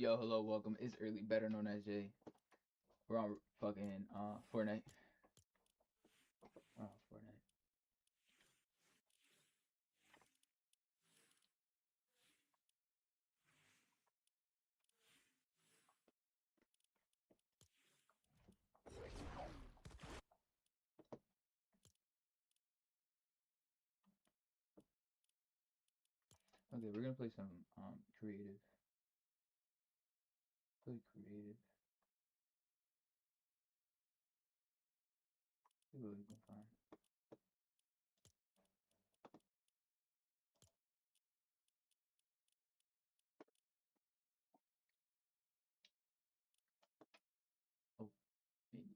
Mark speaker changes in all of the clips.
Speaker 1: Yo, hello, welcome. It's early, better known as Jay. We're on fucking Fortnite. We're on Fortnite. Okay, we're gonna play some creative. Play creative. See what we can find. Oh, maybe.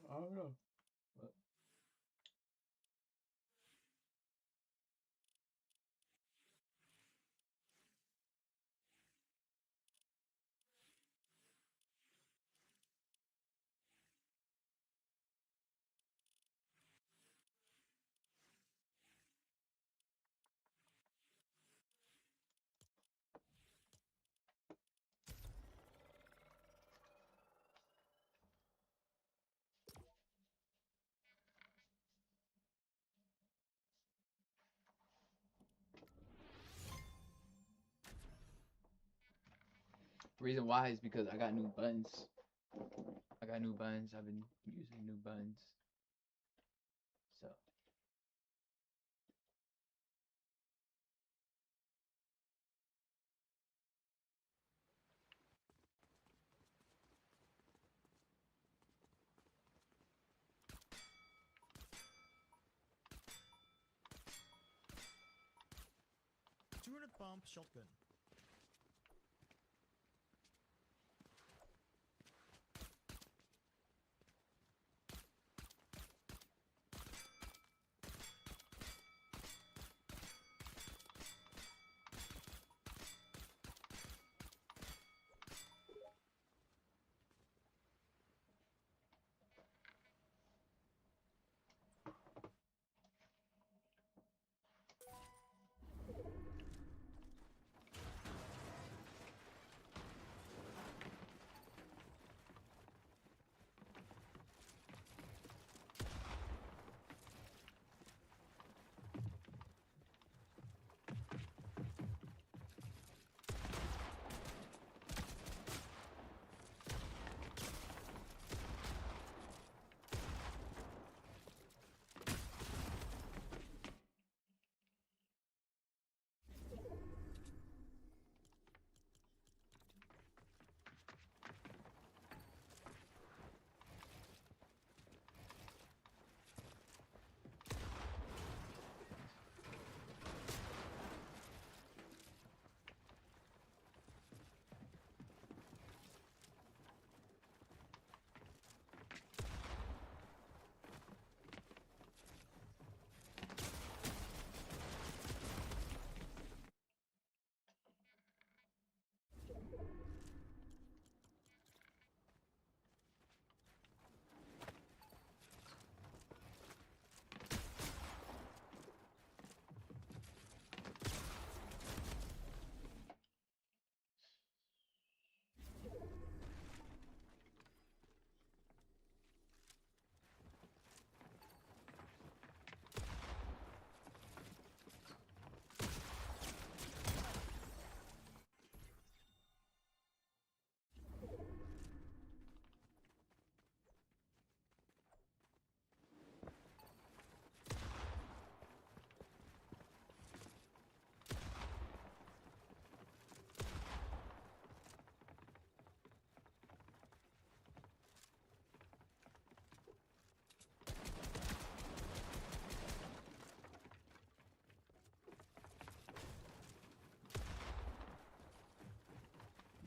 Speaker 1: I don't know. But, reason why is because I got new buttons. I got new buttons. I've been using new buttons. So
Speaker 2: Two-unit pump shotgun.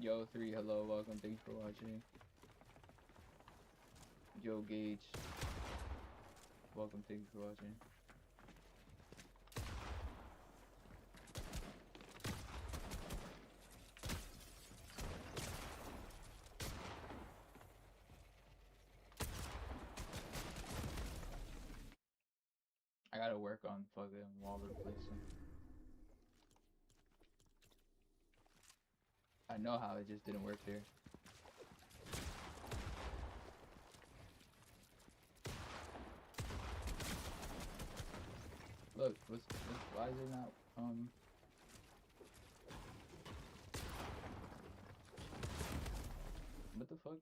Speaker 1: Yo, 3, hello, welcome, thanks for watching. Yo, Gage, welcome, thanks for watching. I gotta work on fucking wall replacement. I know how, it just didn't work there. Look, why is it not, what the fuck?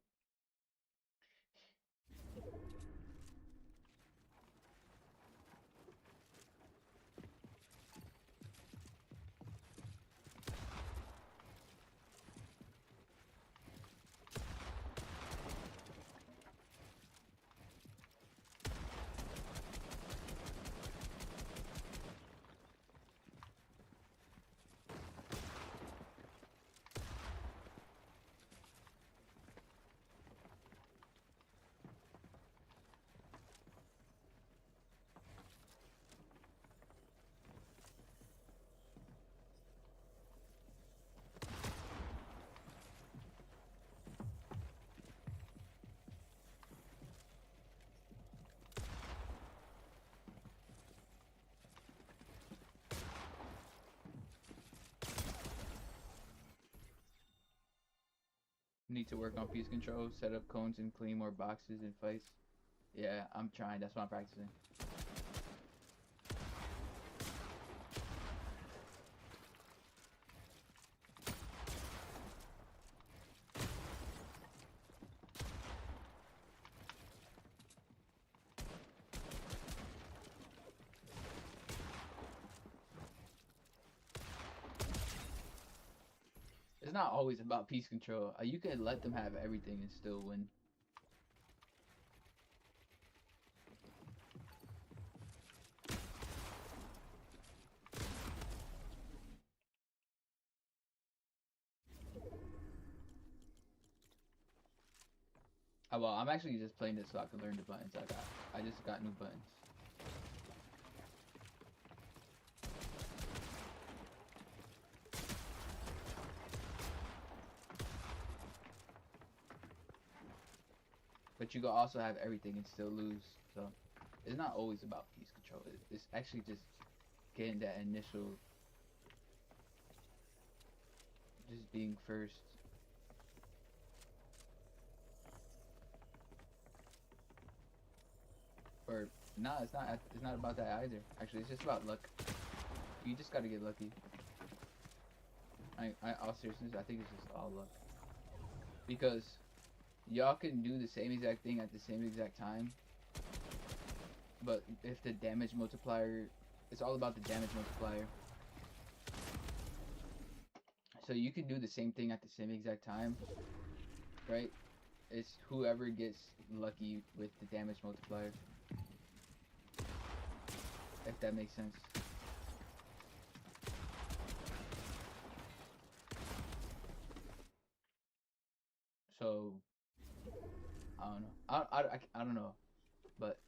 Speaker 1: Need to work on piece control, set up cones and clean more boxes in fights. Yeah, I'm trying, that's what I'm practicing. It's not always about piece control. You can let them have everything and still win. Well, I'm actually just playing this so I can learn the buttons. I just got new buttons. But you can also have everything and still lose. So it's not always about piece control. It's actually just getting that initial, just being first. Or nah, it's not. It's not about that either. Actually, it's just about luck. You just gotta get lucky. All seriousness, I think it's just all luck. Because y'all can do the same exact thing at the same exact time, but if the damage multiplier, it's all about the damage multiplier. So you can do the same thing at the same exact time, right? It's whoever gets lucky with the damage multiplier. If that makes sense. So I don't know. I don't know, but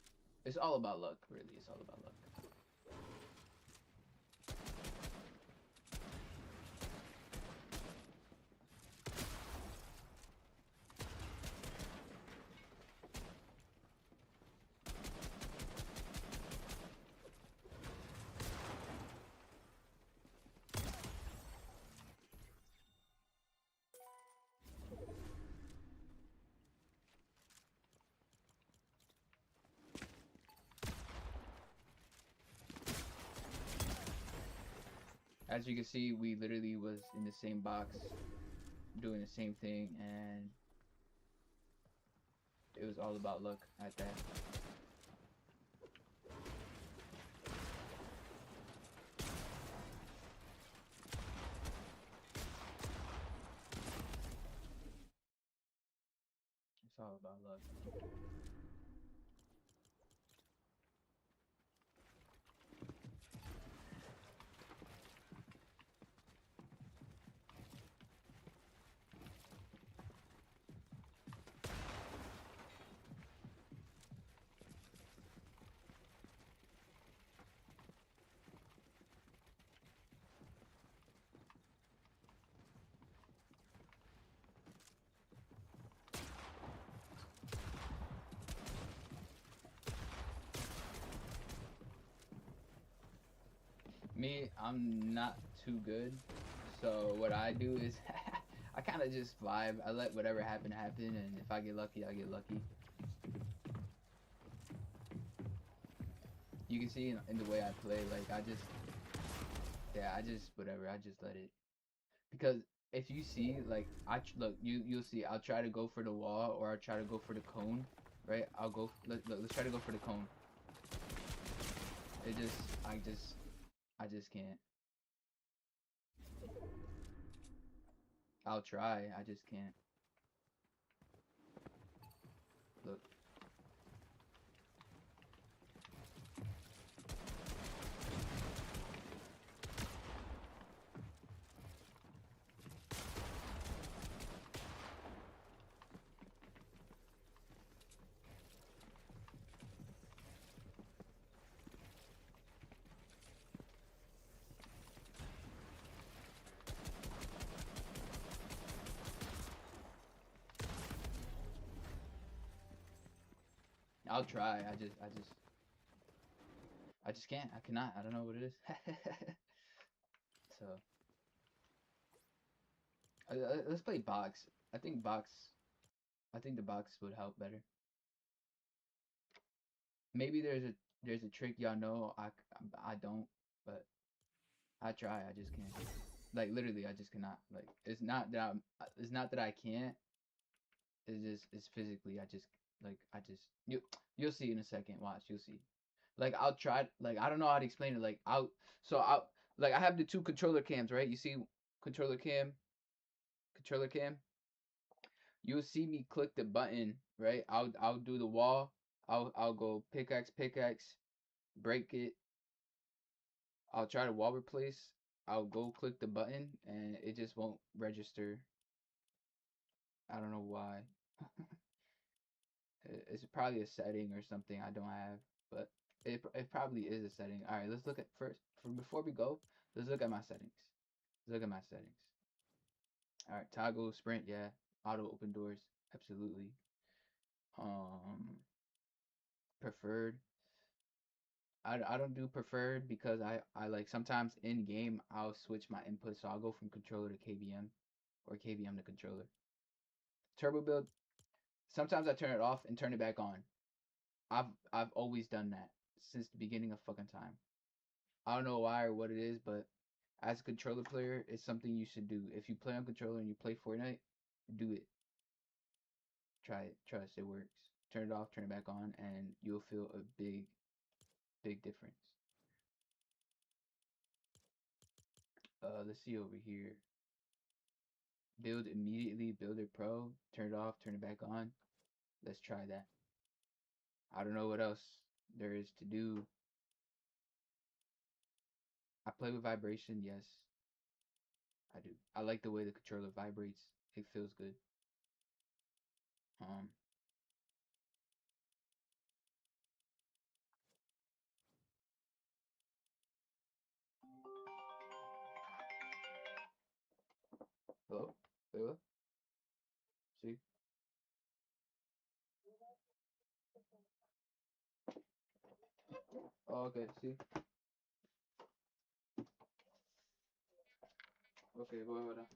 Speaker 1: it's all about luck. Really, it's all about luck. As you can see, we literally was in the same box, doing the same thing, and it was all about luck at that. It's all about luck. me, I'm not too good. So what I do is I kind of just vibe. I let whatever happen happen, and if I get lucky, I get lucky. You can see in the way I play, like I just, yeah, I just whatever. I just let it because if you see like look, you'll see. I'll try to go for the wall or I'll try to go for the cone, right? I'll go. Let's try to go for the cone. It just, I just can't. I'll try. I just can't. Look. I'll try. I just can't. I cannot. I don't know what it is. So let's play box. I think box. I think the box would help better. Maybe there's a trick y'all know. I don't, but I try. I just can't. Like literally, I just cannot. Like it's not that I can't. It's just it's physically. I just you'll see in a second. Watch. You'll see. Like I'll try. Like I don't know how to explain it. Like I'll like I have the two controller cams, right? You see controller cam, controller cam. You'll see me click the button, right? I'll do the wall. I'll go pickaxe, break it. I'll try to wall replace. I'll go click the button and it just won't register. I don't know why. It's probably a setting or something I don't have, but it probably is a setting. All right, let's look at first. Before we go, let's look at my settings. Let's look at my settings. All right, toggle sprint, yeah. Auto open doors, absolutely. Um, preferred. I don't do preferred because I like sometimes in game I'll switch my input, so I'll go from controller to KVM or KVM to controller. Turbo build. Sometimes I turn it off and turn it back on. I've always done that since the beginning of fucking time. I don't know why or what it is, but as a controller player, it's something you should do. If you play on controller and you play Fortnite, do it. Try it. Trust it works. Turn it off, turn it back on, and you'll feel a big difference. Let's see over here. Build immediately, Builder Pro. Turn it off, turn it back on. Let's try that. I don't know what else there is to do. I play with vibration, yes. I do. I like the way the controller vibrates. It feels good. Um, hello? Wait, what? See? Oh, okay, see? Okay, wait, hold on.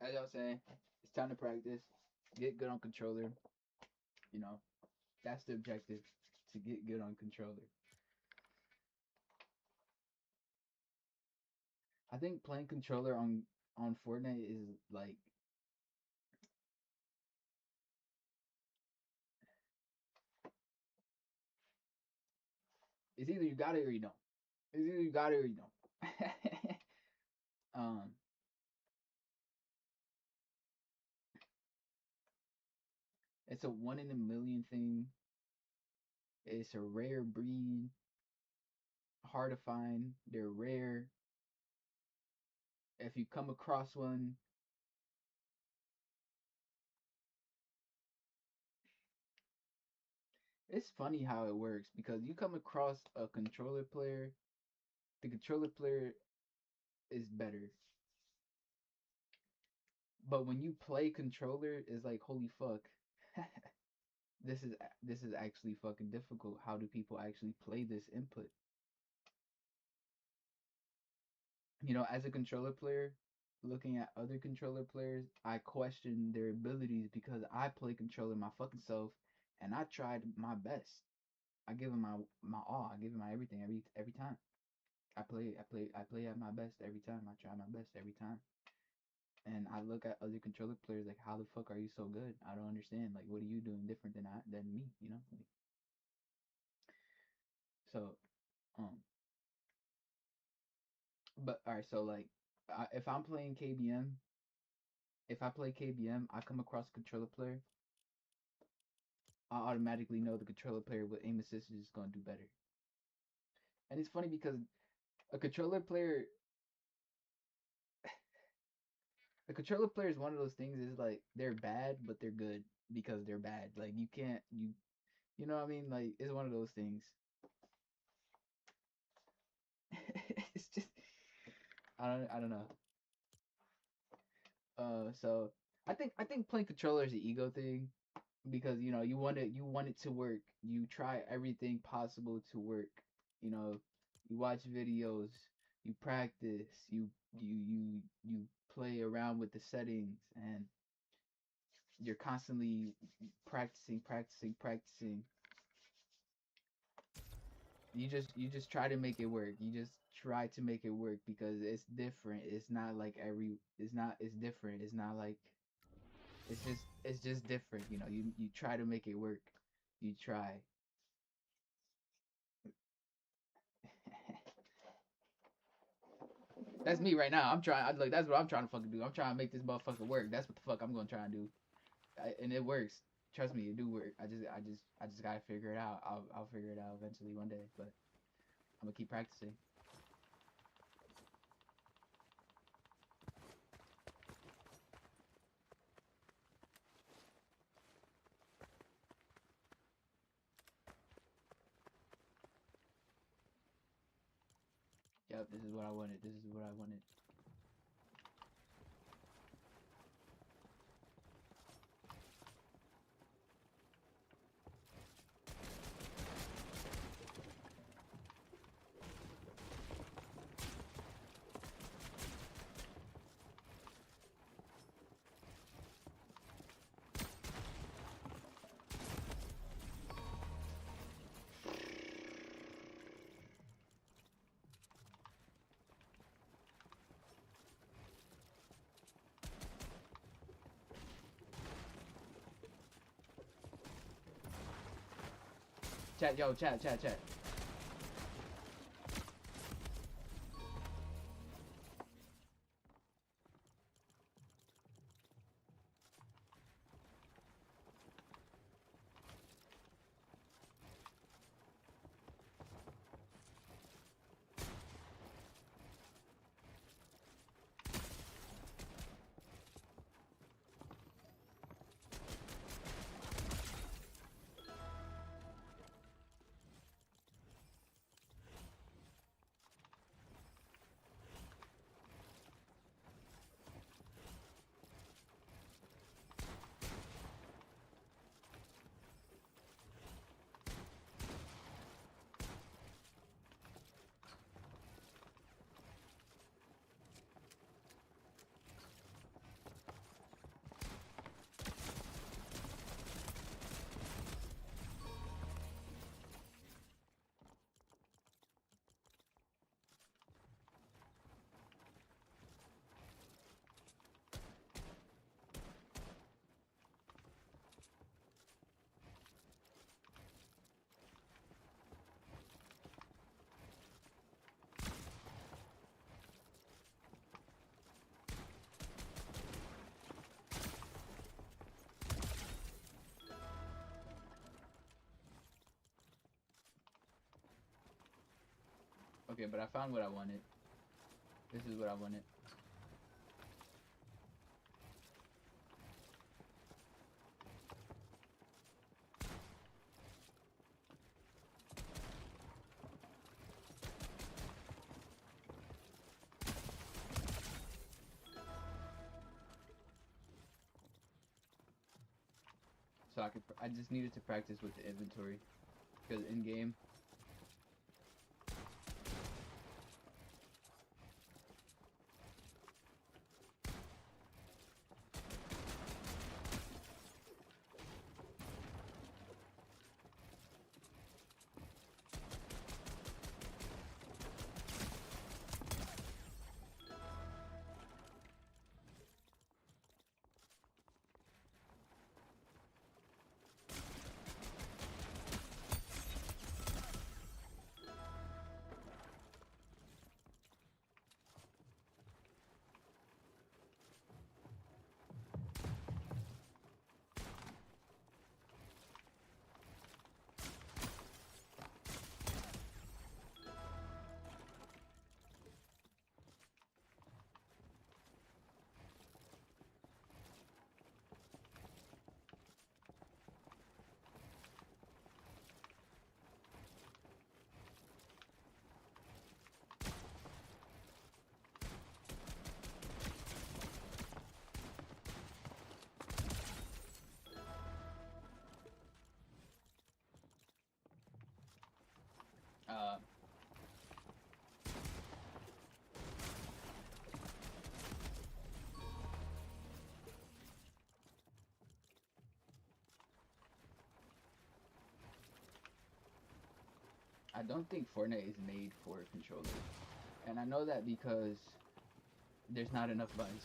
Speaker 1: as I was saying, it's time to practice. Get good on controller. You know, that's the objective, to get good on controller. I think playing controller on Fortnite is like, it's either you got it or you don't. It's either you got it or you don't. um, it's a one in a million thing. It's a rare breed, hard to find. They're rare. If you come across one, it's funny how it works because you come across a controller player, the controller player is better. But when you play controller, it's like holy fuck. this is this is actually fucking difficult. How do people actually play this input? You know, as a controller player, looking at other controller players, I question their abilities because I play controller my fucking self and I tried my best. I give him my all. I give him my everything every time. I play at my best every time. I try my best every time. And I look at other controller players like, how the fuck are you so good? I don't understand. Like, what are you doing different than me? You know. Like, so, um, but all right. So like, if I'm playing KBM, if I play KBM, I come across a controller player, I automatically know the controller player with aim assist is gonna do better. And it's funny because a controller player, a controller player is one of those things. Is like they're bad, but they're good because they're bad. Like you can't you know what I mean? Like it's one of those things. It's just I don't know. So I think playing controller is an ego thing because you know you want it to work. You try everything possible to work. You know, you watch videos, you practice, you play around with the settings, and you're constantly practicing. You just try to make it work. You just try to make it work because it's different. It's not like it's different. It's not like it's just different. You know, you try to make it work. You try. That's me right now. I'm trying. Like that's what I'm trying to fucking do. I'm trying to make this motherfucker work. That's what the fuck I'm gonna try and do, and it works. Trust me, it do work. I just gotta figure it out. I'll figure it out eventually one day. But I'm gonna keep practicing. Yep, this is what I wanted. This is what I wanted. Chat, yo, chat. Okay, but I found what I wanted. This is what I wanted. So I just needed to practice with the inventory, because in game. Uh, I don't think Fortnite is made for controllers, and I know that because there's not enough buttons.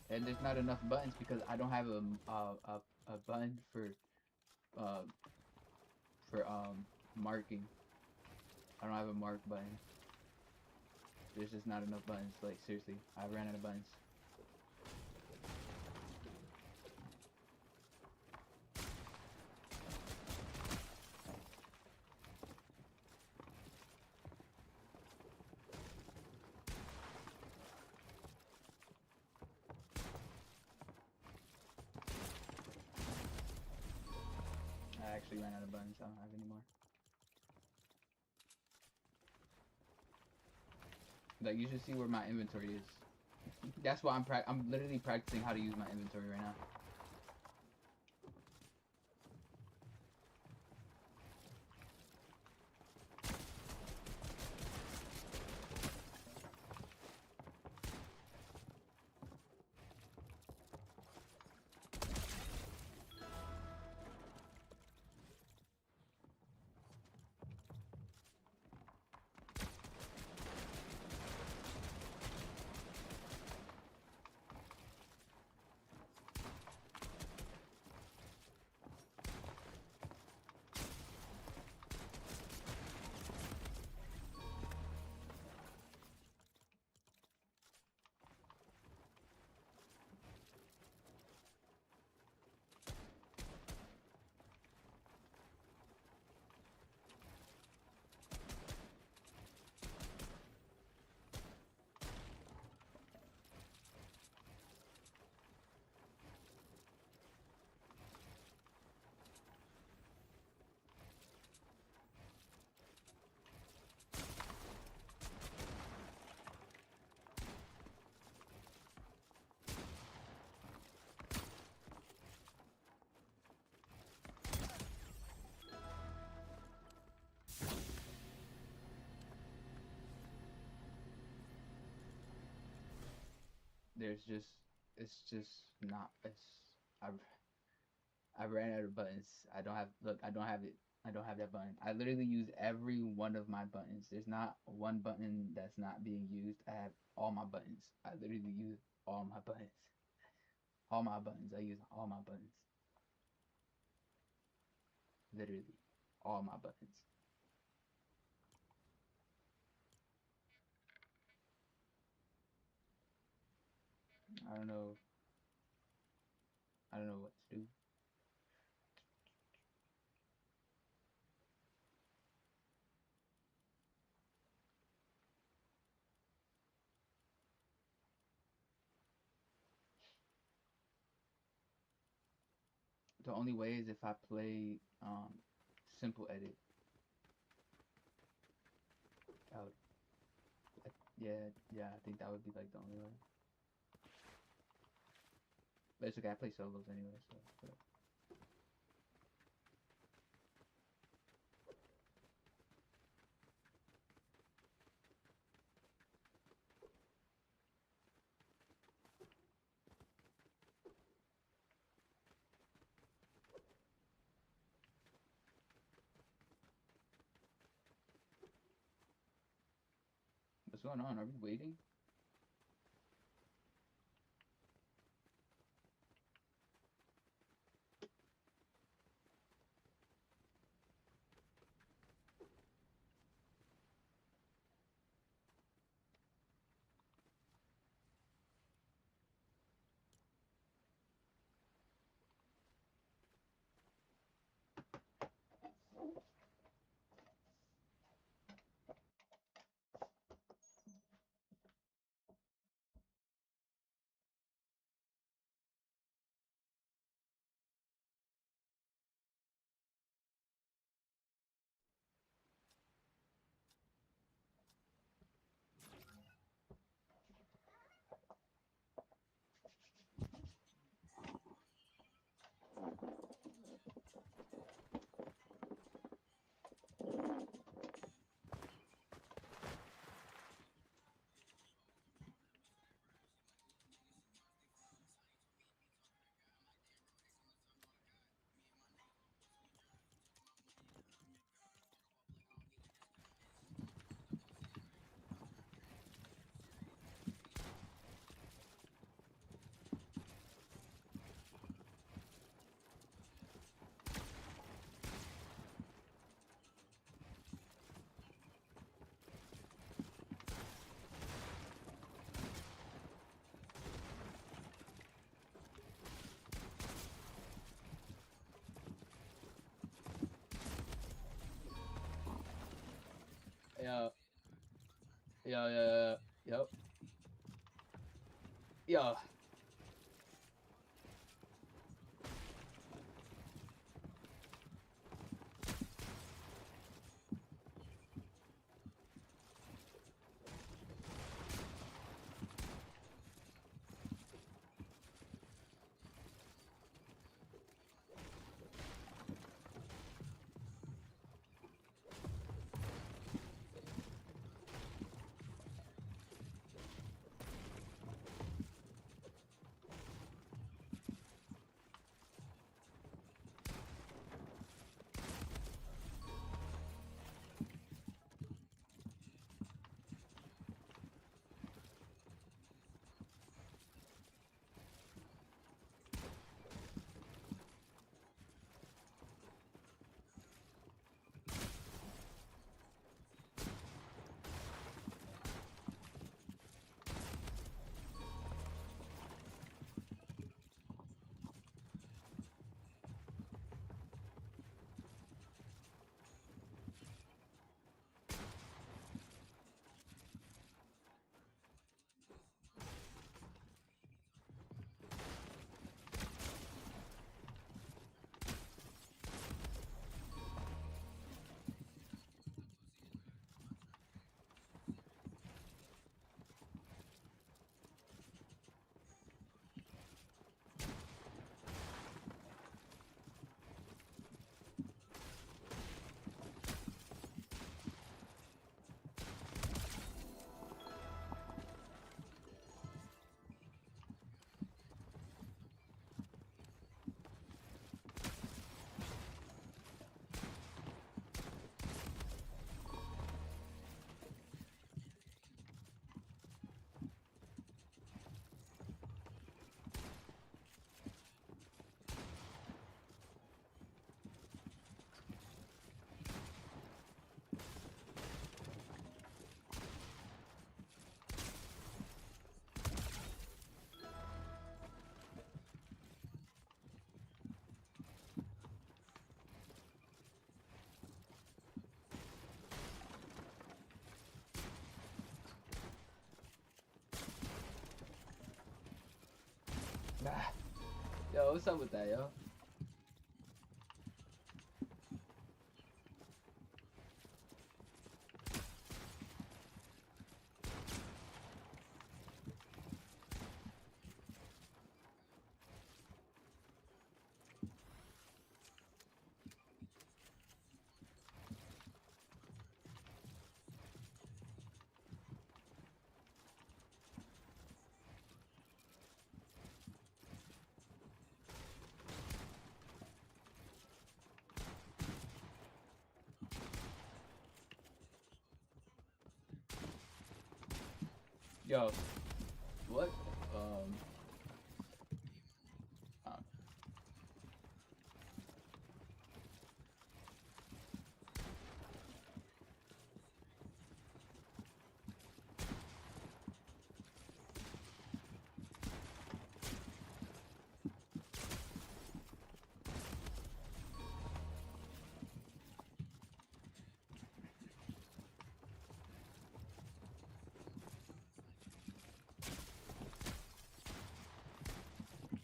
Speaker 1: And there's not enough buttons because I don't have a button uh for marking. I don't have a mark button. There's just not enough buttons. Like seriously, I ran out of buttons. I actually ran out of buttons. I don't have any more. Like you should see where my inventory is. That's why I'm literally practicing how to use my inventory right now. There's just it's just not it's I I ran out of buttons. I don't have look, I don't have it. I don't have that button. I literally use every one of my buttons. There's not one button that's not being used. I have all my buttons. I literally use all my buttons. All my buttons. I use all my buttons. Literally all my buttons. I don't know. I don't know what to do. The only way is if I play simple edit. I would, yeah, I think that would be like the only way. But it's okay, I play solos anyway, so. But. What's going on? Are we waiting? Yeah. Yep. Yeah. Ah. Yo, what's up with that, yo? Yo, what? Uh,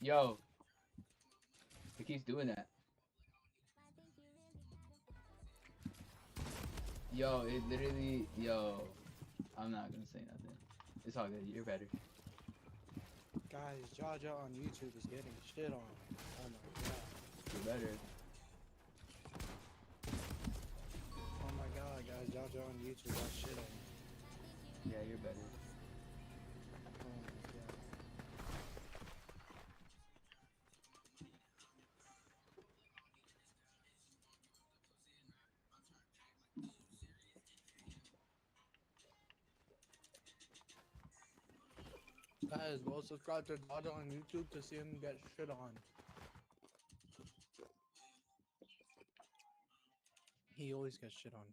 Speaker 1: yo, it keeps doing that. Yo, it literally, yo, I'm not gonna say nothing. It's all good. You're better.
Speaker 3: Guys, Jaja on YouTube is getting shit on. Oh my god.
Speaker 1: You're better.
Speaker 3: Oh my god, guys, Jaja on YouTube got shit on.
Speaker 1: Yeah, you're better.
Speaker 3: Oh my god. Guys, go subscribe to Jaja on YouTube to see him get shit on. He always gets shit on.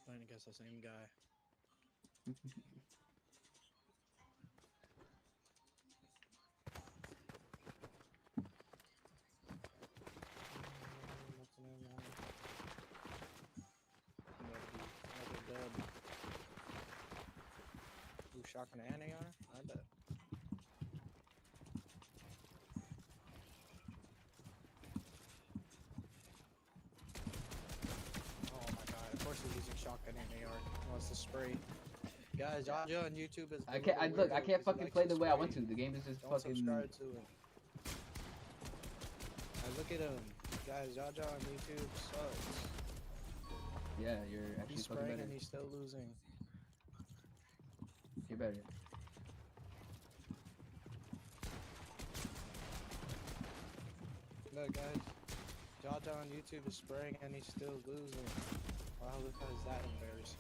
Speaker 3: Playing against the same guy. What's the name on? Another dub. Who's shocking the NAR? I bet. Oh my god, of course he's using shotgun NAR. He wants to spray. Guys, Jaja on YouTube is.
Speaker 1: I can't. Look. I can't fucking play the way I want to. The game is just
Speaker 3: Don't
Speaker 1: fucking.
Speaker 3: subscribe to it. Look at him. Guys, Jaja on YouTube sucks.
Speaker 1: Yeah, you're actually
Speaker 3: He's
Speaker 1: fucking
Speaker 3: spraying
Speaker 1: better.
Speaker 3: and he's still losing.
Speaker 1: You're better.
Speaker 3: Look, guys. Jaja on YouTube is spraying and he's still losing. Wow, look how is that embarrassing.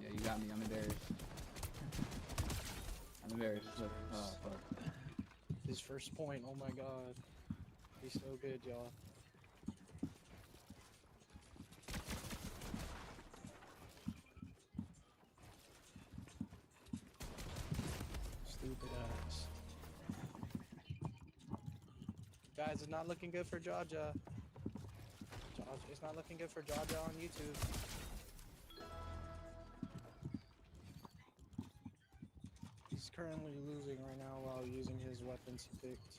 Speaker 1: Yeah, you got me. I'm embarrassed. I'm embarrassed. Look. Oh fuck.
Speaker 3: His first point, oh my god. He's so good, y'all. Stupid ass. Guys, it's not looking good for Jaja. It's not looking good for Jaja on YouTube. He's currently losing right now while using his weapons he picked.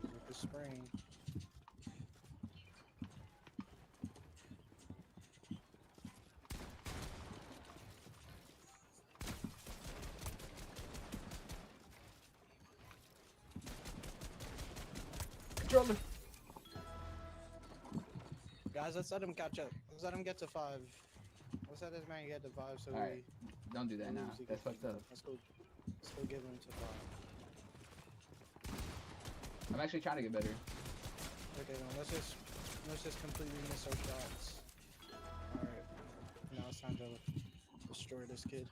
Speaker 3: With the spring.
Speaker 1: Controller.
Speaker 3: Guys, let's let him catch up. Let's let him get to 5. Let's let this man get to 5 so
Speaker 1: Alright. Don't do that now.
Speaker 3: lose, he
Speaker 1: That's
Speaker 3: can-
Speaker 1: fucked up.
Speaker 3: Let's go give him to 5.
Speaker 1: I'm actually trying to get better.
Speaker 3: Okay, then let's just completely miss our shots. Alright. Now it's time to destroy this kid.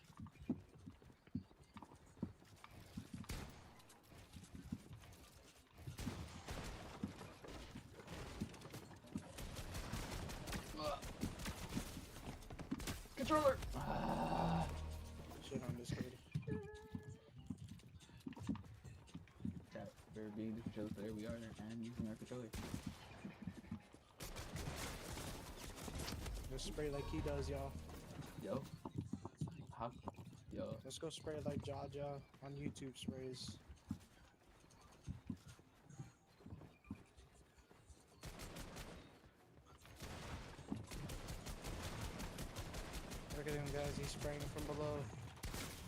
Speaker 1: controller. Ah.
Speaker 3: Shit on Discord.
Speaker 1: Chat, we're being the controller player. We are and using our controller.
Speaker 3: Just spray like he does, y'all.
Speaker 1: Yo. How? Yo.
Speaker 3: Let's go spray like Jaja on YouTube sprays. Look at him, guys. He's spraying from below.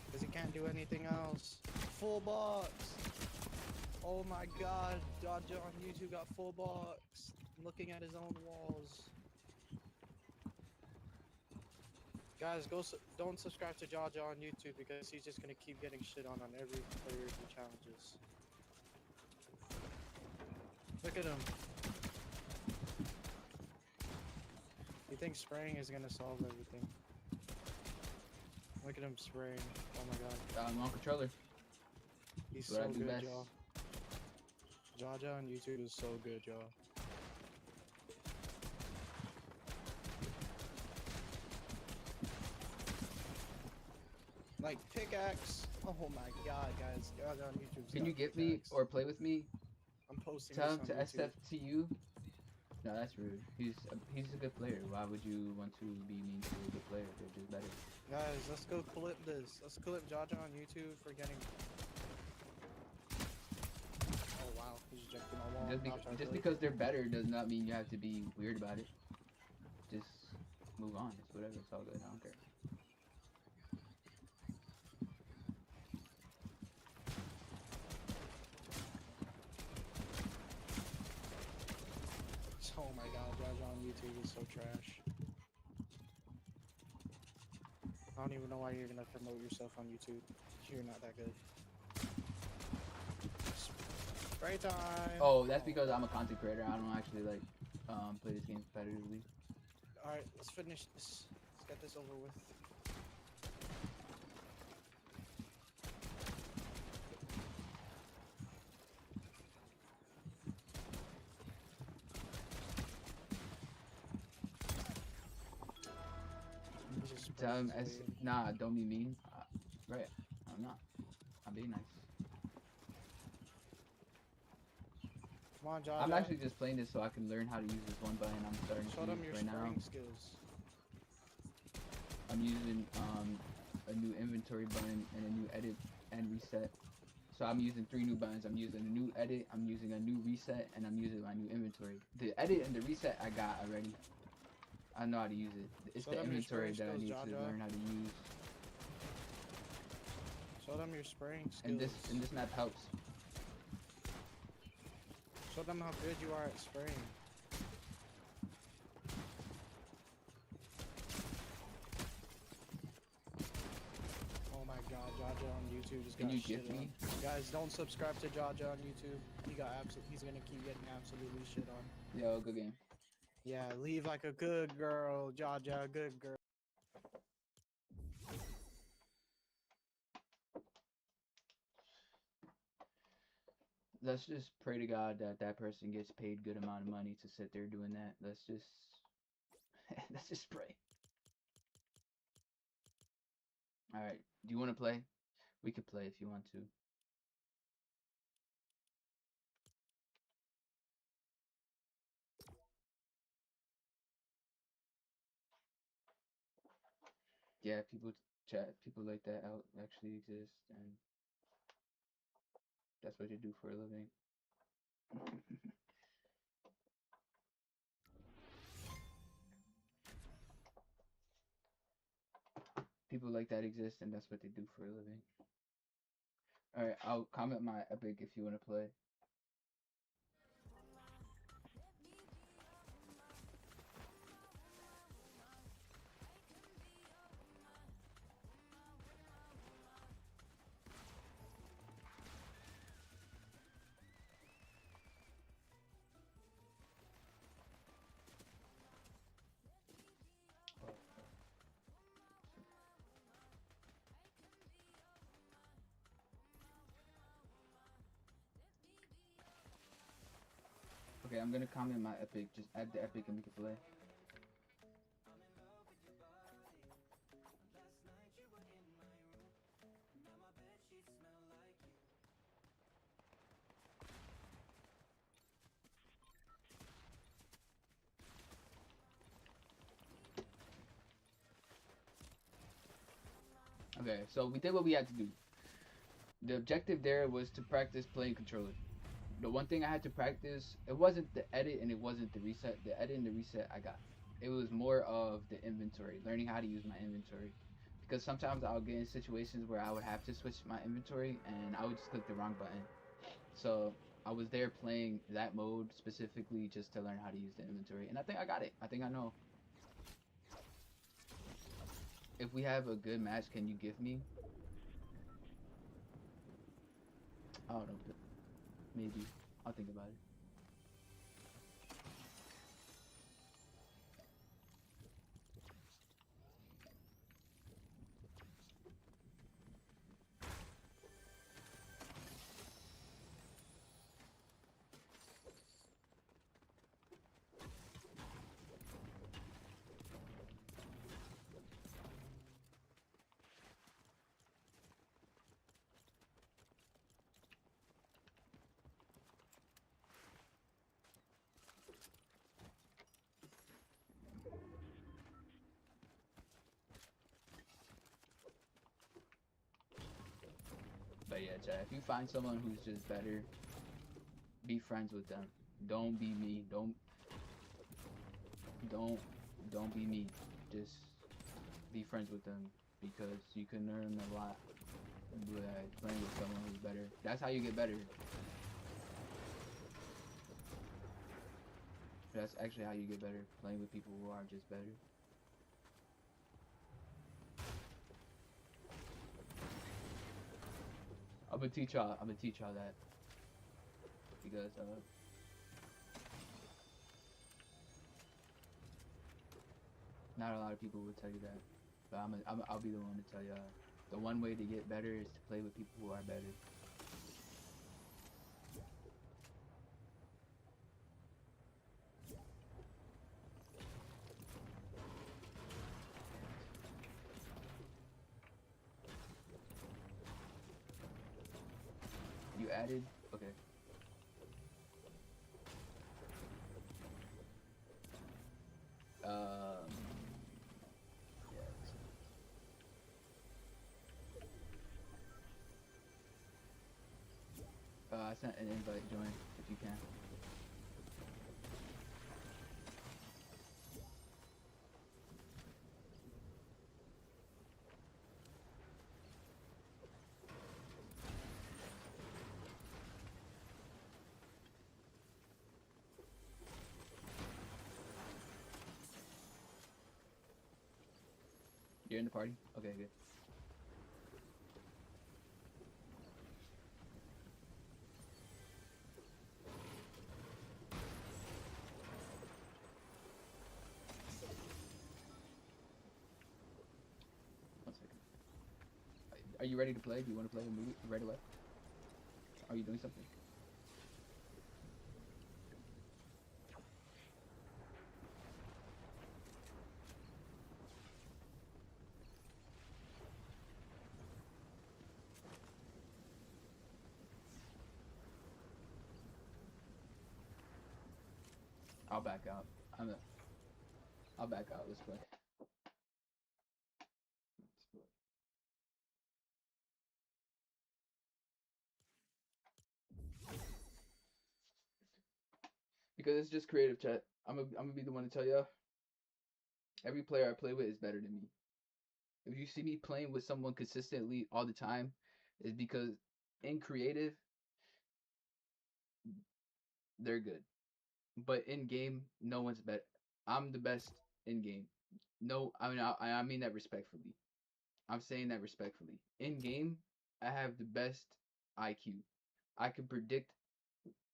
Speaker 3: Because he can't do anything else. Full box! Oh my god. Jaja on YouTube got full box. Looking at his own walls. Guys, don't subscribe to Jaja on YouTube because he's just gonna keep getting shit on every player he challenges. Look at him. He thinks spraying is gonna solve everything. Look at him spraying. Oh my god.
Speaker 1: I'm on controller.
Speaker 3: He's
Speaker 1: What I
Speaker 3: so
Speaker 1: do
Speaker 3: good,
Speaker 1: best.
Speaker 3: y'all. Jaja on YouTube is so good, y'all. Like pickaxe. Oh my god, guys. Jaja on YouTube.
Speaker 1: Can you get me or play with me?
Speaker 3: I'm posting
Speaker 1: Tell him
Speaker 3: this
Speaker 1: to
Speaker 3: on YouTube.
Speaker 1: SF to you. No, that's rude. He's a good player. Why would you want to be mean to a good player? They're just better.
Speaker 3: Guys, let's go clip this. Let's clip Jaja on YouTube for getting. Oh wow, he's jumped in my wall.
Speaker 1: Just because they're better does not mean you have to be weird about it. Just move on. It's whatever. It's all good. I don't care.
Speaker 3: Oh my god, Jaja on YouTube is so trash. I don't even know why you're gonna promote yourself on YouTube. You're not that good. Spray time!
Speaker 1: Oh, that's because I'm a content creator. I don't actually like play this game competitively.
Speaker 3: Alright, let's finish this. Let's get this over with.
Speaker 1: Tell him nah, don't be mean. Right, I'm not. I'm being nice.
Speaker 3: Come on, Jaja.
Speaker 1: I'm actually just playing this so I can learn how to use this one button. I'm starting
Speaker 3: Show
Speaker 1: to
Speaker 3: them
Speaker 1: use
Speaker 3: your
Speaker 1: right now.
Speaker 3: spraying skills.
Speaker 1: I'm using a new inventory button and a new edit and reset. So I'm using 3 new buttons. I'm using a new edit, I'm using a new reset, and I'm using my new inventory. The edit and the reset I got already. I know how to use it. It's
Speaker 3: Show
Speaker 1: the
Speaker 3: them your
Speaker 1: inventory that I
Speaker 3: spraying
Speaker 1: need
Speaker 3: skills,
Speaker 1: to
Speaker 3: Jaja.
Speaker 1: learn how to use.
Speaker 3: Show them your spraying skills.
Speaker 1: And this map helps.
Speaker 3: Show them how good you are at spraying. Oh my god, Jaja on YouTube just
Speaker 1: Can
Speaker 3: got
Speaker 1: you
Speaker 3: shit
Speaker 1: gift me?
Speaker 3: on. Guys, don't subscribe to Jaja on YouTube. He's gonna keep getting absolutely shit on.
Speaker 1: Yo, good game.
Speaker 3: Yeah, leave like a good girl, Jaja, good girl.
Speaker 1: Let's just pray to God that that person gets paid good amount of money to sit there doing that. Let's just let's just pray. All right. Do you want to play? We could play if you want to. Yeah, people like that out actually exist, and that's what you do for a living. People like that exist, and that's what they do for a living. All right, I'll comment my epic if you want to play. Okay, I'm gonna comment my epic. Just add the epic and we can play. Okay, so we did what we had to do. The objective there was to practice playing controller. The one thing I had to practice, it wasn't the edit and it wasn't the reset. The edit and the reset I got. It was more of the inventory, learning how to use my inventory. Because sometimes I'll get in situations where I would have to switch my inventory and I would just click the wrong button. So I was there playing that mode specifically just to learn how to use the inventory. And I think I got it. I think I know. If we have a good match, can you give me? I don't know. Maybe. I'll think about it. But yeah, Chad, if you find someone who's just better, be friends with them. Don't be me. Don't don't be me. Just be friends with them because you can learn a lot by playing with someone who's better. That's how you get better. That's actually how you get better. Playing with people who are just better. I'm gonna teach y'all. I'm gonna teach y'all that because not a lot of people will tell you that. But I'll be the one to tell y'all. The one way to get better is to play with people who are better. You added? Okay. Yeah. I sent an invite. Join if you can. You're in the party? Okay, good. One second. Are you ready to play? Do you want to play a movie right away? Are you doing something? I'll back out. I'll back out. Let's play. Because it's just creative chat. I'm gonna be the one to tell you. Every player I play with is better than me. If you see me playing with someone consistently all the time, is because in creative they're good, but in game no one's better. I'm the best in game. No, I mean that respectfully. I'm saying that respectfully. In game, I have the best IQ. I can predict.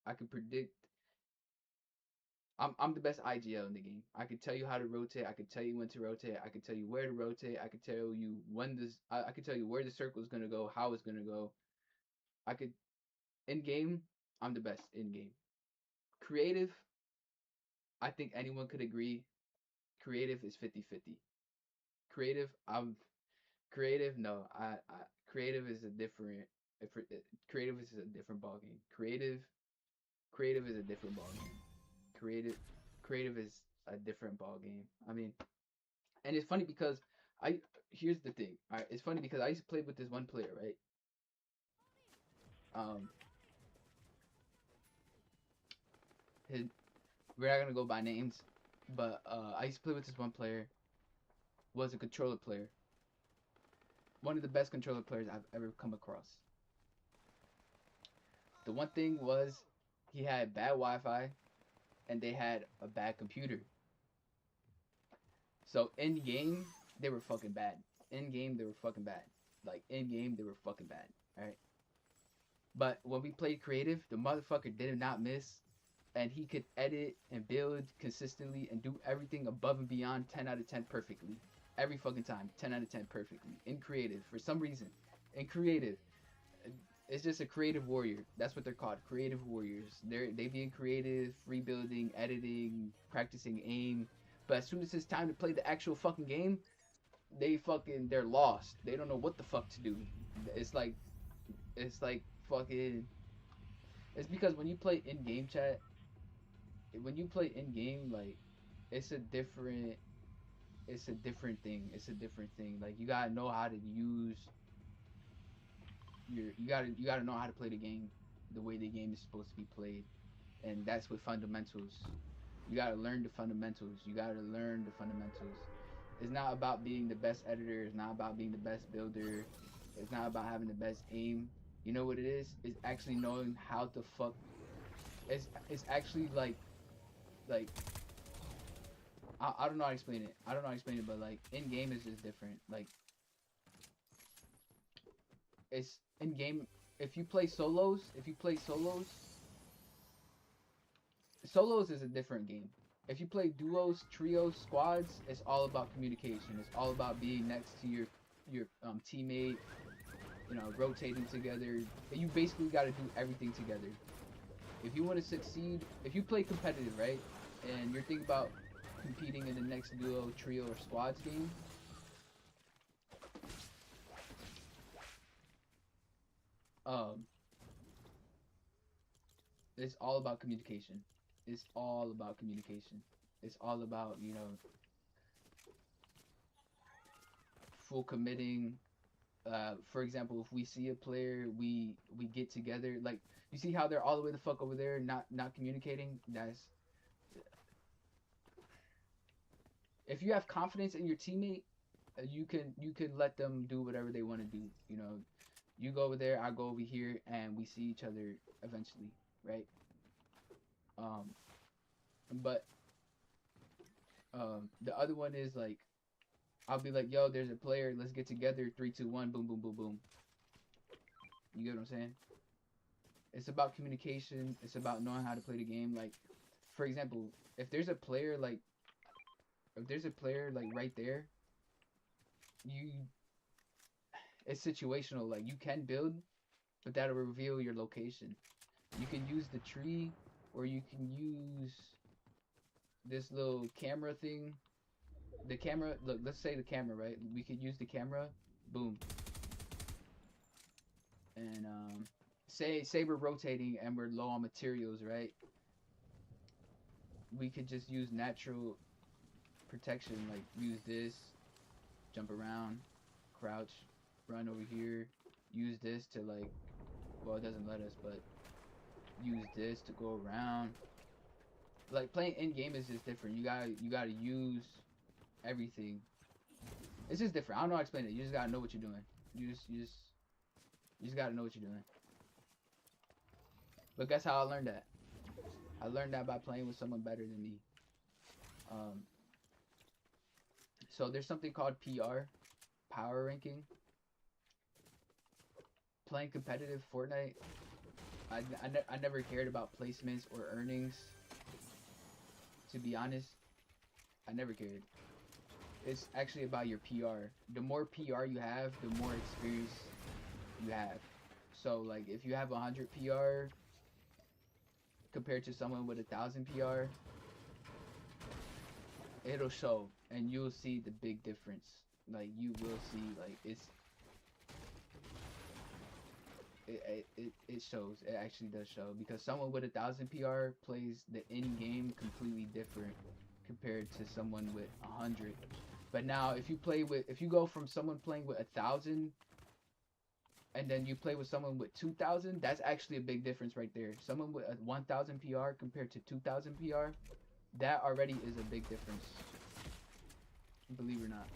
Speaker 1: I can predict. I'm the best IGL in the game. I can tell you how to rotate. I can tell you when to rotate. I can tell you where to rotate. I can tell you when this. I can tell you where the circle is gonna go, how it's gonna go. I could in game. I'm the best in game. Creative. I think anyone could agree. Creative is 50-50. Creative. I'm creative. No, creative is a different. If creative is a different ball game. Creative is a different ball game. Creative creative is a different ball game. I mean, and it's funny because I here's the thing. All right, it's funny because I used to play with this one player, right? Um, his, we're not gonna go by names, but I used to play with this one player. Was a controller player. One of the best controller players I've ever come across. The one thing was he had bad Wi-Fi and they had a bad computer. So in game they were fucking bad. In game they were fucking bad. Like in game they were fucking bad. All right. But when we played creative, the motherfucker did not miss, and he could edit and build consistently and do everything above and beyond 10 out of 10 perfectly. Every fucking time, 10 out of 10 perfectly. In creative, for some reason. In creative. It's just a creative warrior. That's what they're called, creative warriors. They being creative, rebuilding, editing, practicing aim. But as soon as it's time to play the actual fucking game, they're lost. They don't know what the fuck to do. It's like fucking. It's because when you play in game chat, when you play in game, like it's a different, it's a different thing. It's a different thing. Like you gotta know how to use you gotta know how to play the game the way the game is supposed to be played, and that's with fundamentals. You gotta learn the fundamentals. You gotta learn the fundamentals. It's not about being the best editor. It's not about being the best builder. It's not about having the best aim. You know what it is? It's actually knowing how to fuck. It's actually like I don't know how to explain it. I don't know how to explain it, but like in game is just different. Like it's in game. If you play solos is a different game. If you play duos, trios, squads, it's all about communication. It's all about being next to your teammate. You know, rotating together. You basically got to do everything together. If you want to succeed, if you play competitive, right, and you're thinking about competing in the next duo, trio, or squads game, it's all about communication. It's all about communication. It's all about, you know, full committing. For example, if we see a player, we get together. Like you see how they're all the way the fuck over there, not communicating. That's if you have confidence in your teammate, you can let them do whatever they want to do. You know, you go over there, I go over here, and we see each other eventually, right? Um, but the other one is like I'll be like, yo, there's a player, let's get together, 3, 2, 1, boom, boom, boom, boom. You get what I'm saying? It's about communication. It's about knowing how to play the game. Like, for example, if there's a player like, if there's a player like right there, you, it's situational. Like you can build, but that'll reveal your location. You can use the tree, or you can use this little camera thing. The camera, look, let's say the camera, right? We could use the camera, boom. And say we're rotating and we're low on materials, right? We could just use natural protection, like use this, jump around, crouch, run over here, use this to like, well, it doesn't let us, but use this to go around. Like playing in game is just different. You gotta use everything. It's just different. I don't know how to explain it. You just gotta know what you're doing. You just gotta know what you're doing. But guess how I learned that? I learned that by playing with someone better than me. So there's something called PR, power ranking. Playing competitive Fortnite, I never cared about placements or earnings. To be honest, I never cared. It's actually about your PR. The more PR you have, the more experience you have. So like if you have 100 PR compared to someone with 1,000 PR, it'll show, and you'll see the big difference. Like you will see, like it shows. It actually does show, because someone with 1,000 PR plays the in game completely different compared to someone with 100. But now, if you go from someone playing with 1,000, and then you play with someone with 2,000, that's actually a big difference right there. Someone with a 1,000 PR compared to 2,000 PR, that already is a big difference. Believe it or not.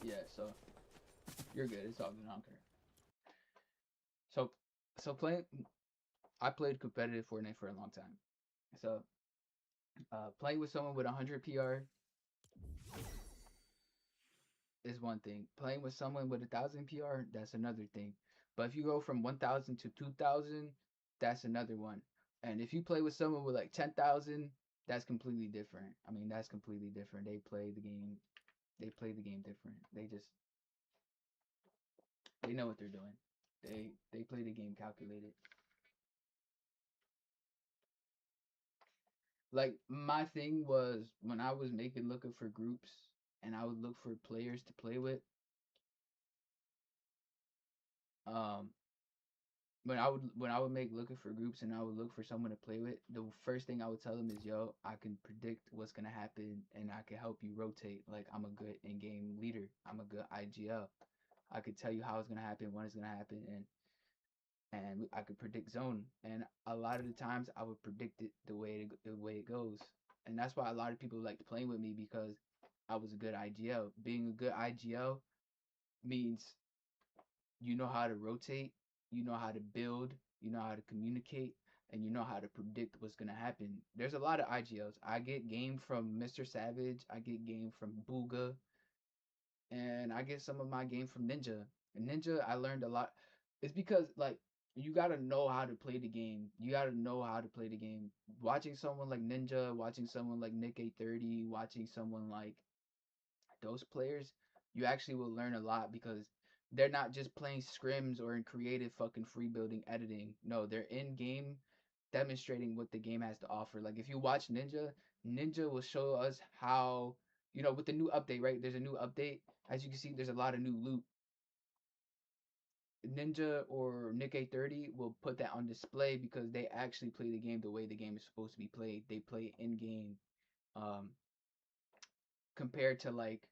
Speaker 1: Yeah, so you're good. It's all good. I don't care. So playing, I played competitive Fortnite for a long time. So playing with someone with 100 PR is one thing. Playing with someone with 1,000 PR, that's another thing. But if you go from 1,000 to 2,000, that's another one. And if you play with someone with like 10,000, that's completely different. I mean, that's completely different. They play the game. They play the game different. They know what they're doing. They play the game calculated. Like my thing was when I was looking for groups and I would look for players to play with. Um, when I would make looking for groups and I would look for someone to play with, the first thing I would tell them is, "Yo, I can predict what's gonna happen and I can help you rotate. Like I'm a good in-game leader. I'm a good IGL. I could tell you how it's gonna happen, when it's gonna happen, and I could predict zone. And a lot of the times I would predict it the way it goes. And that's why a lot of people liked playing with me because I was a good IGL. Being a good IGL means you know how to rotate, you know how to build, you know how to communicate, and you know how to predict what's gonna happen. There's a lot of IGLs. I get game from Mr. Savage, I get game from Booga, and I get some of my game from Ninja. And Ninja, I learned a lot. It's because like you gotta know how to play the game. You gotta know how to play the game. Watching someone like Ninja, watching someone like Nick 830, watching someone like those players, you actually will learn a lot because they're not just playing scrims or in creative fucking free building editing. No, they're in game demonstrating what the game has to offer. Like if you watch Ninja, Ninja will show us how, with the new update, right? There's a new update. As you can see, there's a lot of new loot. Ninja or Nick 830 will put that on display because they actually play the game the way the game is supposed to be played. They play in game, um, compared to like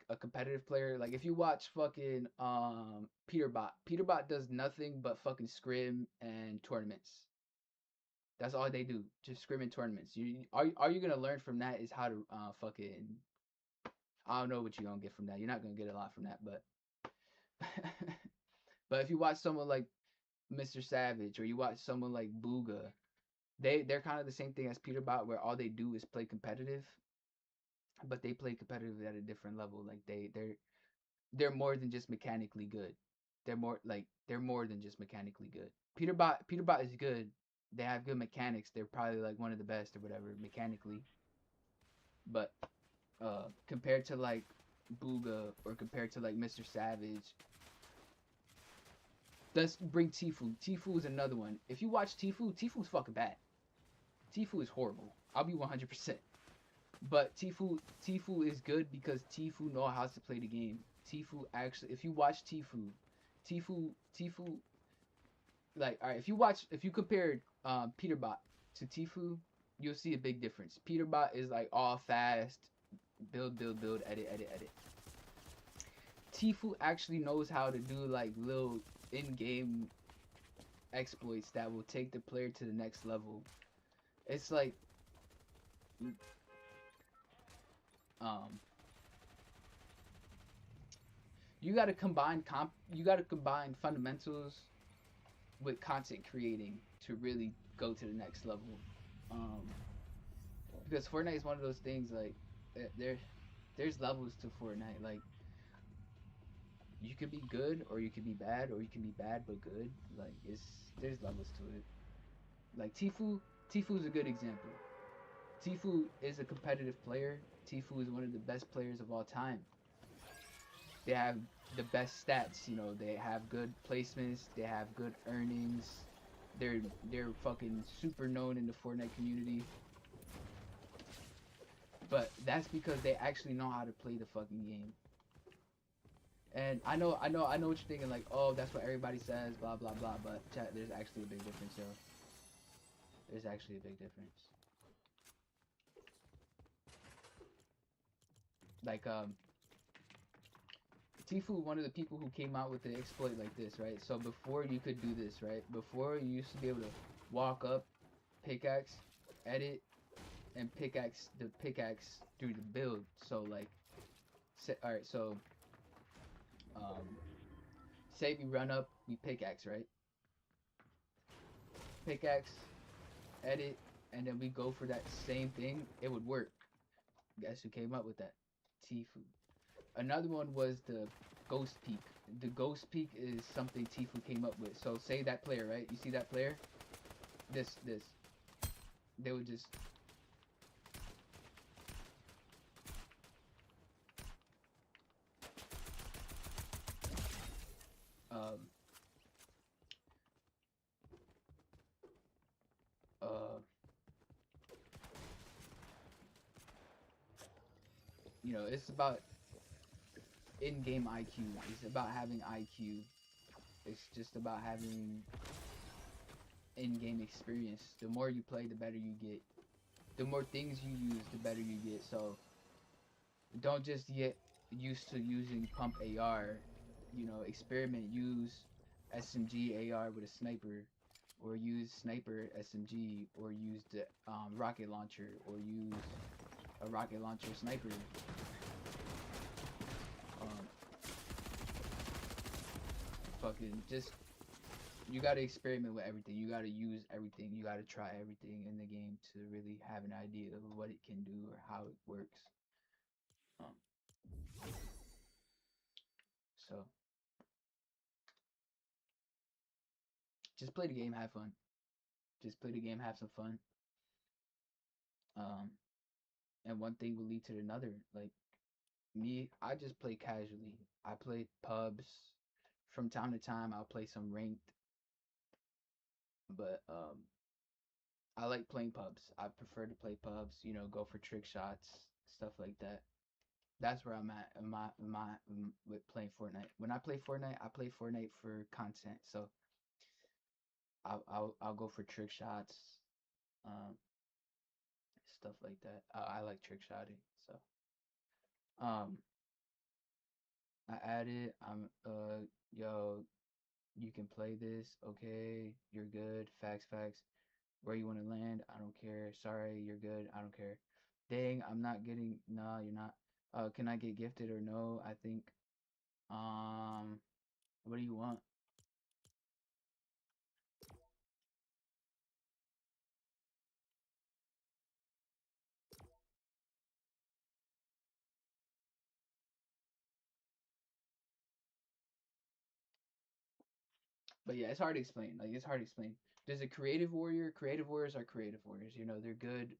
Speaker 1: a competitive player. Like if you watch fucking Peterbot does nothing but fucking scrim and tournaments. That's all they do. Just scrim and tournaments. All you're gonna learn from that is how to fucking, I don't know what you're gonna get from that. You're not gonna get a lot from that, but but if you watch someone like Mr. Savage or you watch someone like Booga, they're kind of the same thing as Peterbot where all they do is play competitive, but they play competitive at a different level. Like they're more than just mechanically good. They're more than just mechanically good. Peterbot is good. They have good mechanics. They're probably like one of the best or whatever mechanically. But compared to like Booga or compared to like Mr. Savage, let's bring Tifu. Tifu is another one. If you watch Tifu's fucking bad. Tifu is horrible. I'll be 100%. But Tifu is good because Tifu know how to play the game. Tifu actually, if you watch Tifu, like, all right, if you compared Peterbot to Tifu, you'll see a big difference. Peterbot is like all fast, build, edit. Tifu actually knows how to do like little in-game exploits that will take the player to the next level. It's like, um, you got to combine fundamentals with content creating to really go to the next level. Um, because Fortnite is one of those things like there's levels to Fortnite. Like you can be good or you can be bad or you can be bad but good. Like there's levels to it. Like Tifu is a good example. Tifu is a competitive player. Tifu is one of the best players of all time. They have the best stats. They have good placements. They have good earnings. they're fucking super known in the Fortnite community. But that's because they actually know how to play the fucking game. And I know what you're thinking, like, oh, that's what everybody says, blah blah blah. But chat, there's actually a big difference, yo. There's actually a big difference. Like, Tfue, one of the people who came out with the exploit like this, right? So before you could do this, right? Before you used to be able to walk up, pickaxe, edit, and pickaxe through the build. So like, all right, so say we run up, we pickaxe, right? Pickaxe, edit, and then we go for that same thing. It would work. Guess who came up with that? Tfue. Another one was the ghost peak. The ghost peak is something Tfue came up with. So say that player, right? You see that player? This. They would just um you know, it's about in-game IQ. It's about having IQ. It's just about having in-game experience. The more you play, the better you get. The more things you use, the better you get. So don't just get used to using pump AR. You know, experiment. Use SMG AR with a sniper, or use sniper SMG, or use the rocket launcher, or use a rocket launcher sniper. Fucking just, you gotta experiment with everything. You gotta use everything. You gotta try everything in the game to really have an idea of what it can do or how it works. So just play the game, have fun. Just play the game, have some fun. And one thing will lead to another. Like me, I just play casually. I play pubs. From time to time, I'll play some ranked. But I like playing pubs. I prefer to play pubs. You know, go for trick shots, stuff like that. That's where I'm at in my with playing Fortnite. When I play Fortnite for content. So I'll go for trick shots, um, stuff like that. I like trick shotting. So um, I added. Yo, you can play this. Okay, you're good. Facts. Where you want to land? I don't care. Sorry, you're good. I don't care. Dang, I'm not getting. No, you're not. Can I get gifted or no? I think. Um, what do you want? But yeah, it's hard to explain. Like, it's hard to explain. There's a creative warrior. Creative warriors are creative warriors. You know, they're good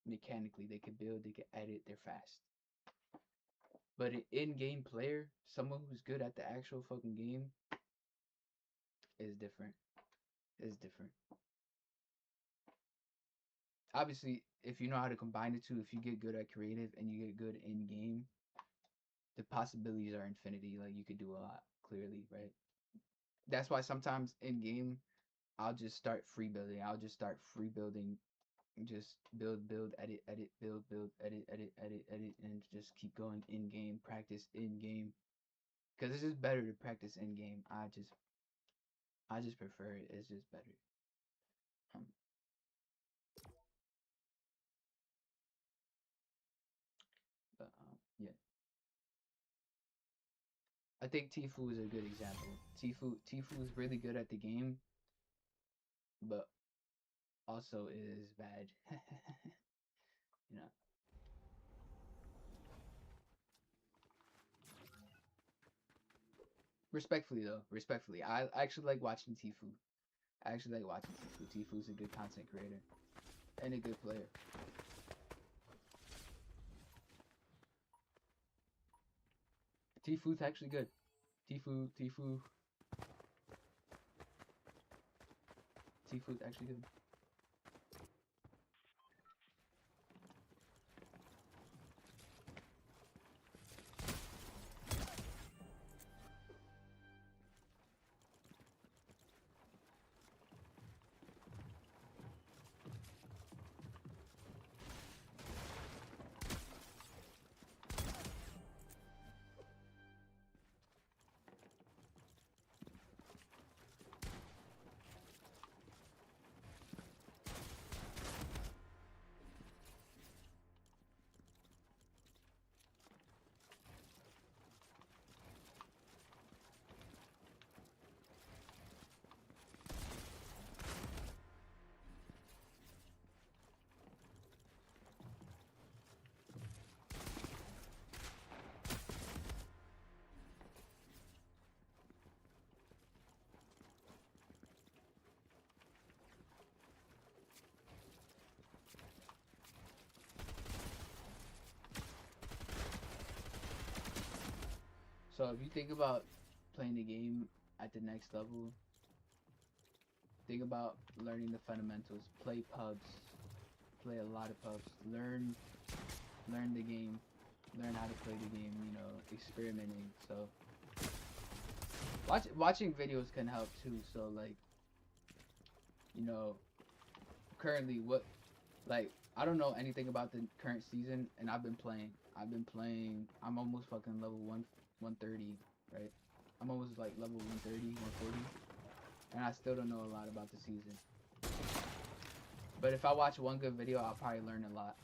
Speaker 1: mechanically. They can build. They can edit. They're fast. But an in-game player, someone who's good at the actual fucking game, is different. Is different. Obviously, if you know how to combine the two, if you get good at creative and you get good in game, the possibilities are infinity. Like, you could do a lot, clearly, right? That's why sometimes in game, I'll just start free building. I'll just start free building, just build, edit, build, edit, and just keep going in game, practice in game. Because it's just better to practice in game. I just prefer it. It's just better. Um, but yeah. I think Tfue is a good example. Tfue is really good at the game, but also is bad. You know. Respectfully though, respectfully, I actually like watching Tfue. I actually like watching Tfue. Tfue's a good content creator and a good player. Tfue's actually good. Tfue. Seafood's actually good. So if you think about playing the game at the next level, think about learning the fundamentals. Play pubs. Play a lot of pubs. Learn the game. Learn how to play the game, you know, experimenting. So watching videos can help too. So like, you know, currently what like I don't know anything about the current season and I've been playing. I'm almost fucking level 130, right? I'm almost like level 130, 140. And I still don't know a lot about the season. But if I watch one good video, I'll probably learn a lot.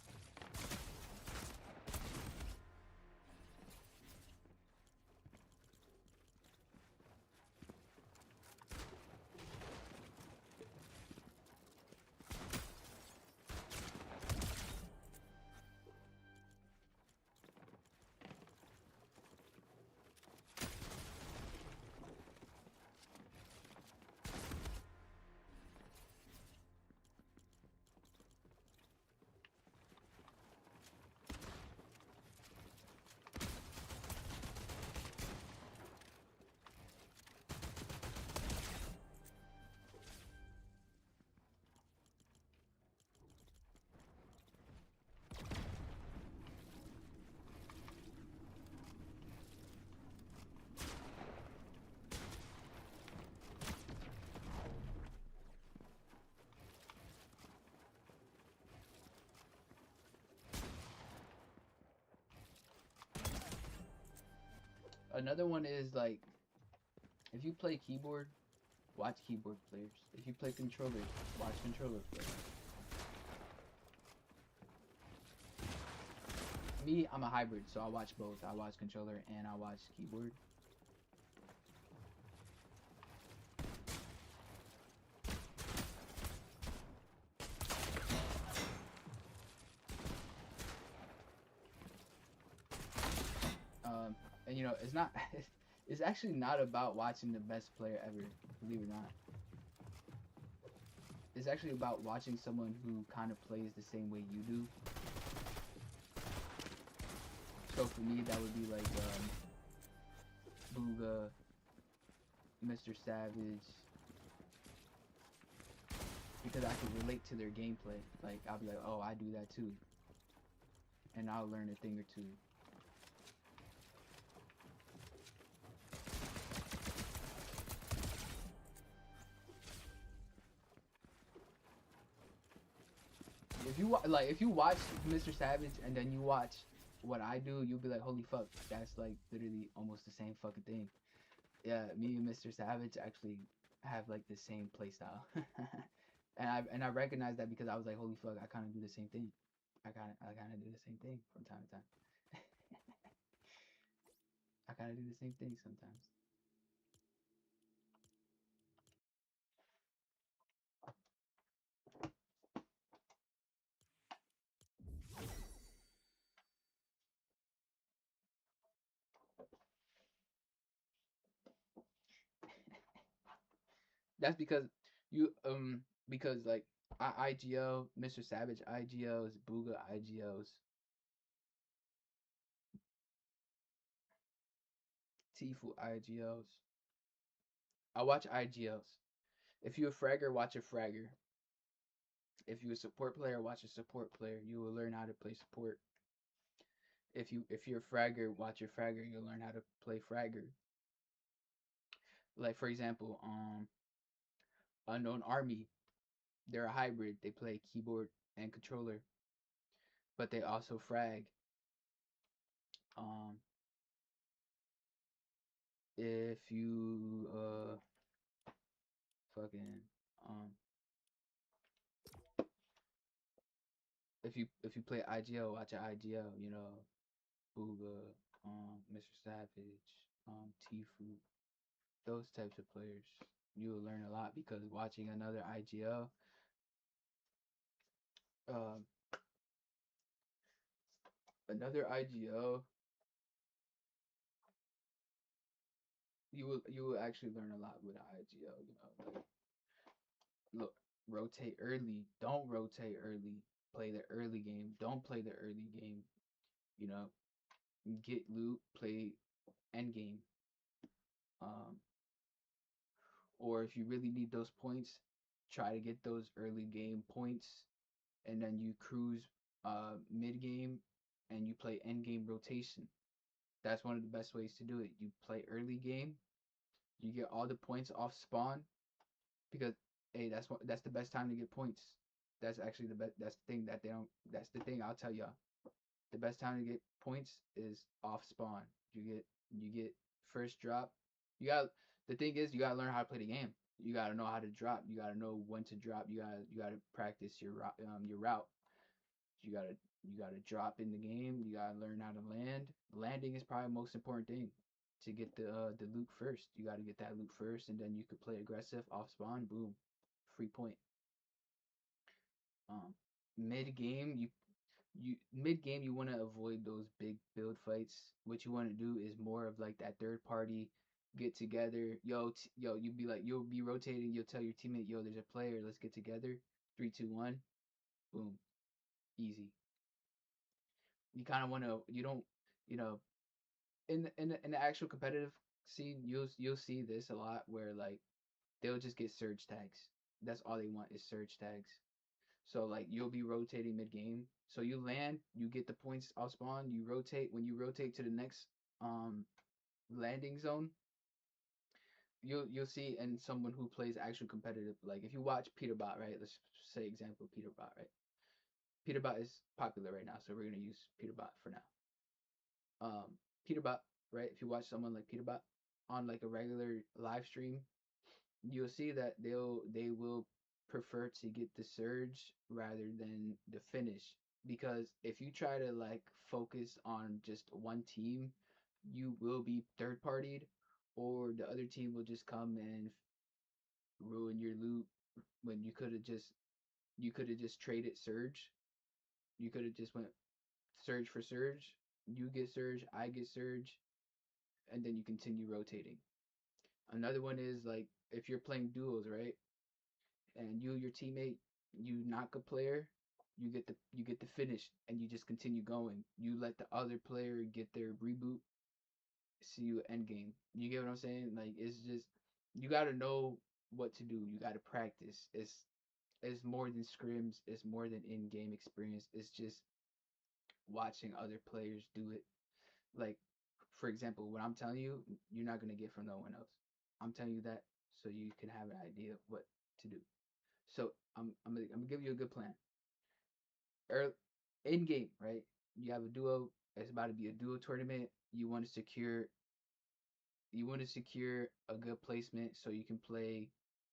Speaker 1: Another one is like, if you play keyboard, watch keyboard players. If you play controller, watch controller players. Me, I'm a hybrid, so I watch both. I watch controller and I watch keyboard. And you know, it's not. It's actually not about watching the best player ever. Believe it or not. It's actually about watching someone who kind of plays the same way you do. So for me, that would be like Booga, Mr. Savage, because I can relate to their gameplay. Like I'll be like, oh, I do that too, and I'll learn a thing or two. If you watch Mr. Savage and then you watch what I do, you'll be like, holy fuck, that's like literally almost the same fucking thing. Yeah, me and Mr. Savage actually have like the same play style. And I recognize that because I was like, holy fuck, I kind of do the same thing. I kind of do the same thing from time to time. I kind of do the same thing sometimes. That's because like IGO, Mr. Savage IGOs, Booga IGOs, Tifu IGOs. I watch IGOs. If you're a fragger, watch a fragger. If you're a support player, watch a support player. You will learn how to play support. If you're a fragger, watch a fragger. You'll learn how to play fragger. Like for example, Unknown Army. They're a hybrid. They play keyboard and controller, but they also frag. Um, if you fucking um if you play IGL, watch an IGL. You know, Booga, Mr. Savage, Tfue, those types of players. You will learn a lot because watching another IGL, um, another IGL, you will actually learn a lot with an IGL. You know, like look, rotate early. Don't rotate early. Play the early game. Don't play the early game. You know, get loot. Play end game. Um, or if you really need those points, try to get those early game points, and then you cruise mid game, and you play end game rotation. That's one of the best ways to do it. You play early game, you get all the points off spawn because hey, that's the best time to get points. That's actually the best. That's the thing that they don't. That's the thing I'll tell y'all. The best time to get points is off spawn. You get first drop. You got the thing is you gotta learn how to play the game. You gotta know how to drop. You gotta know when to drop. You gotta practice your route. You gotta drop in the game. You gotta learn how to land. Landing is probably the most important thing to get the loot first. You gotta get that loot first, and then you could play aggressive off spawn. Boom, free point. Um, mid game you mid game you want to avoid those big build fights. What you want to do is more of like that third party get together. Yo, you be like you'll be rotating. You'll tell your teammate, yo, there's a player. Let's get together. 3, 2, 1. Boom, easy. You kind of want to. You don't. You know, in the actual competitive scene, you'll see this a lot where like they'll just get surge tags. That's all they want is surge tags. So like you'll be rotating mid game. So you land, you get the points off spawn, you rotate. When you rotate to the next um landing zone, you'll see and someone who plays actual competitive, like if you watch Peterbot, right? Let's say example Peterbot, right? Peterbot is popular right now, so we're gonna use Peterbot for now. Peterbot, right? If you watch someone like Peterbot on like a regular live stream, you'll see that they will prefer to get the surge rather than the finish, because if you try to like focus on just one team, you will be third partied, or the other team will just come and ruin your loot when you could have just traded surge. You could have just went surge for surge. You get surge, I get surge, and then you continue rotating. Another one is like if you're playing duos, right? And your teammate, you knock a player, you get the finish, and you just continue going. You let the other player get their reboot. See you end game. You get what I'm saying? Like it's just you gotta know what to do. You gotta practice. It's more than scrims. It's more than in game experience. It's just watching other players do it. Like for example, what I'm telling you, you're not gonna get from no one else. I'm telling you that so you can have an idea of what to do. So I'm gonna give you a good plan. Early, in game, right? You have a duo. It's about to be a duo tournament. You want to secure a good placement so you can play.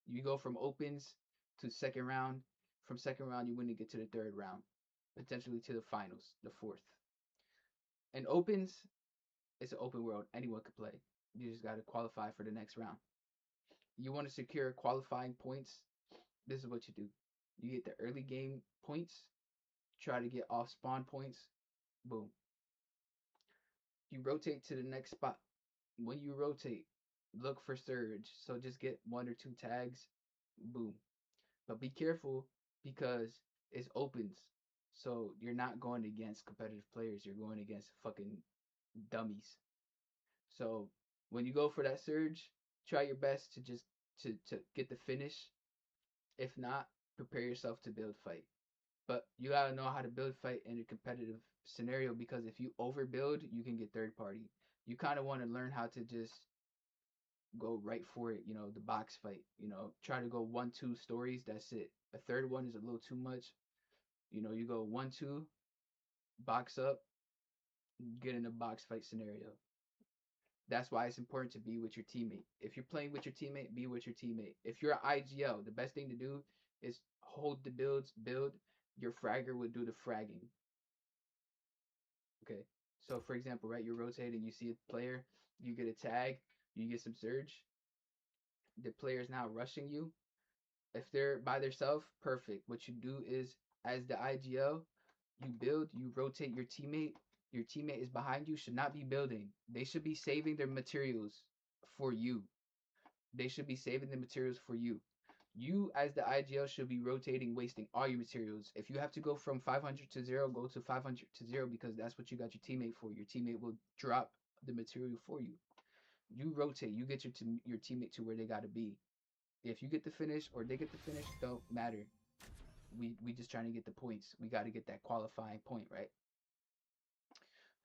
Speaker 1: You go from opens to second round. From second round, you want to get to the third round, potentially to the finals, the fourth. And opens, it's an open world. Anyone could play. You just got to qualify for the next round. You want to secure qualifying points. This is what you do. You get the early game points, try to get off spawn points. Boom. You rotate to the next spot. When you rotate, look for surge. So just get one or two tags. Boom. But be careful because it's opens. So you're not going against competitive players. You're going against fucking dummies. So when you go for that surge, try your best to just to get the finish. If not, prepare yourself to build fight. But you gotta know how to build fight in a competitive scenario, because if you overbuild, you can get third party. You kind of want to learn how to just go right for it, the box fight. Try to go 1-2 stories, that's it. A third one is a little too much. You go 1-2, box up, get in a box fight scenario. That's why it's important to be with your teammate. If you're playing with your teammate, be with your teammate. If you're an IGL, the best thing to do is hold the build. Your fragger would do the fragging. Okay. So for example, right, you're rotating, you see a player, you get a tag, you get some surge. The player is now rushing you. If they're by themselves, perfect. What you do is, as the IGL, you build, you rotate your teammate. Your teammate is behind you, should not be building. They should be saving their materials for you. They should be saving the materials for you. You, as the IGL, should be rotating, wasting all your materials. If you have to go from 500 to 0, go to 500 to 0, because that's what you got your teammate for. Your teammate will drop the material for you. You rotate. You get your teammate to where they got to be. If you get the finish or they get the finish, don't matter. We just trying to get the points. We got to get that qualifying point, right?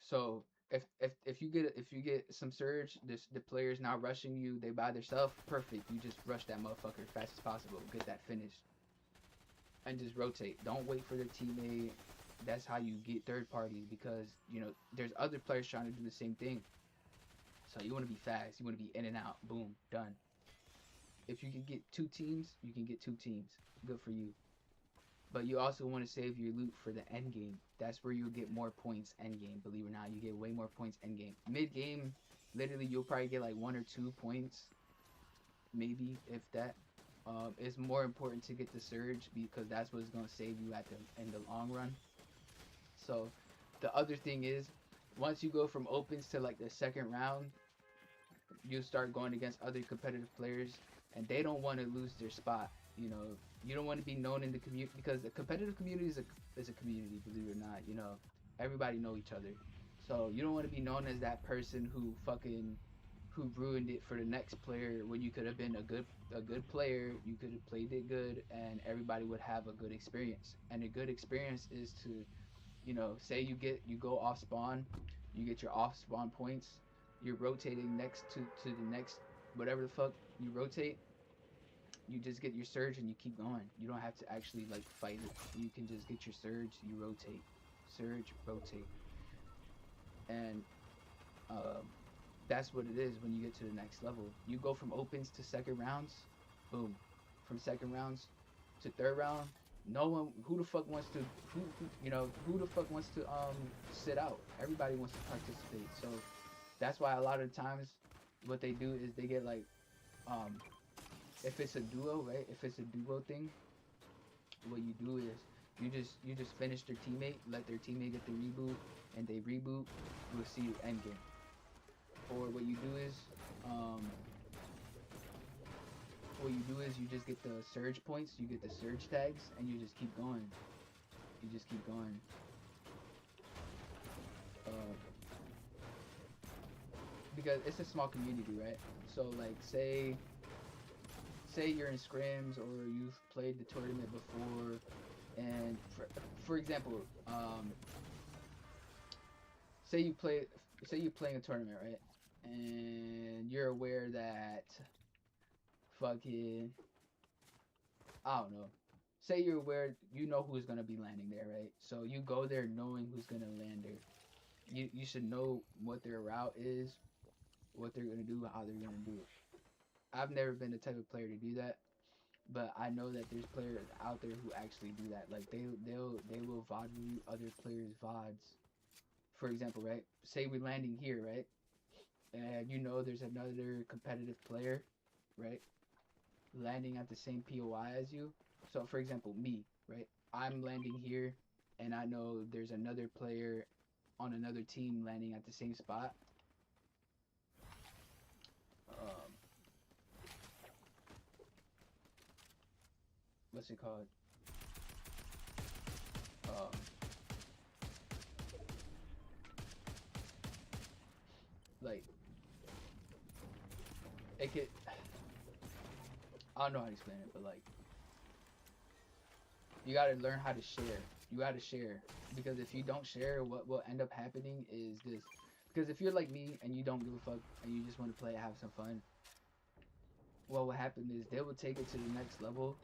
Speaker 1: So if you get some surge, the player's not rushing you, they by themselves, perfect. You just rush that motherfucker as fast as possible, get that finish, and just rotate. Don't wait for their teammate. That's how you get third parties, because there's other players trying to do the same thing. So you want to be fast. You want to be in and out. Boom, done. If you can get 2 teams, you can get 2 teams. Good for you. But you also want to save your loot for the end game. That's where you'll get more points end game. Believe it or not, you get way more points end game. Mid game, literally, you'll probably get like 1 or 2 points, maybe, if that. It's more important to get the surge, because that's what's gonna save you in the long run. So, the other thing is, once you go from opens to like the second round, you start going against other competitive players, and they don't want to lose their spot. You don't want to be known in the community, because the competitive community is a community, believe it or not. Everybody know each other. So you don't want to be known as that person who ruined it for the next player, when you could have been a good player. You could have played it good, and everybody would have a good experience. And a good experience is to, say you go off spawn, you get your off spawn points, you're rotating next to the next whatever the fuck you rotate. You just get your surge and you keep going. You don't have to actually like fight it. You can just get your surge, you rotate. Surge, rotate. And that's what it is when you get to the next level. You go from opens to second rounds, boom. From second rounds to third round, no one, who the fuck wants to sit out? Everybody wants to participate. So that's why a lot of times what they do is they get like if it's a duo, right? If it's a duo thing, what you do is you just finish their teammate, let their teammate get the reboot, and they reboot. We'll see you end game. Or what you do is you just get the surge points, you get the surge tags, and you just keep going. You just keep going. Because it's a small community, right? So like say you're in scrims, or you've played the tournament before, and for example, say you're playing a tournament, right? And you're aware that fucking, I don't know. Say you're aware, who's gonna be landing there, right? So you go there knowing who's gonna land there. You should know what their route is, what they're gonna do, how they're gonna do it. I've never been the type of player to do that, but I know that there's players out there who actually do that. Like they will VOD you other players' VODs. For example, right? Say we're landing here, right? And there's another competitive player, right? Landing at the same POI as you. So for example, me, right? I'm landing here, and I know there's another player on another team landing at the same spot. What's it called? Like, it could, I don't know how to explain it, but like, You gotta learn how to share. You gotta share because if you don't share, what will end up happening is this. Because if you're like me and you don't give a fuck and you just want to play, have some fun, what will happen is they will take it to the next level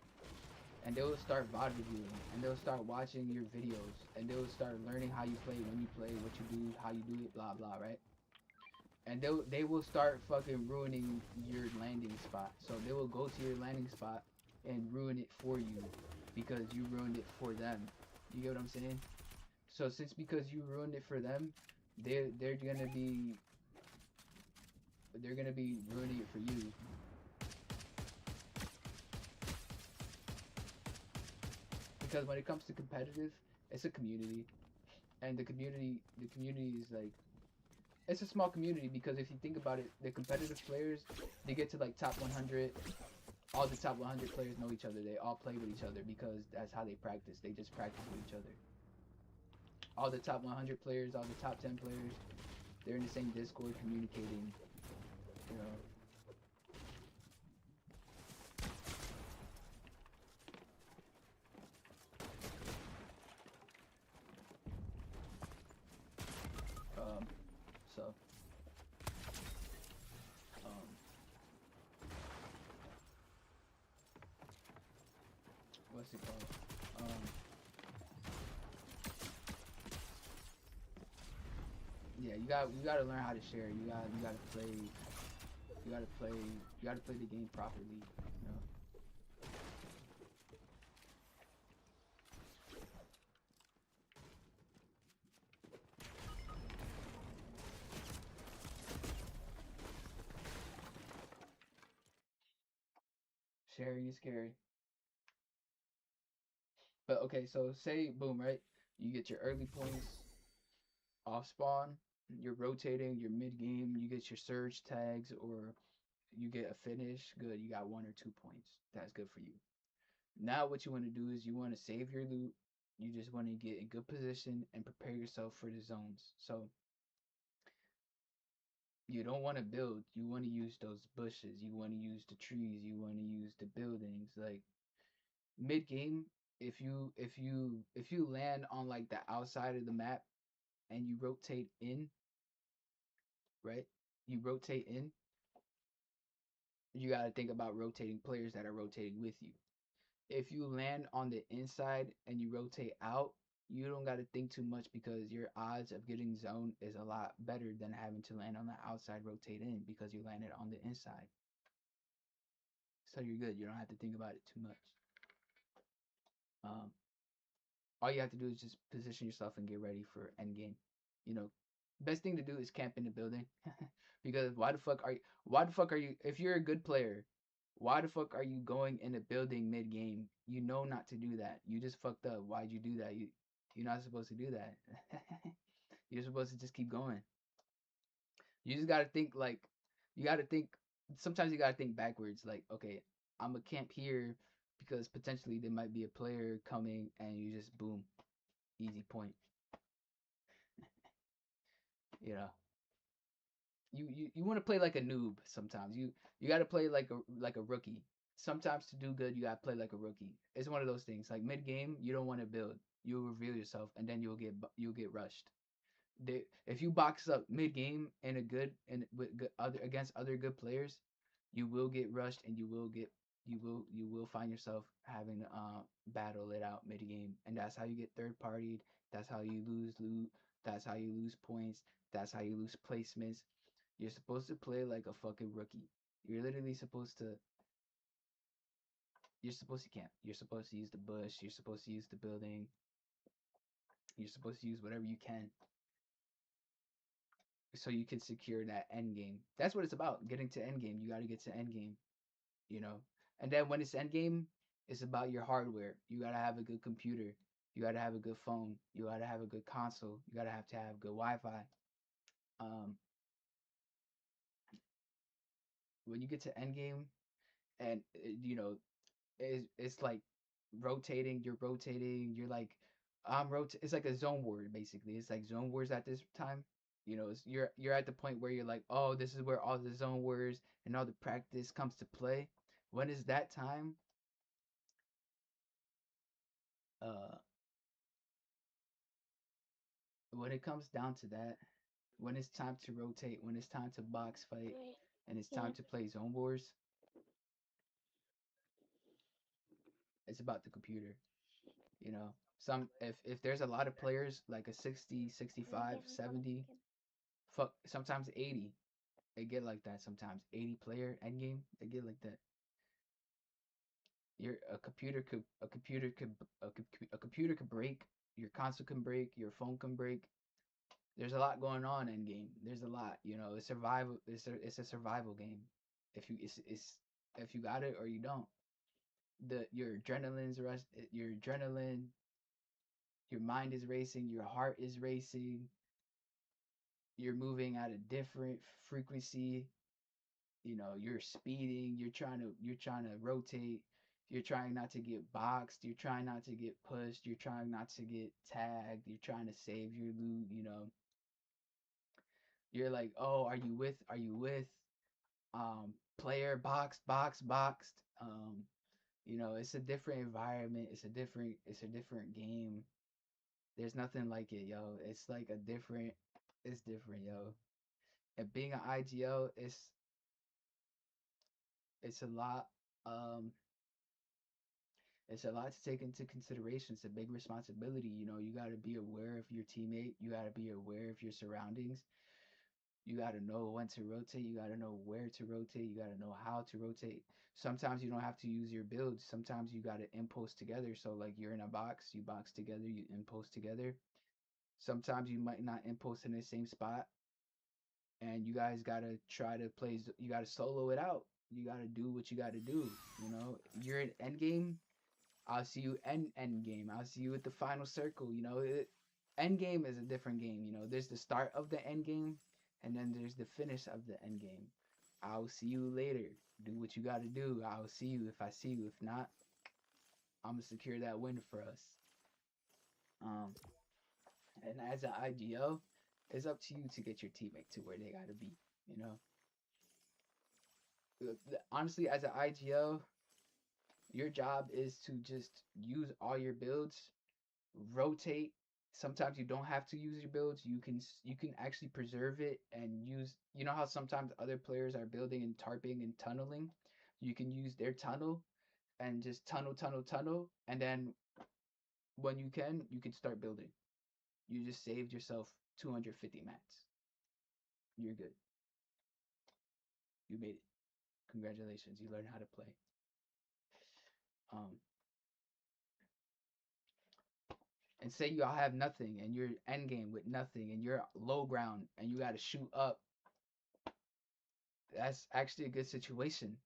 Speaker 1: and they will start VOD reviewing and they'll start watching your videos and they will start learning how you play, when you play, what you do, how you do it, blah blah, right? And they will start fucking ruining your landing spot. So they will go to your landing spot and ruin it for you because you ruined it for them. You get what I'm saying? So since because you ruined it for them, they're gonna be ruining it for you. Because when it comes to competitive, it's a community, and the community is like, it's a small community because if you think about it, the competitive players, they get to like top 100. All the top 100 players know each other. They all play with each other because that's how they practice. They just practice with each other. All the top 100 players, all the top 10 players, they're in the same Discord communicating. You know. So. What's it called? Yeah, you gotta learn how to share. You gotta play. You gotta play the game properly. You know. Sharing is scary. But okay, so say boom, right? You get your early points off spawn. You're rotating. You're mid game. You get your surge tags, or you get a finish. Good. You got 1 or 2 points. That's good for you. Now what you want to do is you want to save your loot. You just want to get in good position and prepare yourself for the zones. So you don't want to build. You want to use those bushes. You want to use the trees. You want to use the buildings. Like mid game, if you land on like the outside of the map and you rotate in, right? You rotate in. You got to think about rotating players that are rotating with you. If you land on the inside and you rotate out, you don't got to think too much because your odds of getting zoned is a lot better than having to land on the outside, rotate in because you landed on the inside. So you're good. You don't have to think about it too much. Um, all you have to do is just position yourself and get ready for end game. You know, best thing to do is camp in the building because why the fuck are you if you're a good player, why the fuck are you going in the building mid game? You know not to do that. You just fucked up. Why'd you do that? You're not supposed to do that. You're supposed to just keep going. You just gotta think like you gotta think sometimes you gotta think backwards, like, okay, I'm a camp here because potentially there might be a player coming and you just boom, easy point. You know. You want to play like a noob sometimes. You got to play like a rookie. Sometimes to do good, you got to play like a rookie. It's one of those things. Like mid game, you don't want to build. You'll reveal yourself, and then you'll get rushed. If you box up mid game and a good and with good other against other good players, you will get rushed, and you will find yourself having to battle it out mid game, and that's how you get third partied. That's how you lose loot. That's how you lose points. That's how you lose placements. You're supposed to play like a fucking rookie. You're literally supposed to. You're supposed to camp. You're supposed to use the bush. You're supposed to use the building. You're supposed to use whatever you can so you can secure that end game. That's what it's about. Getting to end game. You got to get to end game. You know. And then when it's end game, it's about your hardware. You got to have a good computer. You got to have a good phone. You got to have a good console. You got to have good Wi-Fi. Um, when you get to end game, and it's like rotating, you're like it's like a zone war basically. It's like zone wars at this time. You're at the point where you're like, oh, this is where all the zone wars and all the practice comes to play. When is that time? Uh, when it comes down to that, when it's time to rotate, when it's time to box fight, and it's time to play zone wars, it's about the computer. You know, some if there's a lot of players like a 60, 65, 70, fuck, sometimes 80. They get like that sometimes. 80 player end game, they get like that. Your a computer could break, your console can break, your phone can break. There's a lot going on end game. There's a lot, you know. It's survival. It's a survival game. It's if you got it or you don't. Your adrenaline's rush. Your adrenaline. Your mind is racing. Your heart is racing. You're moving at a different frequency. You know, you're speeding. You're trying to rotate. You're trying not to get boxed. You're trying not to get pushed. You're trying not to get tagged. You're trying to save your loot. You know, you're like, oh, are you with player boxed. You know, it's a different environment. It's a different game. There's nothing like it, yo. It's different, yo. And being an IGO, it's a lot. Um, it's a lot to take into consideration. It's a big responsibility. You know, you got to be aware of your teammate. You got to be aware of your surroundings. You got to know when to rotate. You got to know where to rotate. You got to know how to rotate. Sometimes you don't have to use your builds. Sometimes you got to impulse together. So, like, you're in a box, you box together, you impulse together. Sometimes you might not impulse in the same spot, and you guys got to try to play, you got to solo it out. You got to do what you got to do. You know, you're in end game. I'll see you end game. I'll see you at the final circle. You know, end game is a different game. You know, there's the start of the end game, and then there's the finish of the end game. I'll see you later. Do what you got to do. I'll see you if I see you. If not, I'm gonna secure that win for us. Um, and as an IGO, it's up to you to get your teammate to where they gotta be. You know, honestly, as an IGO, your job is to just use all your builds, rotate. Sometimes you don't have to use your builds. You can actually preserve it and use. You know how sometimes other players are building and tarping and tunneling. You can use their tunnel and just tunnel, and then when you can start building. You just saved yourself 250 mats. You're good. You made it. Congratulations. You learned how to play. Um, and say y'all have nothing and you're end game with nothing and you're low ground and you got to shoot up. That's actually a good situation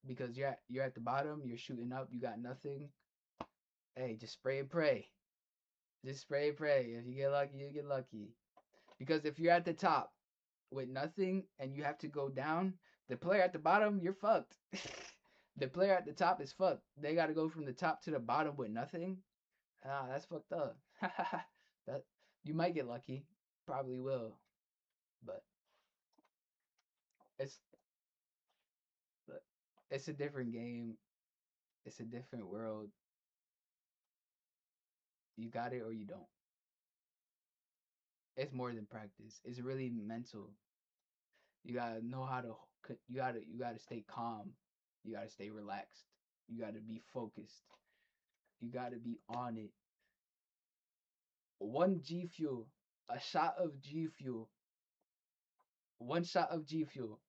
Speaker 1: because you're at the bottom, you're shooting up, you got nothing. Hey, just spray and pray. Just spray and pray. If you get lucky, you get lucky. Because if you're at the top with nothing and you have to go down, the player at the bottom, you're fucked. The player at the top is fucked. They got to go from the top to the bottom with nothing. Ah, that's fucked up. That you might get lucky, probably will, but it's but it's a different game. It's a different world. You got it or you don't. It's more than practice. It's really mental. You gotta know how to. You gotta stay calm. You gotta stay relaxed. You gotta be focused. You gotta be on it. One G fuel, a shot of G fuel, one shot of G fuel.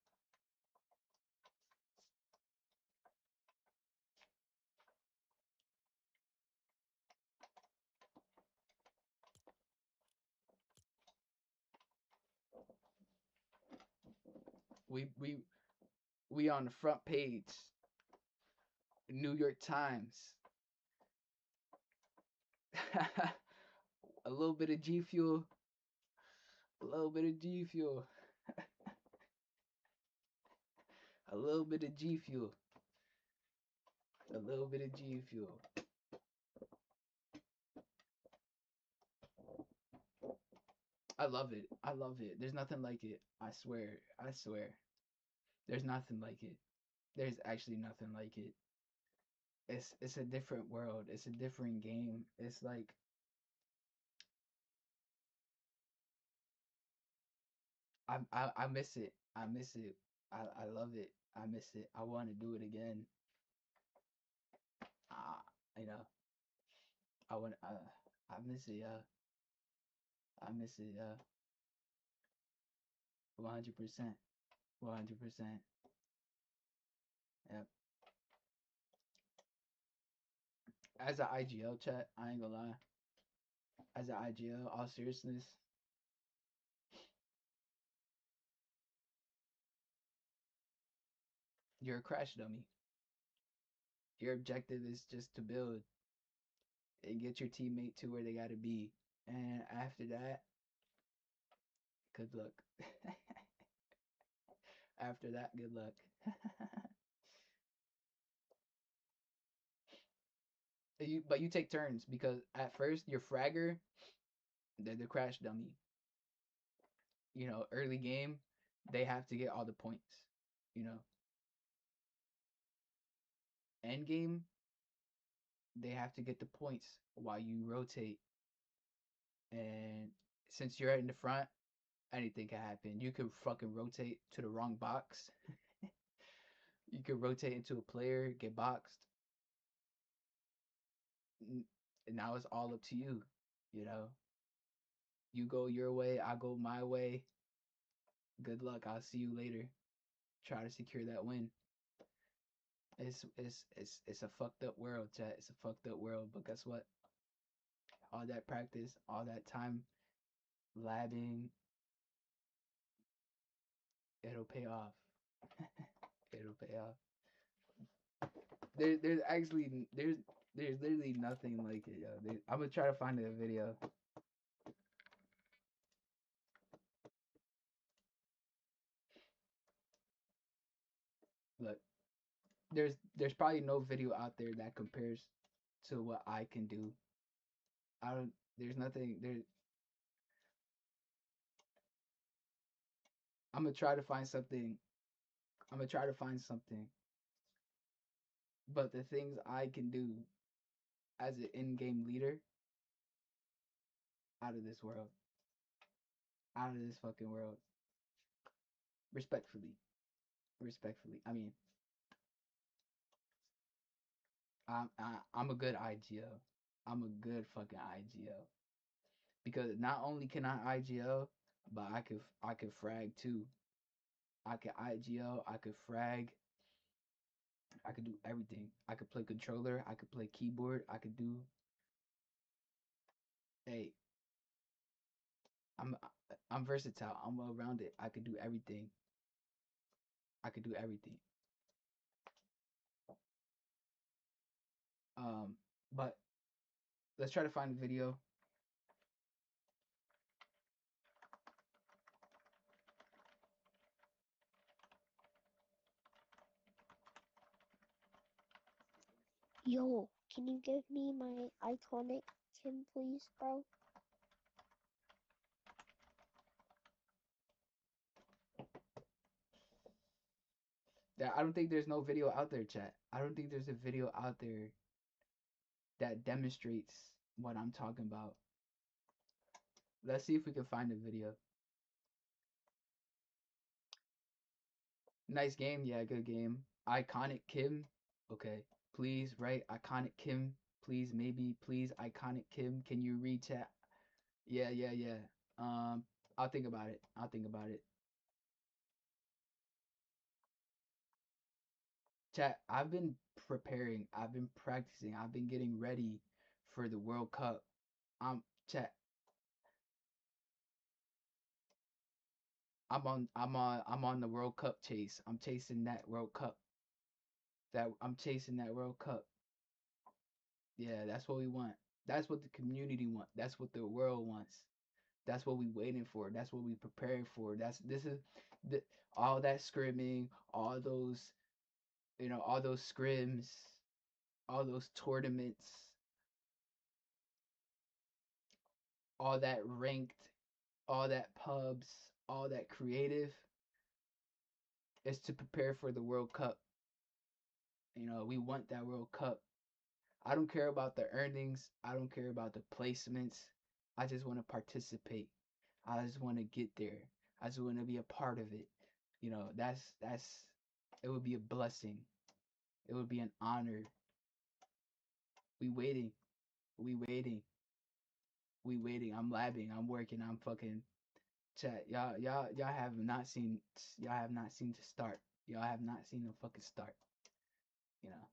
Speaker 1: We we we on the front page, New York Times. A little bit of G fuel, a little bit of G fuel, a little bit of G fuel, a little bit of G fuel. I love it. I love it. There's nothing like it. I swear. I swear. There's nothing like it. There's actually nothing like it. it's a different world. It's a different game. It's like I miss it. I miss it. I love it. I miss it. I want to do it again. Ah, you know, I want. I miss it. I miss it. 100%. 100%. Yep. As an IGL chat, I ain't gonna lie. As an IGL, all seriousness, you're a crash dummy. Your objective is just to build and get your teammate to where they gotta be. And after that, good luck. After that, good luck. But you take turns because at first your fragger, they're the crash dummy. You know, early game, they have to get all the points. You know, end game, they have to get the points while you rotate. And since you're in the front, anything can happen. You could fucking rotate to the wrong box. You could rotate into a player, get boxed. And now it's all up to you. You know, you go your way, I go my way. Good luck. I'll see you later. Try to secure that win. It's a fucked up world, chat. It's a fucked up world. But guess what? All that practice, all that time labbing, it'll pay off. It'll pay off. There's actually there's literally nothing like it, yo. I'm gonna try to find a video. Look, there's probably no video out there that compares to what I can do. I don't. There's nothing. There. I'm gonna try to find something. I'm gonna try to find something. But the things I can do as an in-game leader, out of this world, out of this fucking world. Respectfully, respectfully. I mean, I'm a good IGL. I'm a good fucking IGL because not only can I IGL, but I could frag too. I could IGL. I could frag. I could do everything. I could play controller. I could play keyboard. I could do. Hey, I'm I'm versatile. I'm well rounded. I could do everything. I could do everything. Um, but let's try to find a video.
Speaker 4: Yo, can you give me my iconic Kim, please, bro?
Speaker 1: I don't think there's no video out there, chat. I don't think there's a video out there that demonstrates what I'm talking about. Let's see if we can find a video. Nice game, yeah, good game. Iconic Kim, okay. Please, right? Iconic Kim, please, maybe, please, Iconic Kim. Can you read chat? Yeah, yeah, yeah. Um, I'll think about it. I'll think about it. Chat, I've been preparing. I've been practicing. I've been getting ready for the World Cup. Chat. I'm on the World Cup chase. I'm chasing that World Cup. I'm chasing that World Cup. Yeah, that's what we want. That's what the community want. That's what the world wants. That's what we waiting for. That's what we preparing for. This is the all that scrimming, all those all those scrims, all those tournaments, all that ranked, all that pubs, all that creative is to prepare for the World Cup. We want that World Cup. I don't care about the earnings. I don't care about the placements. I just want to participate. I just want to get there. I just want to be a part of it. You know, that's it would be a blessing. It would be an honor. We waiting. We waiting. We waiting. I'm labbing. I'm working. I'm fucking chat. Y'all have not seen the start. Y'all have not seen the fucking start. You know.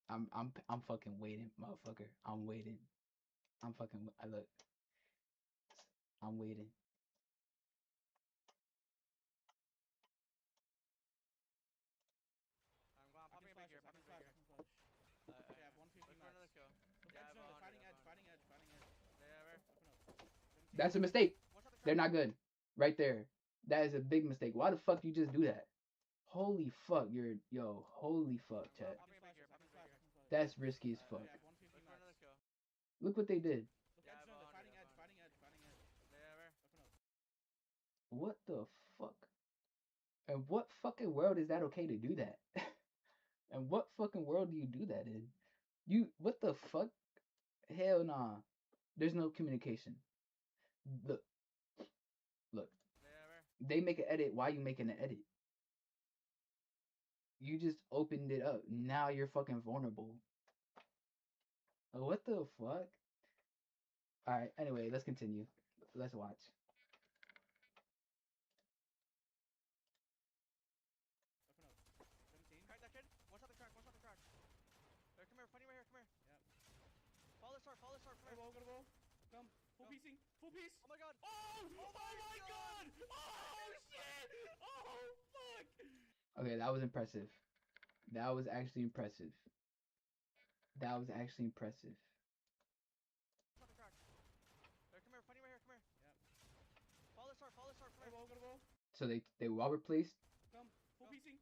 Speaker 1: I'm fucking waiting, motherfucker. I'm waiting. I'm fucking I look. I'm waiting.
Speaker 3: I'm popping a big here, popping a big here. Okay, I have 150 max. Yeah, fighting edge, fighting edge, fighting edge. Yeah, open up.
Speaker 1: That's a mistake. They're not good. Right there. That is a big mistake. Why the fuck you just do that? Holy fuck, holy fuck, chat. That's risky as fuck. Look what they did.
Speaker 3: Fighting edge, fighting edge, fighting edge. Open up.
Speaker 1: What the fuck? And what fucking world is that okay to do that? And what fucking world do you do that in? What the fuck? Hell nah. There's no communication. Look. Look. They make an edit. Why you making an edit? You just opened it up. Now you're fucking vulnerable. What the fuck? Alright, anyway, let's continue. Let's watch.
Speaker 3: Open up. 17. Crack that kid. One shot the crack, one shot the crack. There, come here, fighting right here, come here. Yep. Follow the start, come here. Go to ball. Come. Full piecing. Full piece. Oh my god. Oh my god! Oh shit! Oh fuck!
Speaker 1: Okay, that was impressive. That was actually impressive. That was actually impressive.
Speaker 3: Shot the crack. There, come here, fighting right here, come here. Yep. Follow the start, come here. Go to ball.
Speaker 1: So they well replaced.
Speaker 3: Come. Full piecing.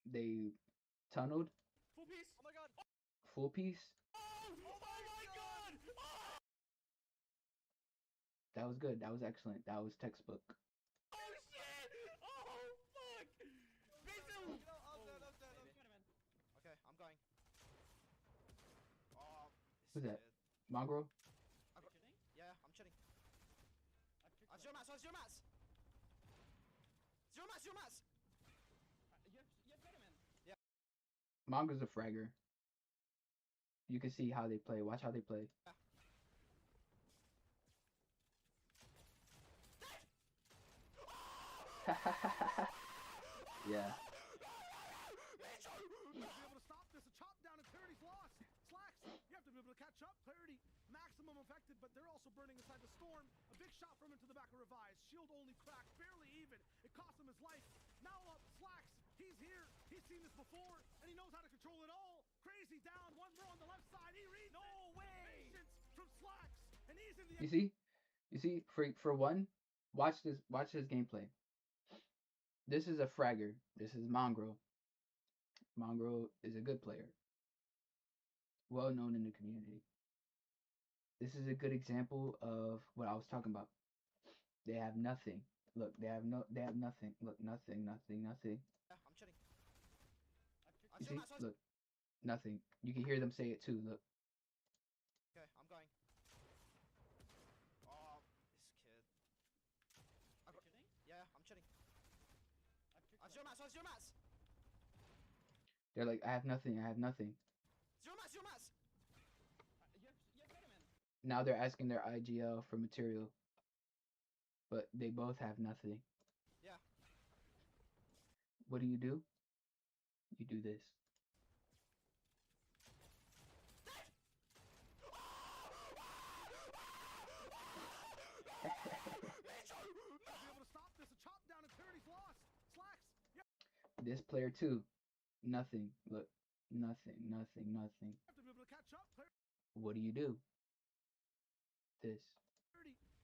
Speaker 1: They tunneled.
Speaker 3: Full piece. Oh my god.
Speaker 1: Full piece.
Speaker 3: Oh my god! Oh!
Speaker 1: That was good. That was excellent. That was textbook.
Speaker 3: Oh shit! Oh fuck! Basil! I'm dead. Okay, I'm going. Oh,
Speaker 1: Who's that? Mongrel?
Speaker 3: Yeah, I'm chilling. Zero mats, zero mats! Zero mats, zero mats! You have Spider-Man. Yeah.
Speaker 1: Mongrel's a fragger. You can see how they play. Watch how they play. Yeah.
Speaker 2: Be able to stop this. A chop down and Clarity's lost. Slacks, you have to be able to catch up. Clarity, maximum affected, but they're also burning inside the storm. A big shot from into the back of Revise. Shield only cracked, barely even. It cost him his life. Now up, Slacks. He's here. He's seen this before, and he knows how to control it all. Crazy down, one more on the left side. He reads. No way! Patience from Slacks, and he's in the.
Speaker 1: You see, for one, watch his gameplay. This is a fragger. This is Mongrel. Mongrel is a good player. Well known in the community. This is a good example of what I was talking about. They have nothing. Look, they have nothing. Look, nothing.
Speaker 3: Yeah, I'm chilling.
Speaker 1: You see? Look, nothing. You can hear them say it too. Look.
Speaker 3: Okay, I'm going. Oh, this kid. Yeah, I'm chilling. Zero mats.
Speaker 1: They're like, I have nothing.
Speaker 3: Zero mats.
Speaker 2: You have Spider-Man.
Speaker 1: Now they're asking their IGL for material. But they both have nothing.
Speaker 3: Yeah.
Speaker 1: What do? You do this. This player too. Nothing. Look. Nothing. What do? This.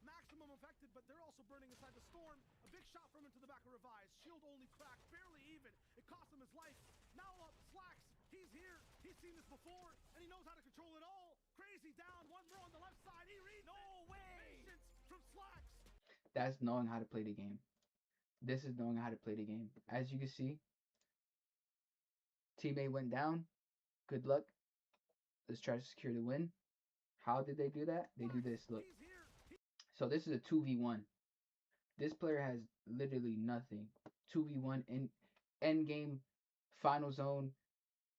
Speaker 2: Maximum affected, but they're also burning inside the storm. A big shot from into the back of Revise. Shield only cracked, barely even. It cost him his life. Now up, Slacks. He's here. He's seen this before, and he knows how to control it all. Crazy down, one more on the left side. He reads. No way! Patience from Slacks.
Speaker 1: That's knowing how to play the game. This is knowing how to play the game. As you can see, teammate went down. Good luck. Let's try to secure the win. How did they do that? They do this. Look.
Speaker 2: He's here.
Speaker 1: So this is a 2v1. This player has literally nothing. 2v1 in end game, final zone.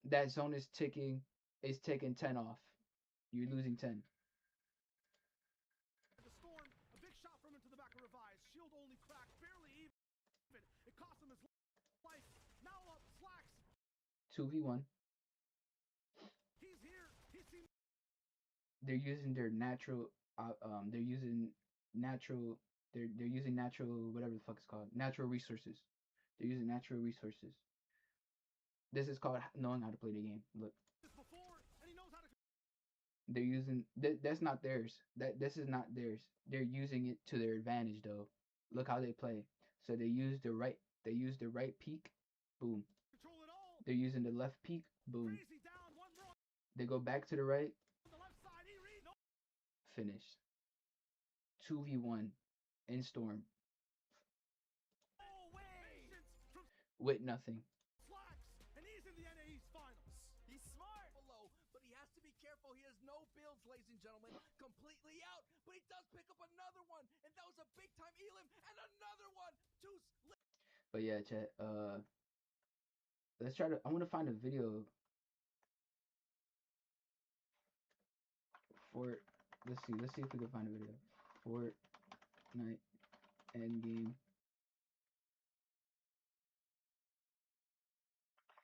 Speaker 1: That zone is ticking. It's taking 10 off. You're losing 10.
Speaker 2: The storm, a big shot from him to the back of Revive. Shield only cracked, barely even. It cost him his life. Now up, slacks.
Speaker 1: 2v1.
Speaker 2: He's here. He's seen.
Speaker 1: They're using their natural. They're using natural. They're using natural whatever the fuck it's called. Natural resources. They're using natural resources. This is called knowing how to play the game. Look.
Speaker 2: This before, and he knows how to.
Speaker 1: They're using that's not theirs. This is not theirs. They're using it to their advantage though. Look how they play. So they use the right peak, boom.
Speaker 2: Control it all.
Speaker 1: They're using the left peak, boom.
Speaker 2: Crazy down, one wrong.
Speaker 1: They go back to the right,
Speaker 2: On the left side, he reads. No.
Speaker 1: finish. 2v1 in storm
Speaker 2: Oh, wait. From
Speaker 1: with nothing.
Speaker 2: slacks, and he's in the NAE's finals.
Speaker 5: He's smart below, but he has to be careful. He has no builds, ladies and gentlemen. Completely out, but he does pick up another one, and that was a big time elim, and another one.
Speaker 1: But yeah, chat. Let's try to. I want to find a video for. Let's see. Let's see if we can find a video. Fortnite endgame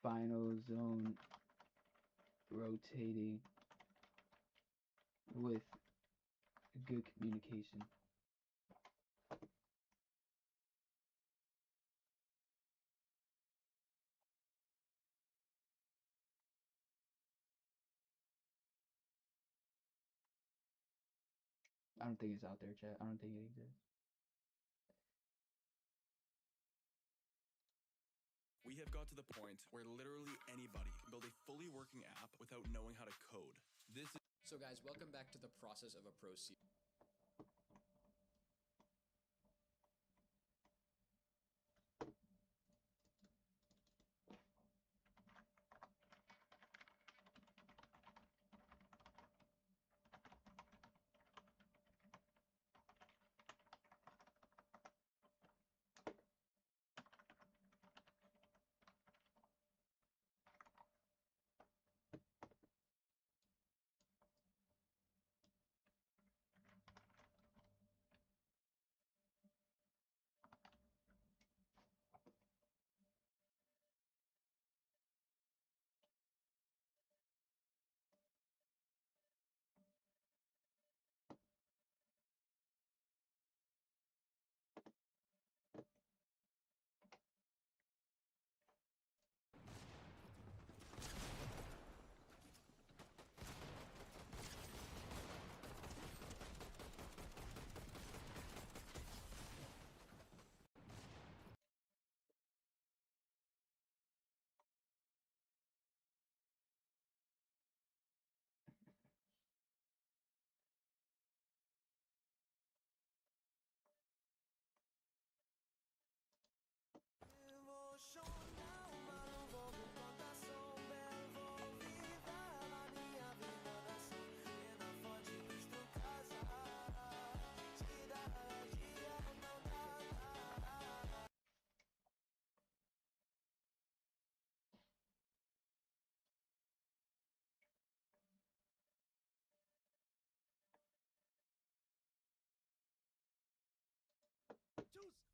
Speaker 1: final zone rotating with good communication. I don't think it's out there, chat. I don't think it exists.
Speaker 6: We have got to the point where literally anybody can build a fully working app without knowing how to code. This is
Speaker 7: So guys, welcome back to the process of a pro season.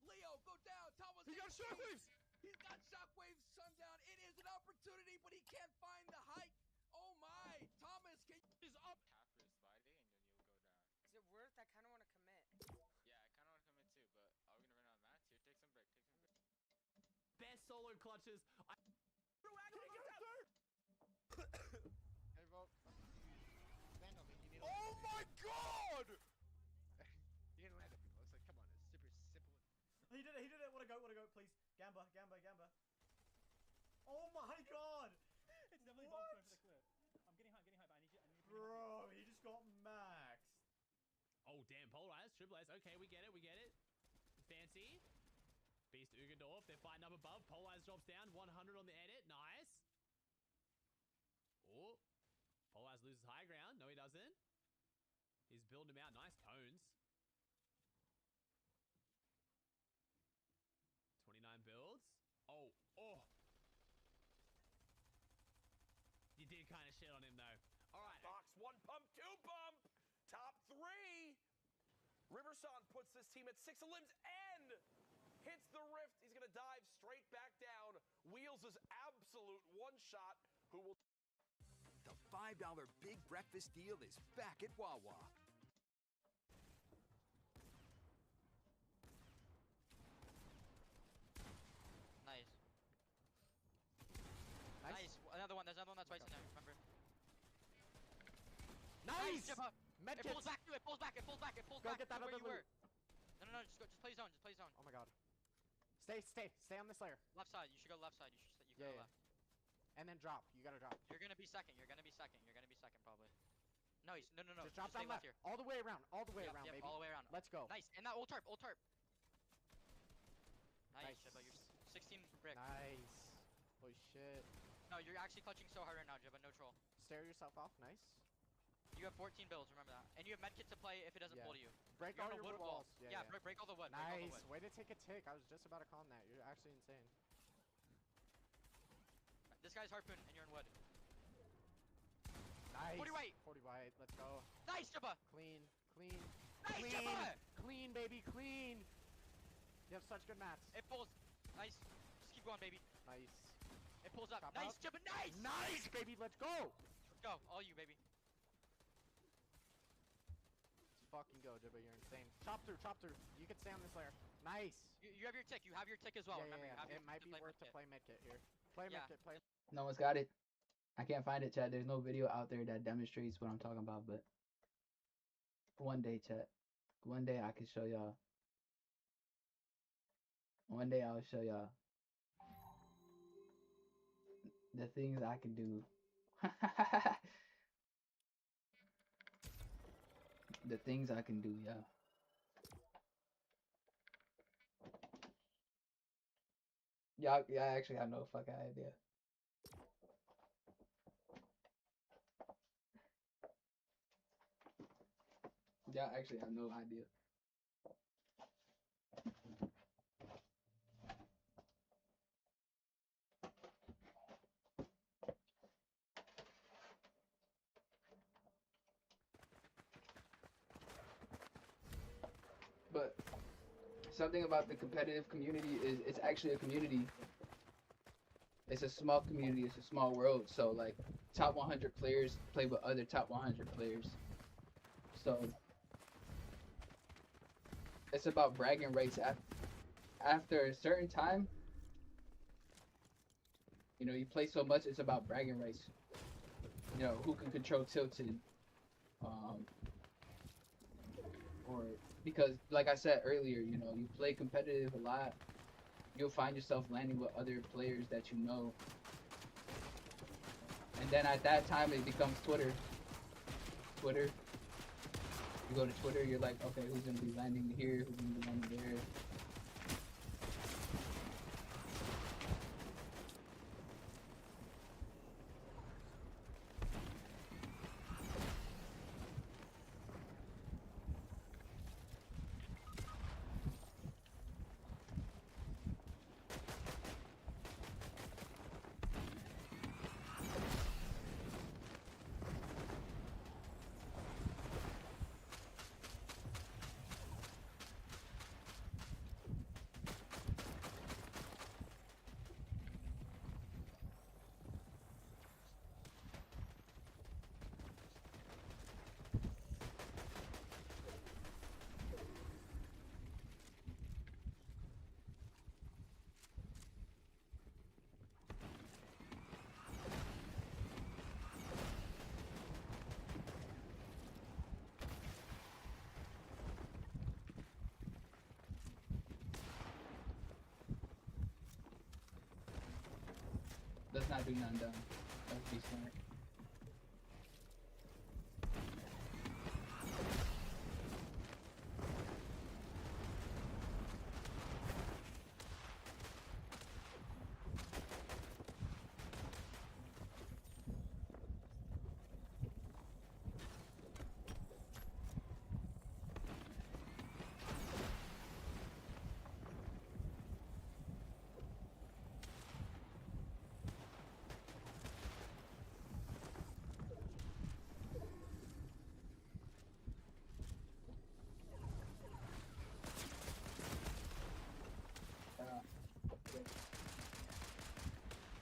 Speaker 5: Leo, go down. Thomas,
Speaker 2: He got shockwaves.
Speaker 5: He's got shockwaves. Sundown. It is an opportunity, but he can't find the height. Oh my, Thomas, is up.
Speaker 8: Is it worth? I kind of want to commit.
Speaker 5: Best solo clutches.
Speaker 3: Hey, Vote. Stand on me. You need to
Speaker 5: Oh my God!
Speaker 3: You can land at people. It's like, come on, it's super simple.
Speaker 9: He did it, Wanna go, please. Gamba. Oh my god! It's definitely box for the clip. I'm getting high, but I need you. Bro, he just got maxed.
Speaker 10: Oh damn, Polraz, Triple S. Okay, we get it. Fancy. Beast Ugendorf, they're fighting up above. Polraz drops down, 100 on the edit. Nice. Oh. Polraz loses doesn't. He's building him out. Nice cones. 29 builds. Oh. You did kind of shit on him, though. All right.
Speaker 5: Box 1 pump, 2 pump. Top 3. Riverson puts this team at 6 limbs and hits the rift. He's going to dive straight back down. Wheels is absolute one-shot. Who will...
Speaker 11: The $5 big breakfast deal is back at Wawa.
Speaker 12: Nice. Nice. Another one. There's another one that's twice in there. Remember?
Speaker 3: Nice.
Speaker 12: Jibba.
Speaker 3: Med
Speaker 12: It
Speaker 3: kits.
Speaker 12: pulls back. It pulls back. It pulls back. It pulls
Speaker 3: Go
Speaker 12: back.
Speaker 3: get that
Speaker 12: to where
Speaker 3: other
Speaker 12: you
Speaker 3: loot.
Speaker 12: were. No. Just go. Just play zone. Just play zone.
Speaker 3: Oh my god. Stay on this layer.
Speaker 12: Left side. You should go left side. You should go left.
Speaker 3: And then drop. You gotta drop.
Speaker 12: You're gonna be second. You're gonna be second probably. No. No.
Speaker 3: Just drop
Speaker 12: stay
Speaker 3: down left.
Speaker 12: here.
Speaker 3: All the way around. All the way
Speaker 12: Yep,
Speaker 3: around,
Speaker 12: yep,
Speaker 3: baby.
Speaker 12: all the way around.
Speaker 3: Let's go.
Speaker 12: Nice. And that old tarp. Nice.
Speaker 3: Nice.
Speaker 12: Jibba. You're 16 brick.
Speaker 3: Nice. Holy shit.
Speaker 12: No, you're actually clutching so hard right now, Jibba. No troll.
Speaker 3: Stare yourself off. Nice.
Speaker 12: You have 14 builds. Remember that. And you have medkit to play if it doesn't pull to you.
Speaker 3: Break
Speaker 12: You're
Speaker 3: all
Speaker 12: on a
Speaker 3: your
Speaker 12: wood
Speaker 3: wood
Speaker 12: wall.
Speaker 3: walls.
Speaker 12: Yeah. Break all the wood. Break all the
Speaker 3: Nice.
Speaker 12: wood.
Speaker 3: Way to take a tick. I was just about to con that. You're actually insane.
Speaker 12: This guy's harpoon, and you're in wood.
Speaker 3: Nice.
Speaker 12: 40 white.
Speaker 3: 40 white. Let's go.
Speaker 12: Nice, Jibba.
Speaker 3: Clean.
Speaker 12: Nice, Jibba.
Speaker 3: Clean, baby. Clean. You have such good mats.
Speaker 12: It pulls. Nice. Just keep going, baby.
Speaker 3: Nice.
Speaker 12: It pulls up.
Speaker 3: Chop
Speaker 12: Nice,
Speaker 3: out.
Speaker 12: Jibba. Nice.
Speaker 3: Nice, baby. Let's go.
Speaker 12: Let's go. All you, baby.
Speaker 3: Let's fucking go, Jibba. You're insane. Chop through. You can stay on this layer. Nice.
Speaker 12: You have your tick. You have your tick as well. Remember, you have your
Speaker 3: It might
Speaker 12: tick
Speaker 3: be
Speaker 12: to play
Speaker 3: worth to
Speaker 12: medkit.
Speaker 3: play medkit here. Play
Speaker 12: Yeah.
Speaker 3: medkit. Play.
Speaker 1: No one's got it. I can't find it, chat. There's no video out there that demonstrates what I'm talking about, but one day, chat. One day I can show y'all. One day I'll show y'all the things I can do. The things I can do, yeah. Y'all, I actually have no fucking idea. Y'all actually have no idea. But something about the competitive community is it's actually a community. It's a small community, it's a small world. So like top 100 players play with other top 100 players. So it's about bragging rights. After a certain time, you know, you play so much, it's about bragging rights. You know, who can control tilted, or because, like I said earlier, you know, you play competitive a lot, you'll find yourself landing with other players that you know, and then at that time it becomes Twitter. You go to Twitter, you're like, okay, who's gonna be landing here? Who's gonna be landing there? Let's not do none done. Let's be smart.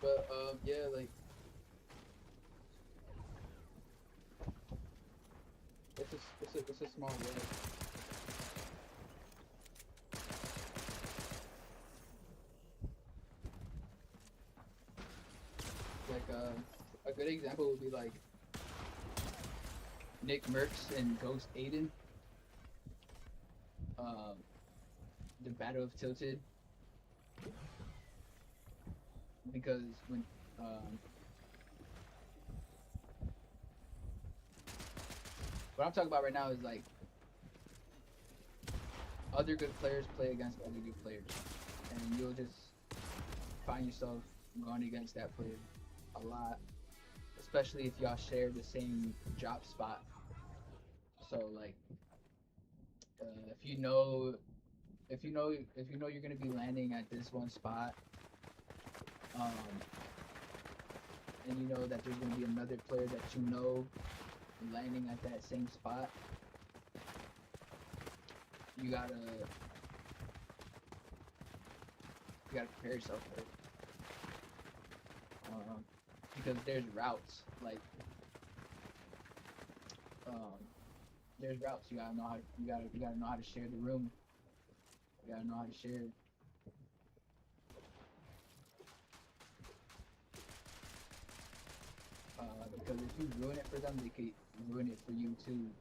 Speaker 1: But yeah, like it's a small way. Like a good example would be like Nick Merckx and Ghost Aiden. The Battle of Tilted. Because when what I'm talking about right now is like other good players play against other good players, and you'll just find yourself going against that player a lot, especially if y'all share the same drop spot. So like, if you know you're gonna be landing at this one spot, and you know that there's gonna be another player that you know landing at that same spot, you gotta prepare yourself for it. Because there's routes, like there's routes. You gotta know how to share the room. You gotta know how to share. Because if you ruin it for them, they could ruin it for you too.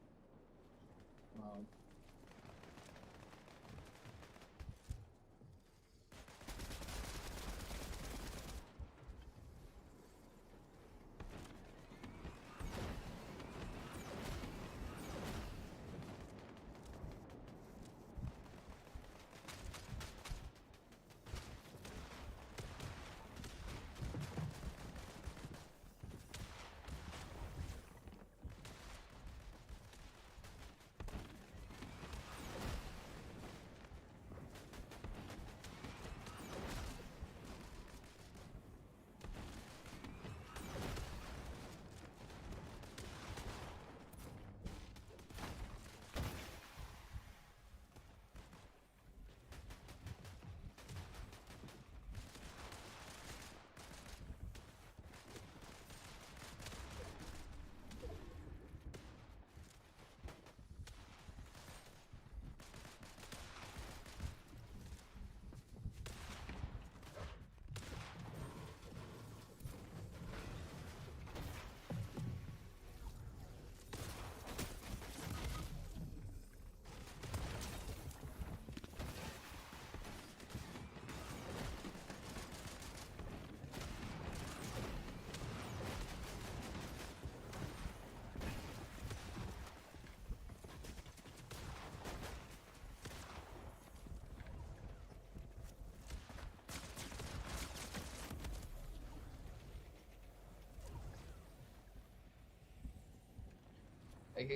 Speaker 1: It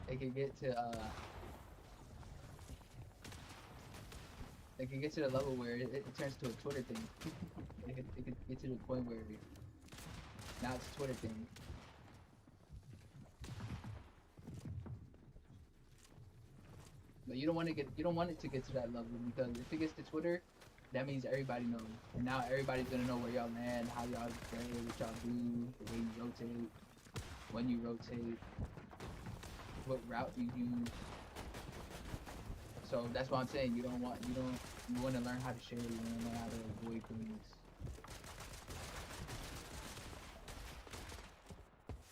Speaker 1: could get to the level where it turns to a Twitter thing. it could get to the point where now it's a Twitter thing. But you don't want it to get to that level, because if it gets to Twitter, that means everybody knows. And now everybody's gonna know where y'all land, how y'all play, what y'all do, the way you rotate, when you rotate, what route you use. So that's what I'm saying. You want to learn how to share. You want to learn how to avoid things.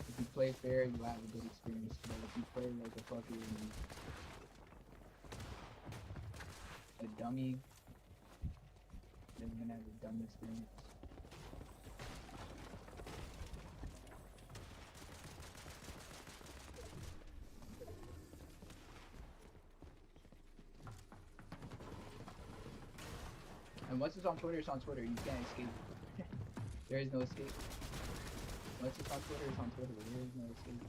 Speaker 1: If you play fair, you have a good experience. But if you play like a fucking a dummy, then you're gonna have a dumb experience. And once it's on Twitter, it's on Twitter. You can't escape. There is no escape. Once it's on Twitter, it's on Twitter. There is no escape.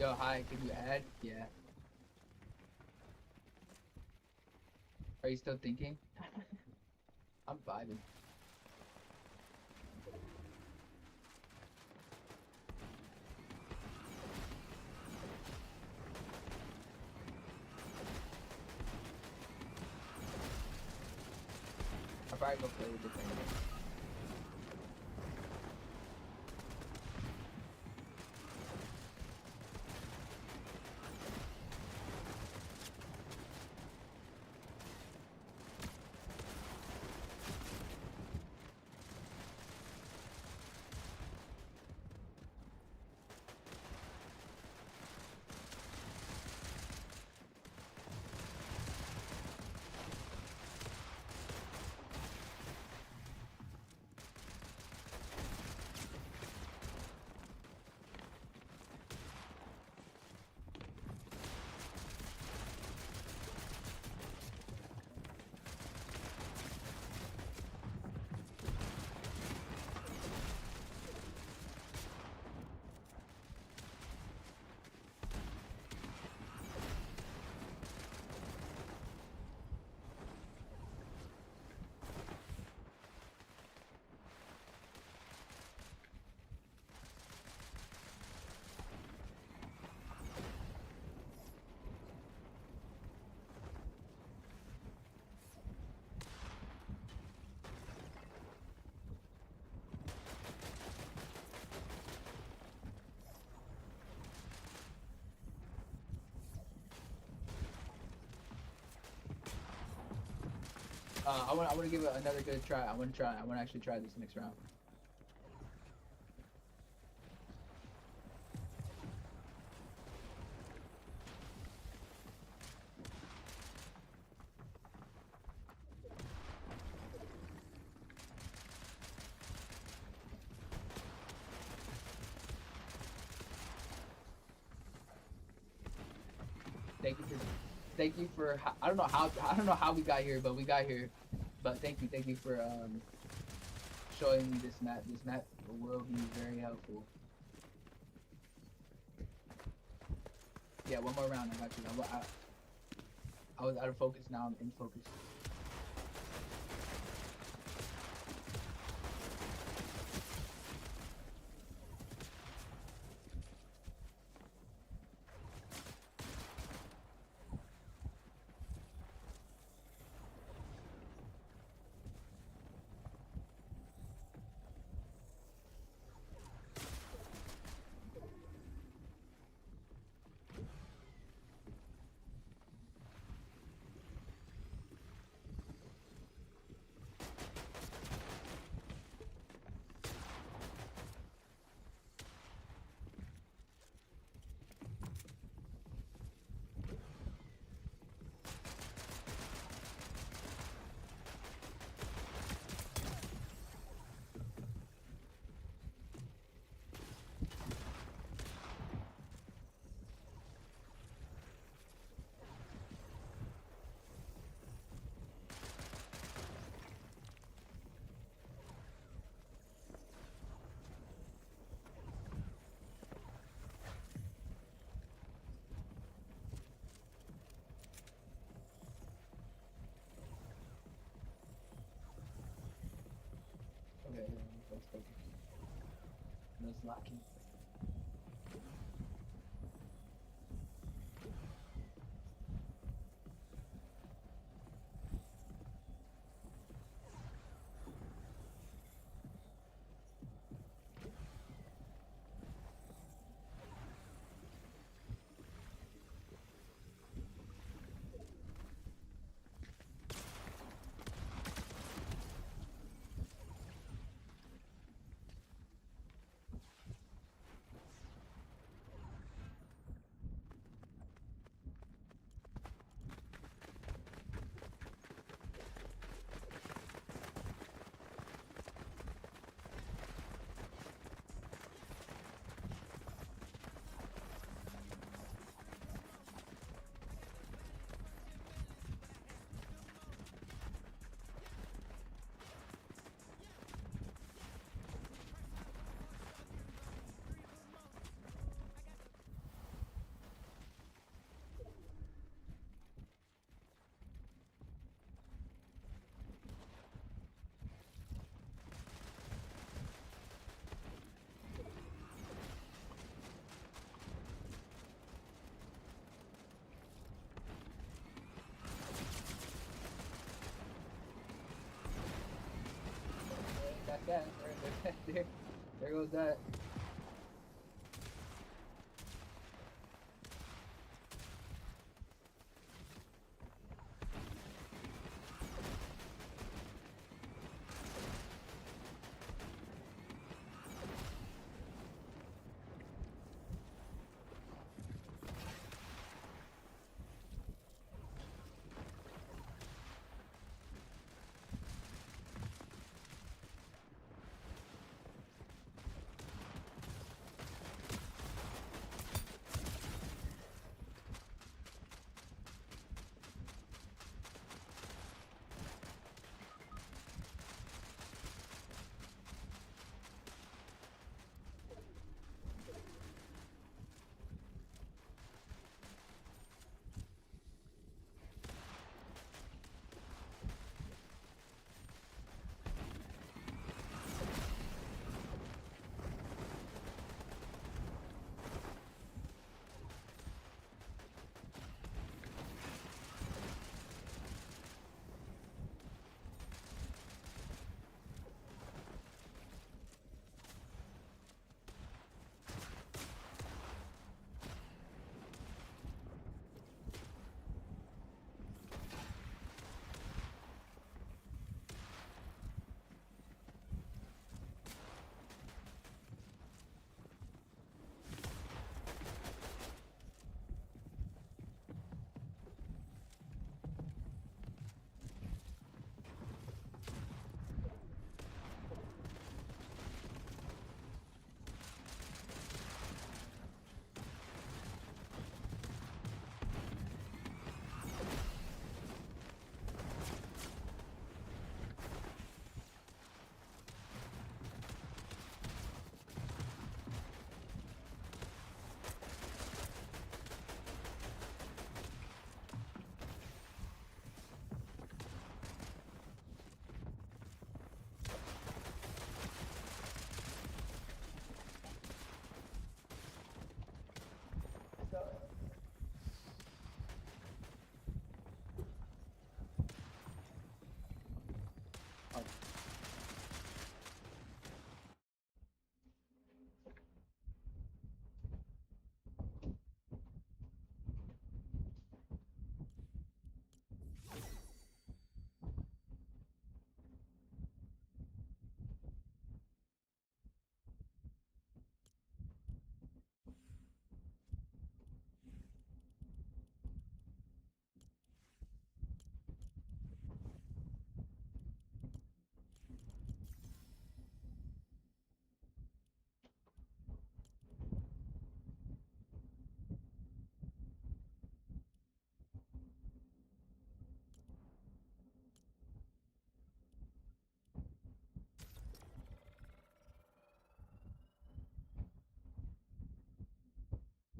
Speaker 1: Yo, hi, can you add? Yeah. Are you still thinking? I'm vibing. I'll probably go play with different. I want to give it another good try. I want to actually try this next round. Thank you for I don't know how we got here, but we got here. But thank you for showing me this map. This map will be very helpful. Yeah, one more round. I got you. I was out of focus. Now I'm in focus. Okay, let's focus. Let's lock in. yeah, there goes that.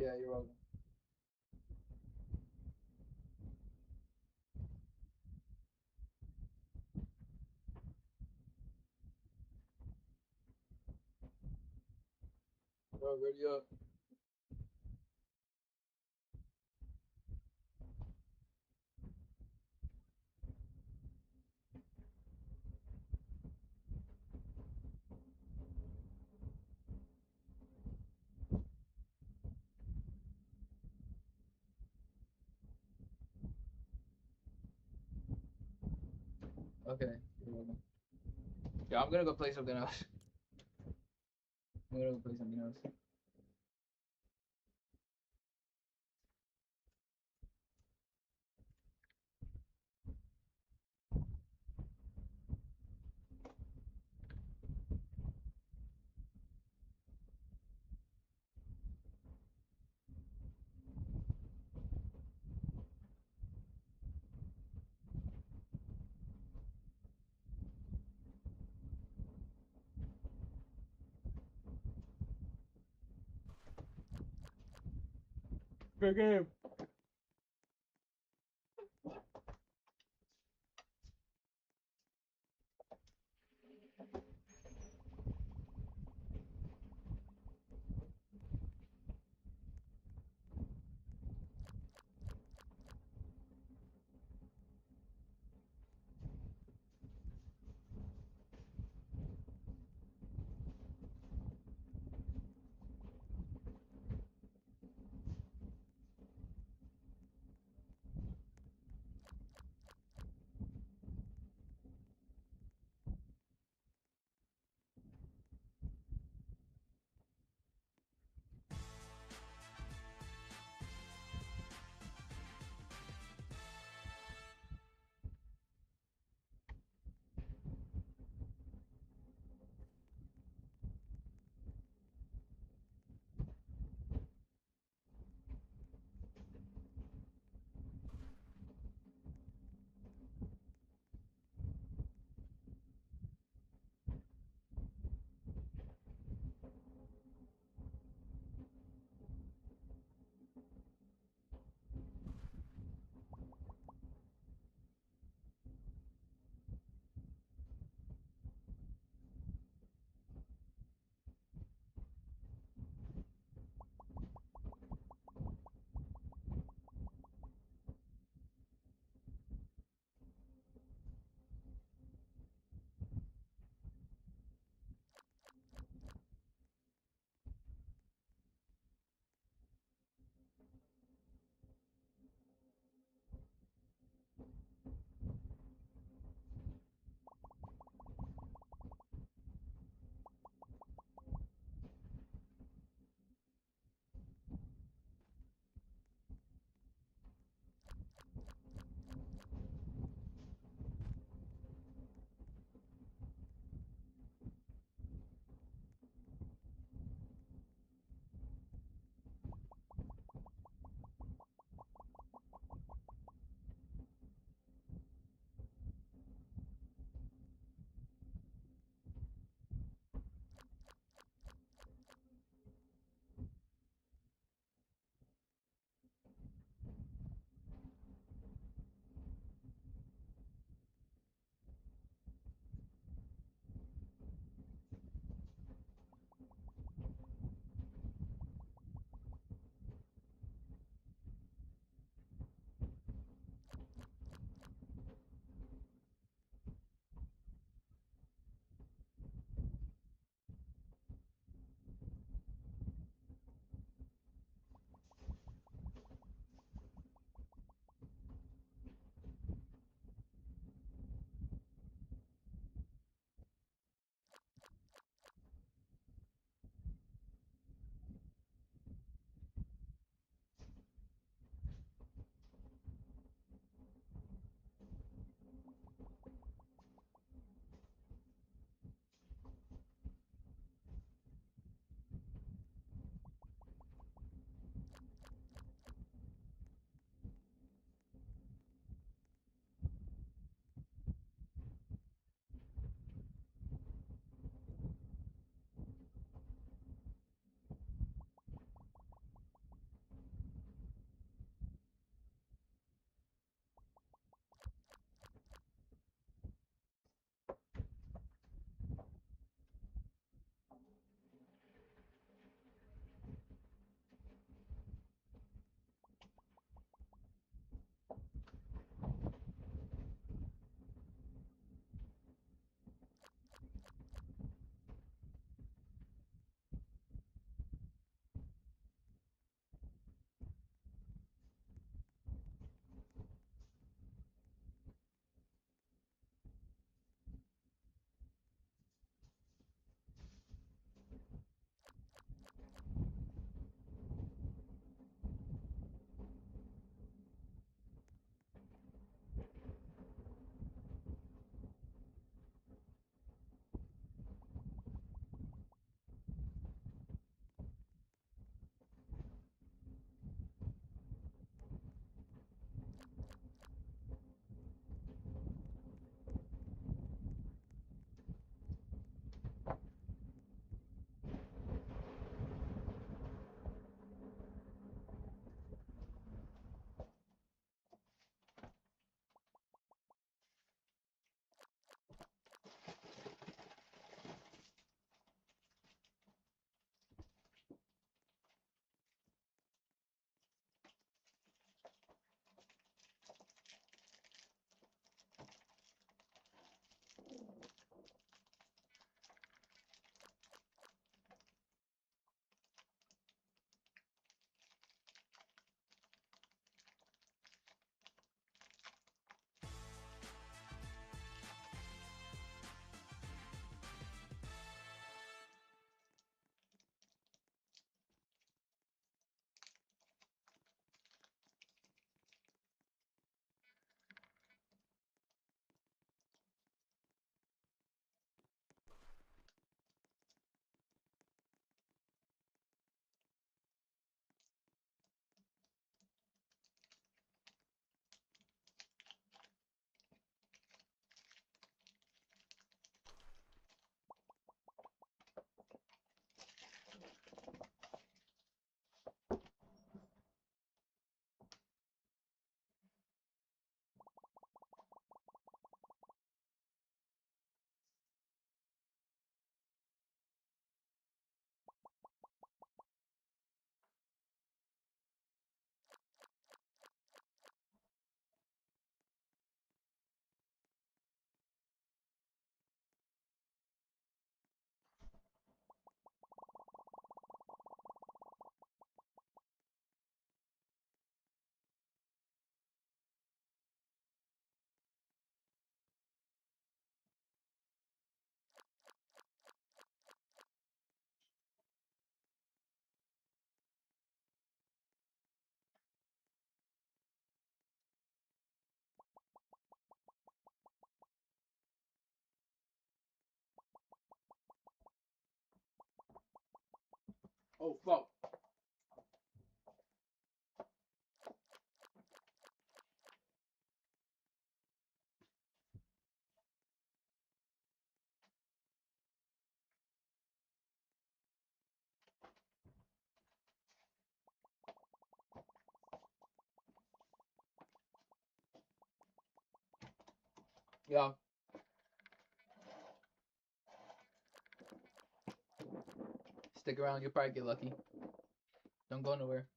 Speaker 1: Yeah, you're welcome. Bro, ready up. Okay, you're welcome. Yeah, I'm gonna go play something else. I'm gonna go play something else. Good game. Oh fuck. Yeah. Stick around, you'll probably get lucky. Don't go nowhere.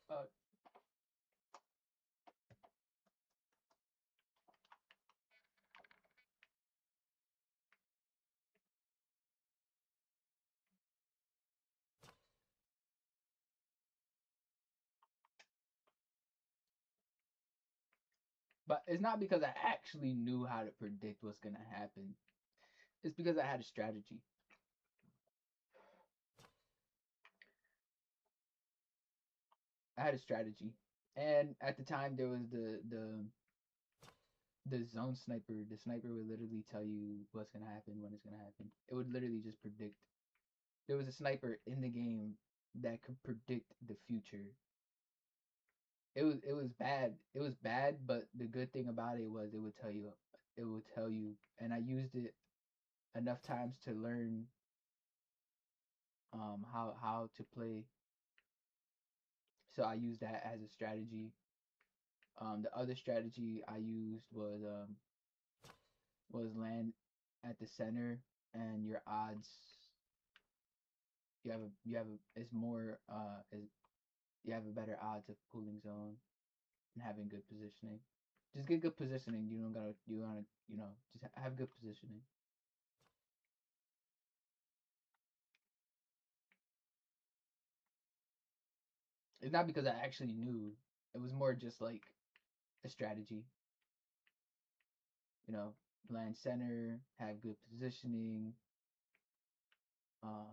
Speaker 1: uh, but it's not because I actually knew how to predict what's gonna happen. It's because I had a strategy. I had a strategy, and at the time there was the zone sniper. The sniper would literally tell you what's gonna happen, when it's gonna happen. It would literally just predict. There was a sniper in the game that could predict the future. It was bad. It was bad, but the good thing about it was it would tell you, and I used it enough times to learn how to play. So I used that as a strategy. The other strategy I used was land at the center, and your odds you have is more is you have a better odds of pulling zone and having good positioning. Just get good positioning. You don't gotta you wanna just have good positioning. It's not because I actually knew. It was more just like a strategy. You know, land center, have good positioning, um,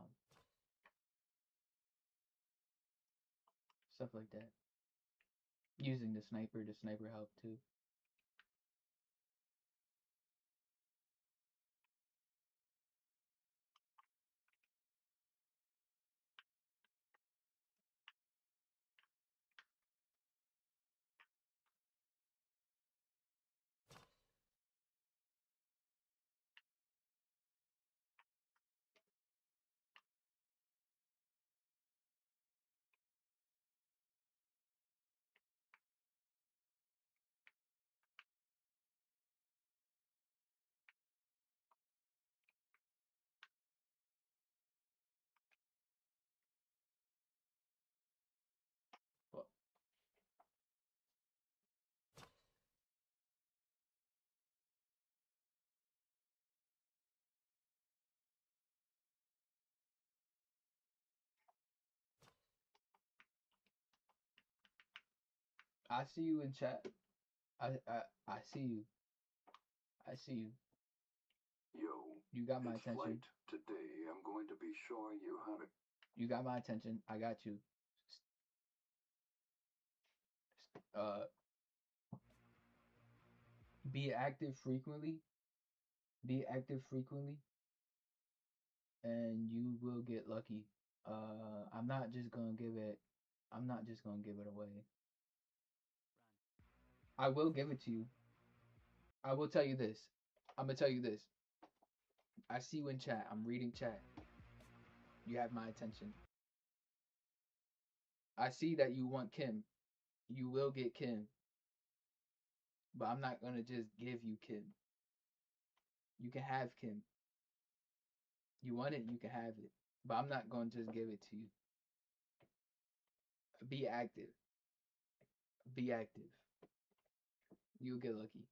Speaker 1: stuff like that. Using the sniper helped too. I see you in chat. I see you. I see you.
Speaker 13: Yo,
Speaker 1: You got my
Speaker 13: it's
Speaker 1: attention.
Speaker 13: flight. Today I'm going to be showing you how to...
Speaker 1: You got my attention. I got you. Uh, be active frequently. Be active frequently, and you will get lucky. I'm not just gonna give it. I'm not just gonna give it away. I will give it to you. I will tell you this. I'm gonna tell you this. I see you in chat. I'm reading chat. You have my attention. I see that you want Kim. You will get Kim. But I'm not gonna just give you Kim. You can have Kim. You want it, you can have it. But I'm not gonna just give it to you. Be active. Be active. You'll get lucky.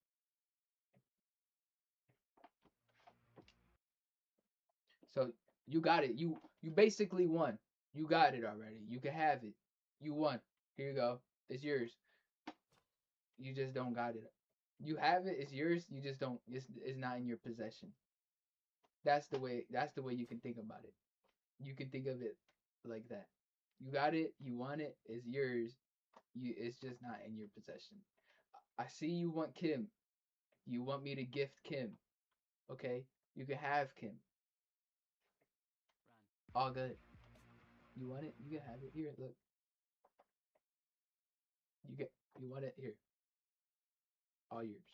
Speaker 1: So you got it. You basically won. You got it already. You can have it. You won. Here you go. It's yours. You just don't got it. You have it. It's yours. You just don't. It's not in your possession. That's the way. That's the way you can think about it. You can think of it like that. You got it. You want it. It's yours. It's just not in your possession. I see you want Kim. You want me to gift Kim. Okay? You can have Kim. All good. You want it? You can have it. Here, look. You want it? Here. All yours.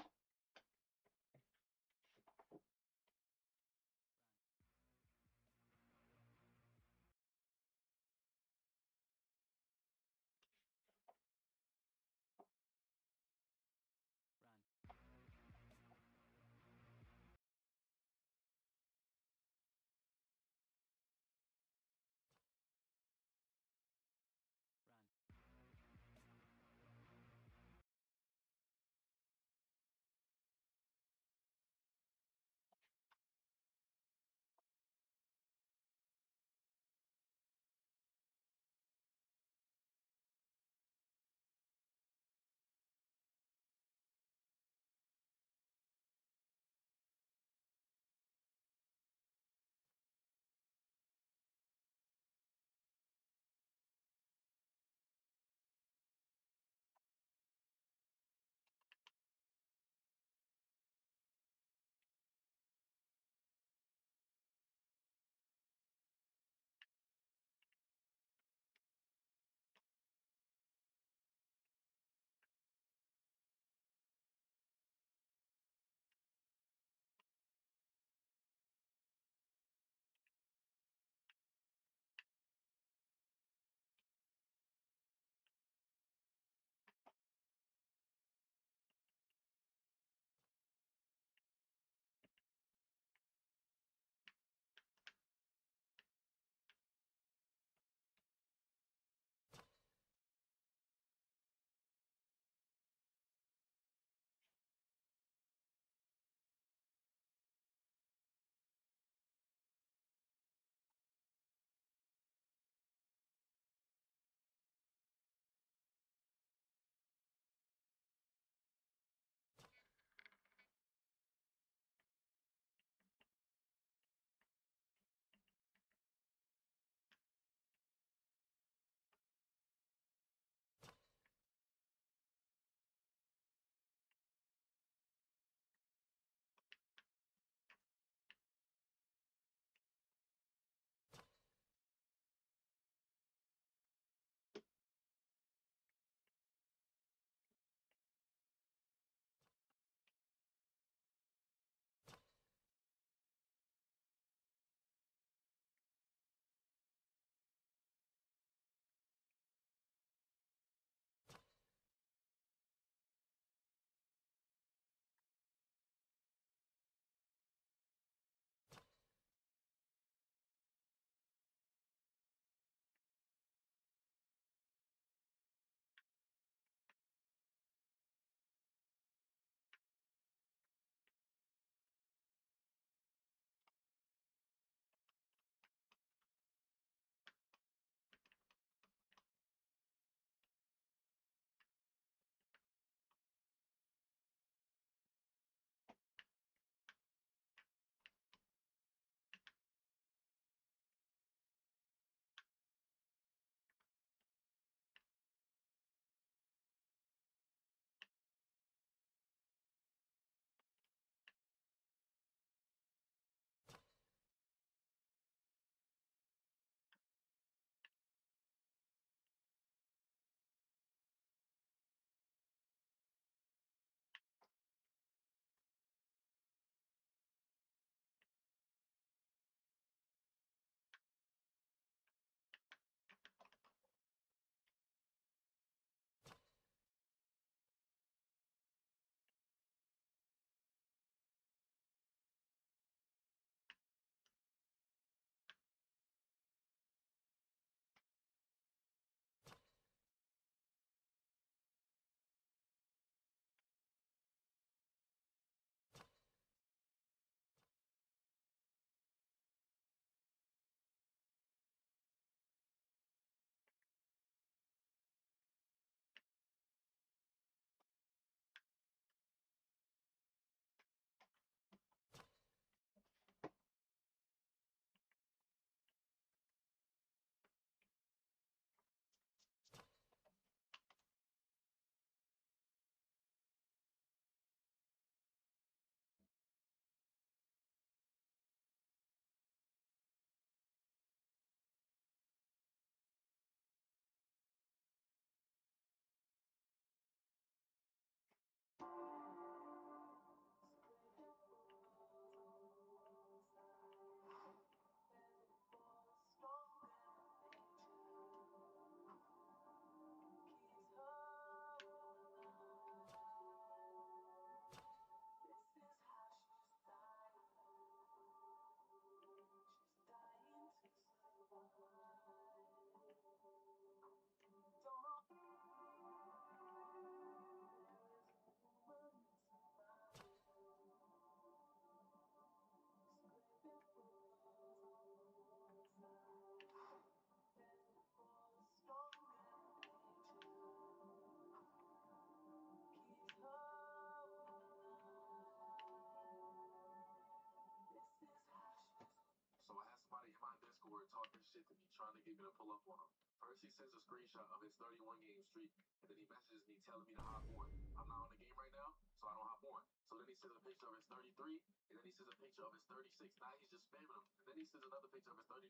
Speaker 5: First, he sends a screenshot of his 31 game streak, and then he messages me telling me to hop on. I'm not on the game right now, so I don't hop on. So then he sends a picture of his 33, and then he sends a picture of his 36. Now he's just spamming them. And then he sends another picture of his 39.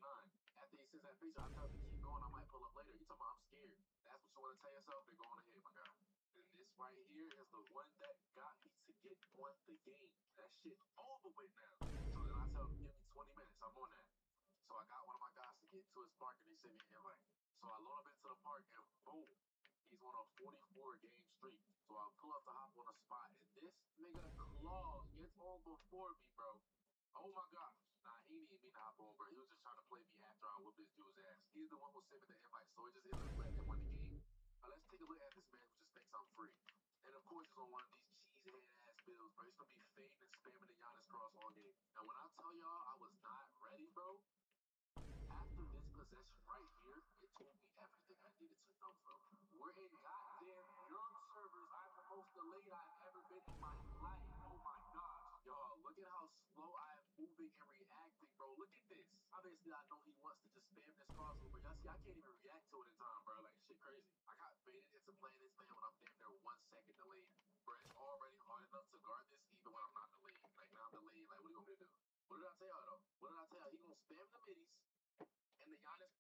Speaker 5: After he sends that picture, I tell him to keep going. I might pull up later. He talking about I'm scared. That's what you want to tell yourself? Then go on ahead, my guy. And this right here is the one that got me to get on the game. That shit over with now. So then I tell him, give me 20 minutes. I'm on that. So I got one of my guys to get to his park, and they sent me an invite. So I load up into the park, and boom, he's on a 44 game streak. So I pull up to hop on a spot, and this nigga Claus gets on before me, bro. Oh my gosh. Nah, he didn't mean to hop on, bro. He was just trying to play me after I whooped this dude's ass. He's the one who sent me the invite, so it just ended up letting him win the game. Let's take a look at this man who just thinks I'm free. And of course, he's on one of these cheesehead ass builds, bro. He's gonna be fading and spamming the Giannis cross all game. And when I tell y'all I was not ready, bro, after this possession right here, it told me everything I needed to know, bro. We're in goddamn Europe servers. I'm the most delayed I've ever been in my life. Oh my gosh. Y'all, look at how slow I am moving and reacting, bro. Look at this. Obviously, I know he wants to just spam this crossover. Y'all see, I can't even react to it in time, bro. Like, shit crazy. I got baited into playing this man when I'm damn near 1 second delayed. Bro, it's already hard enough to guard this even when I'm not delayed. Like, now I'm delayed. Like, what do you want me to do? What did I tell y'all, though? What did I tell y'all? He gonna spam the middies. And the Giannis.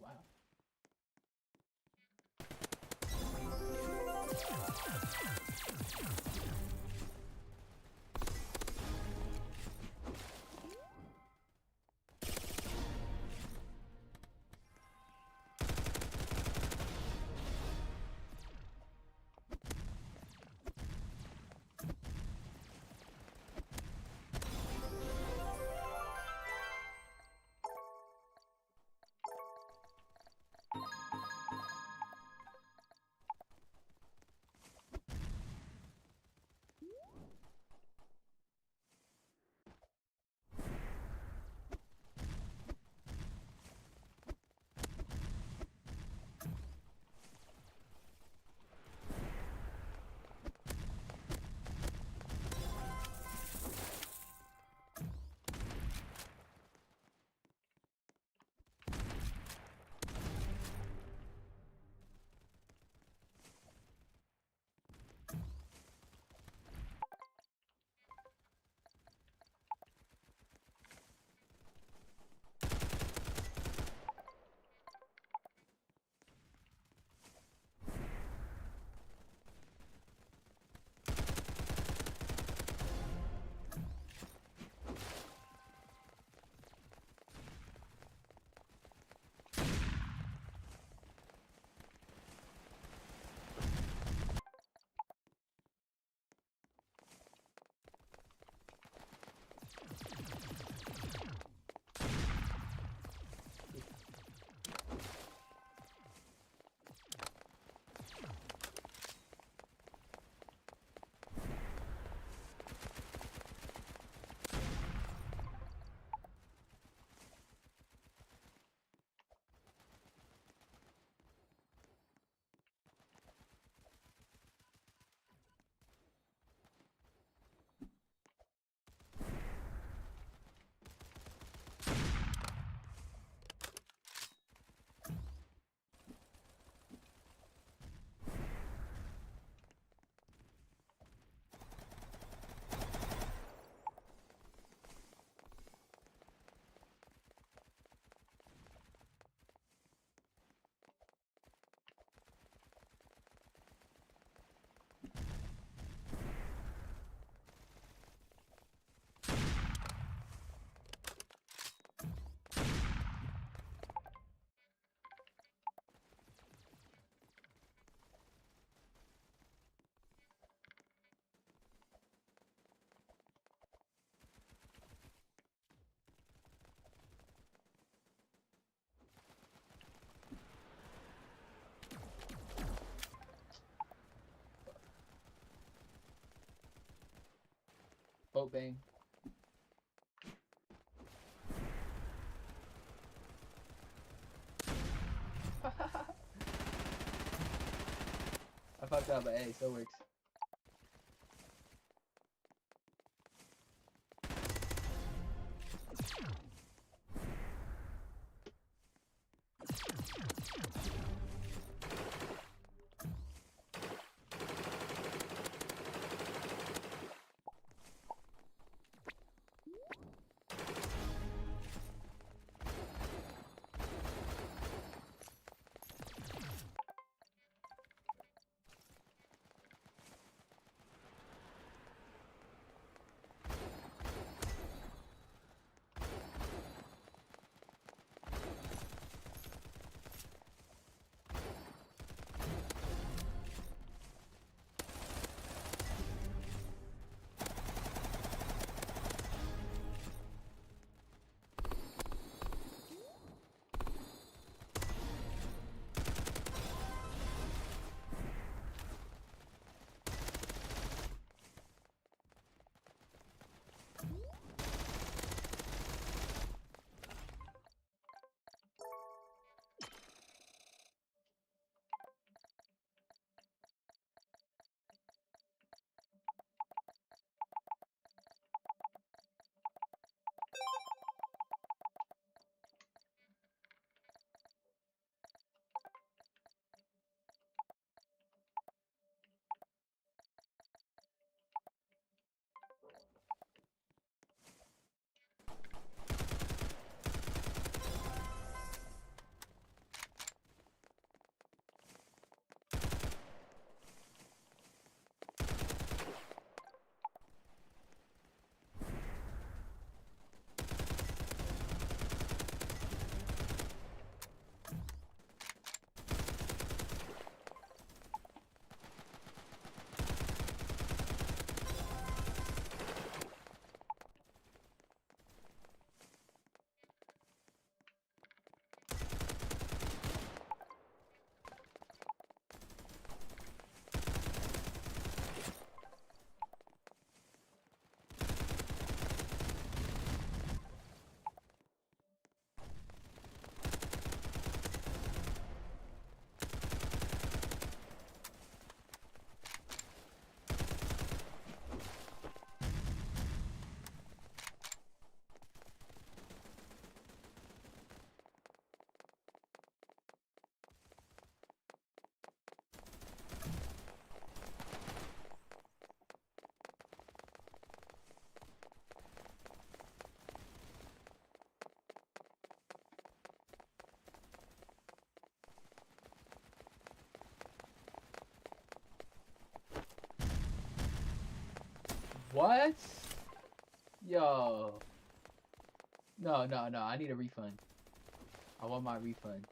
Speaker 1: wow. Boat bang. I fucked up, but hey, still works. What? Yo. No, no, no. I need a refund. I want my refund.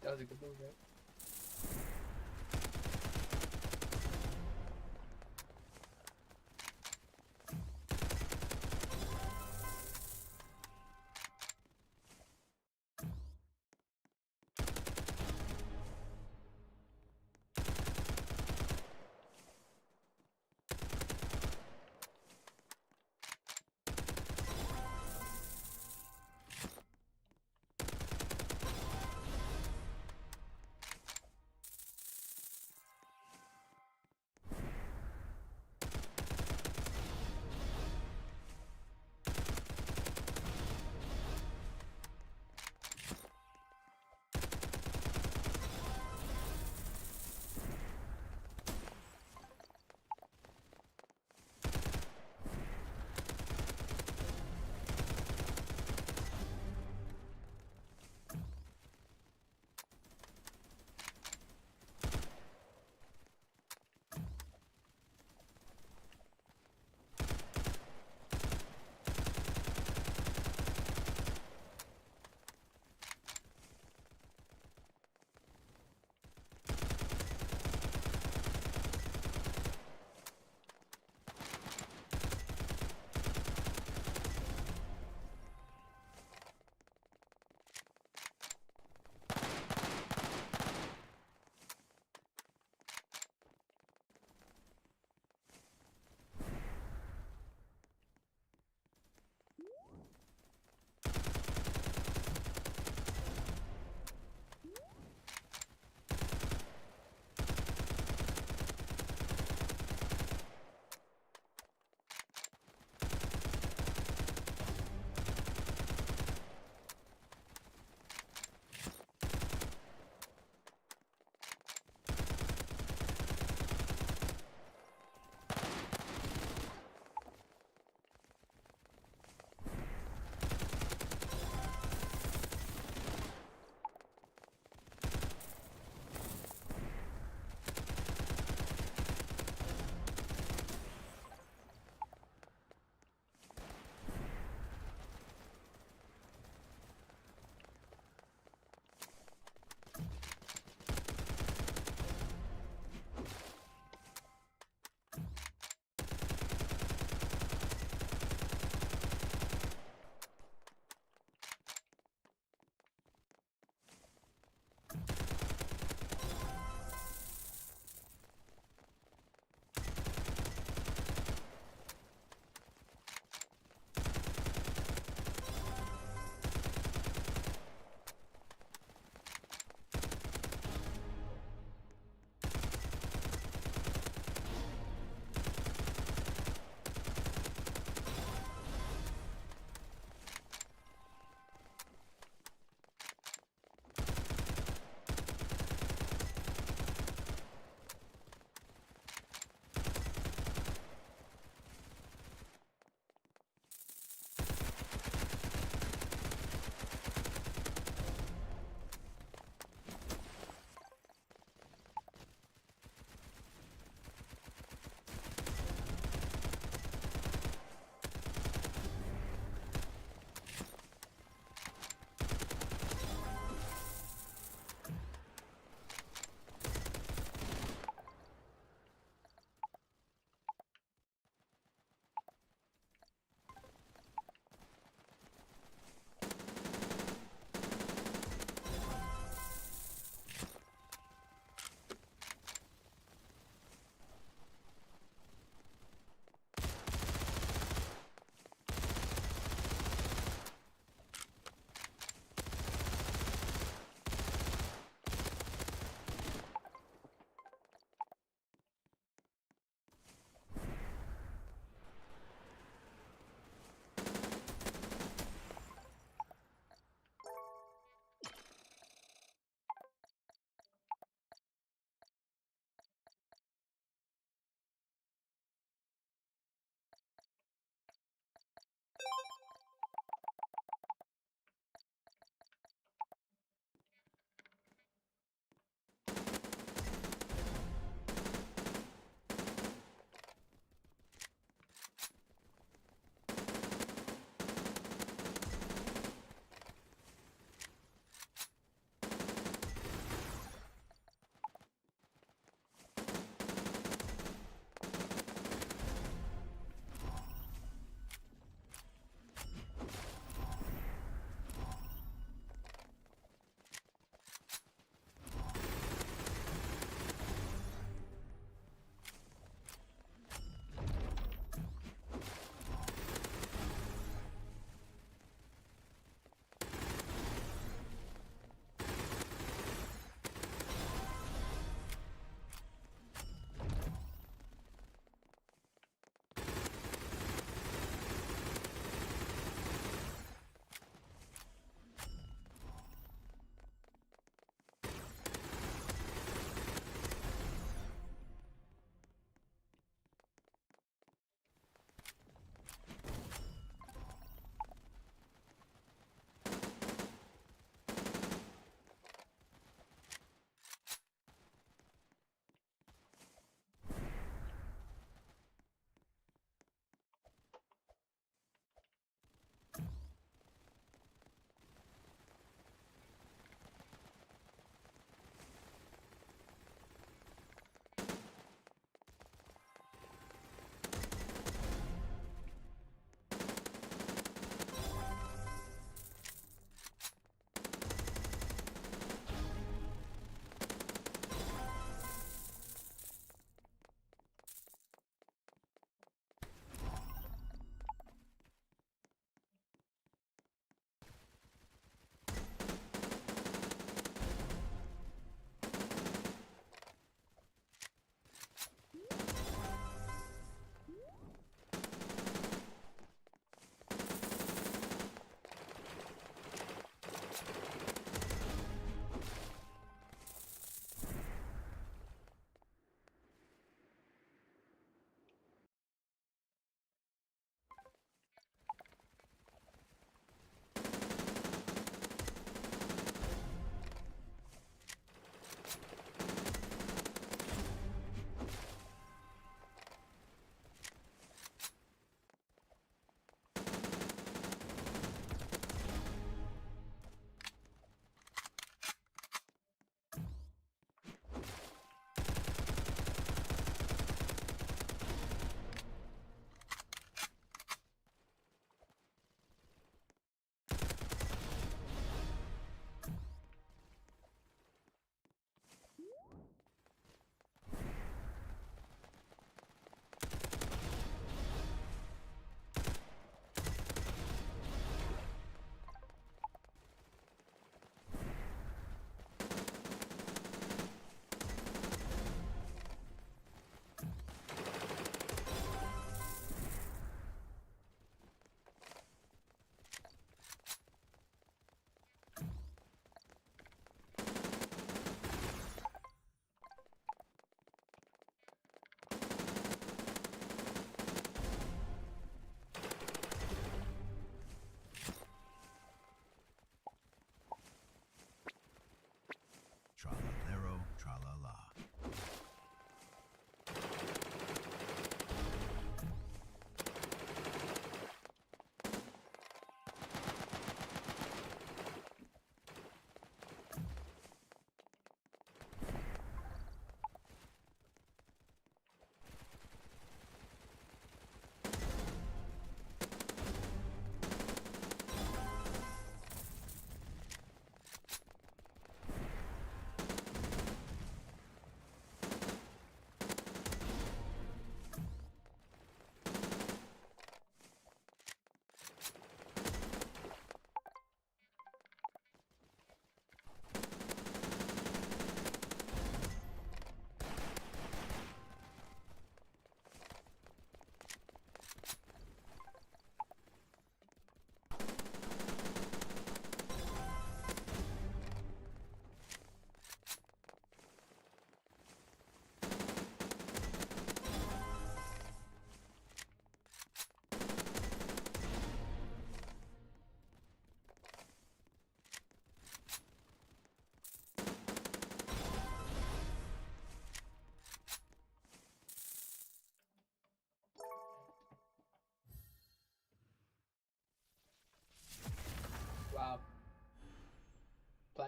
Speaker 1: That was a good move, right?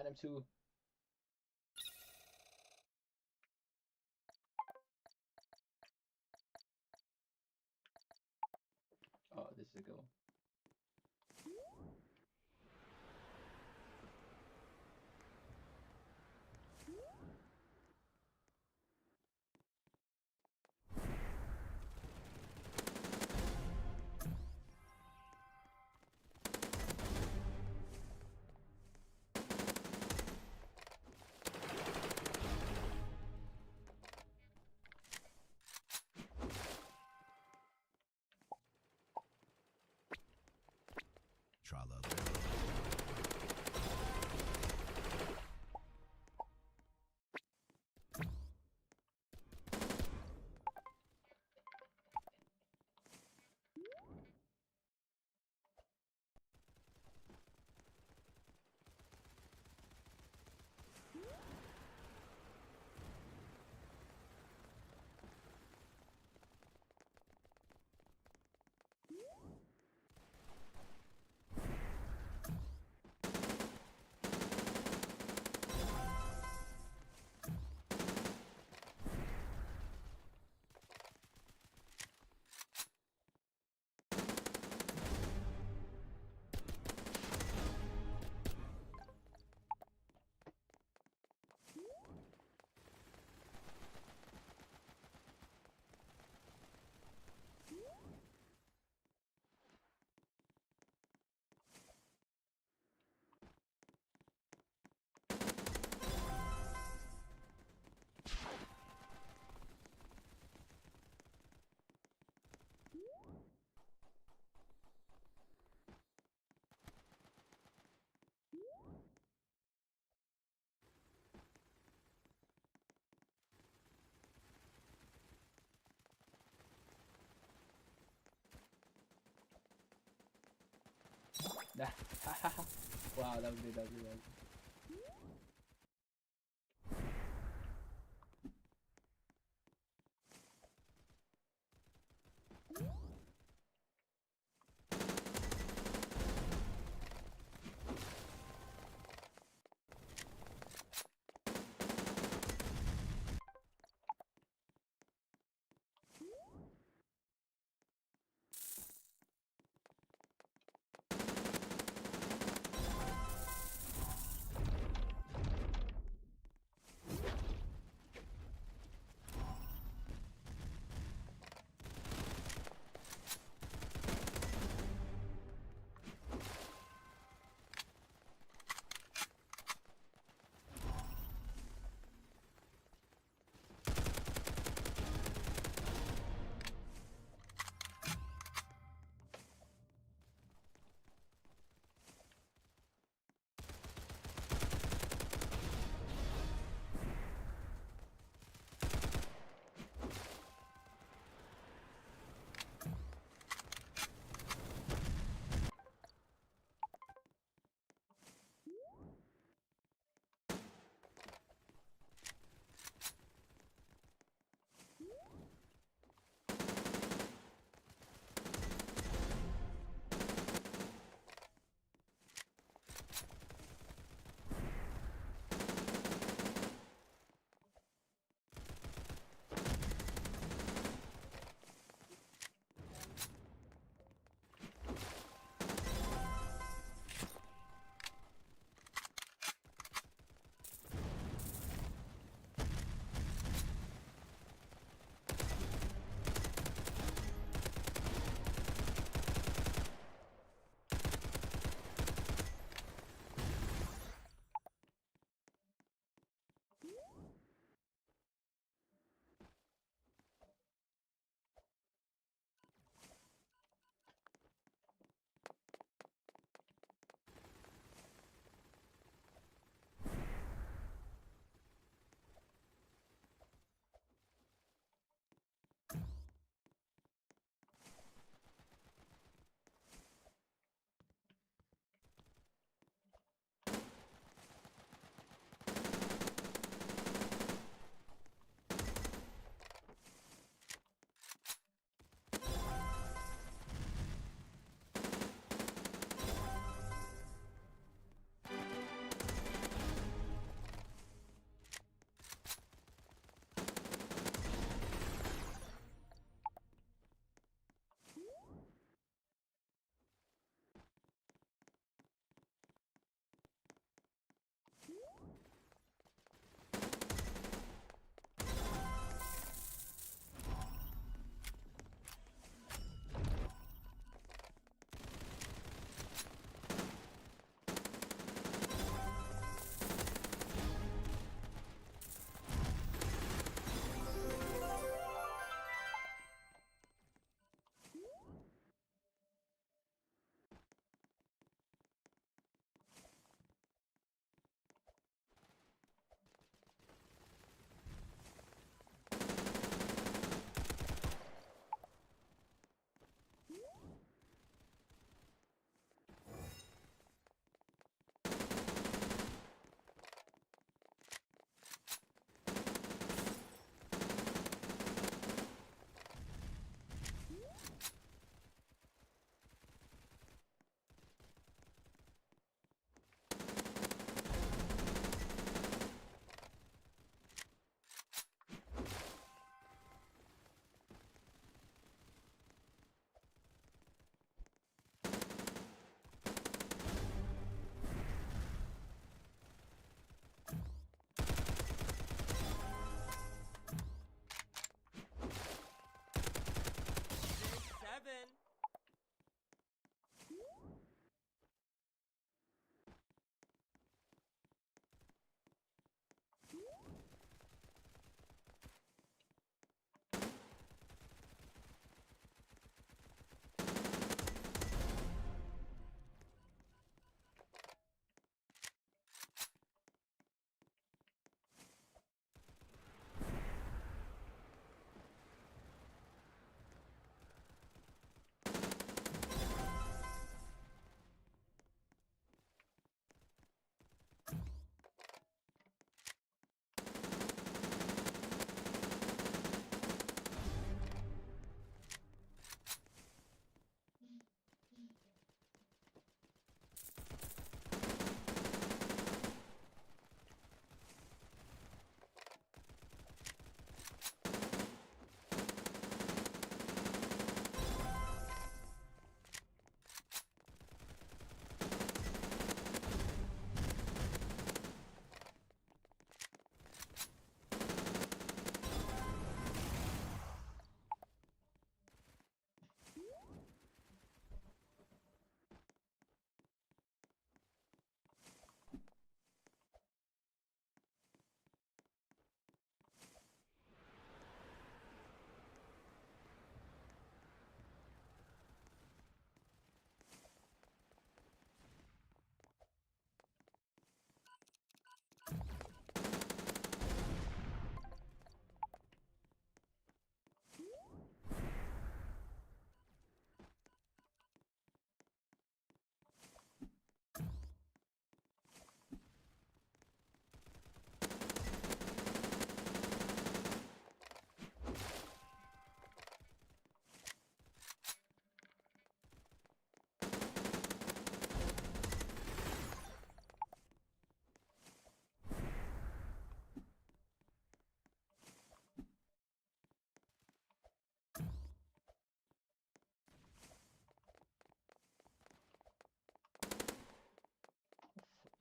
Speaker 1: him too. Oh, this is a good one. Wow, that was good. That was good. That was good.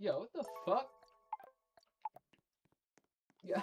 Speaker 1: Yo, what the fuck? Yeah.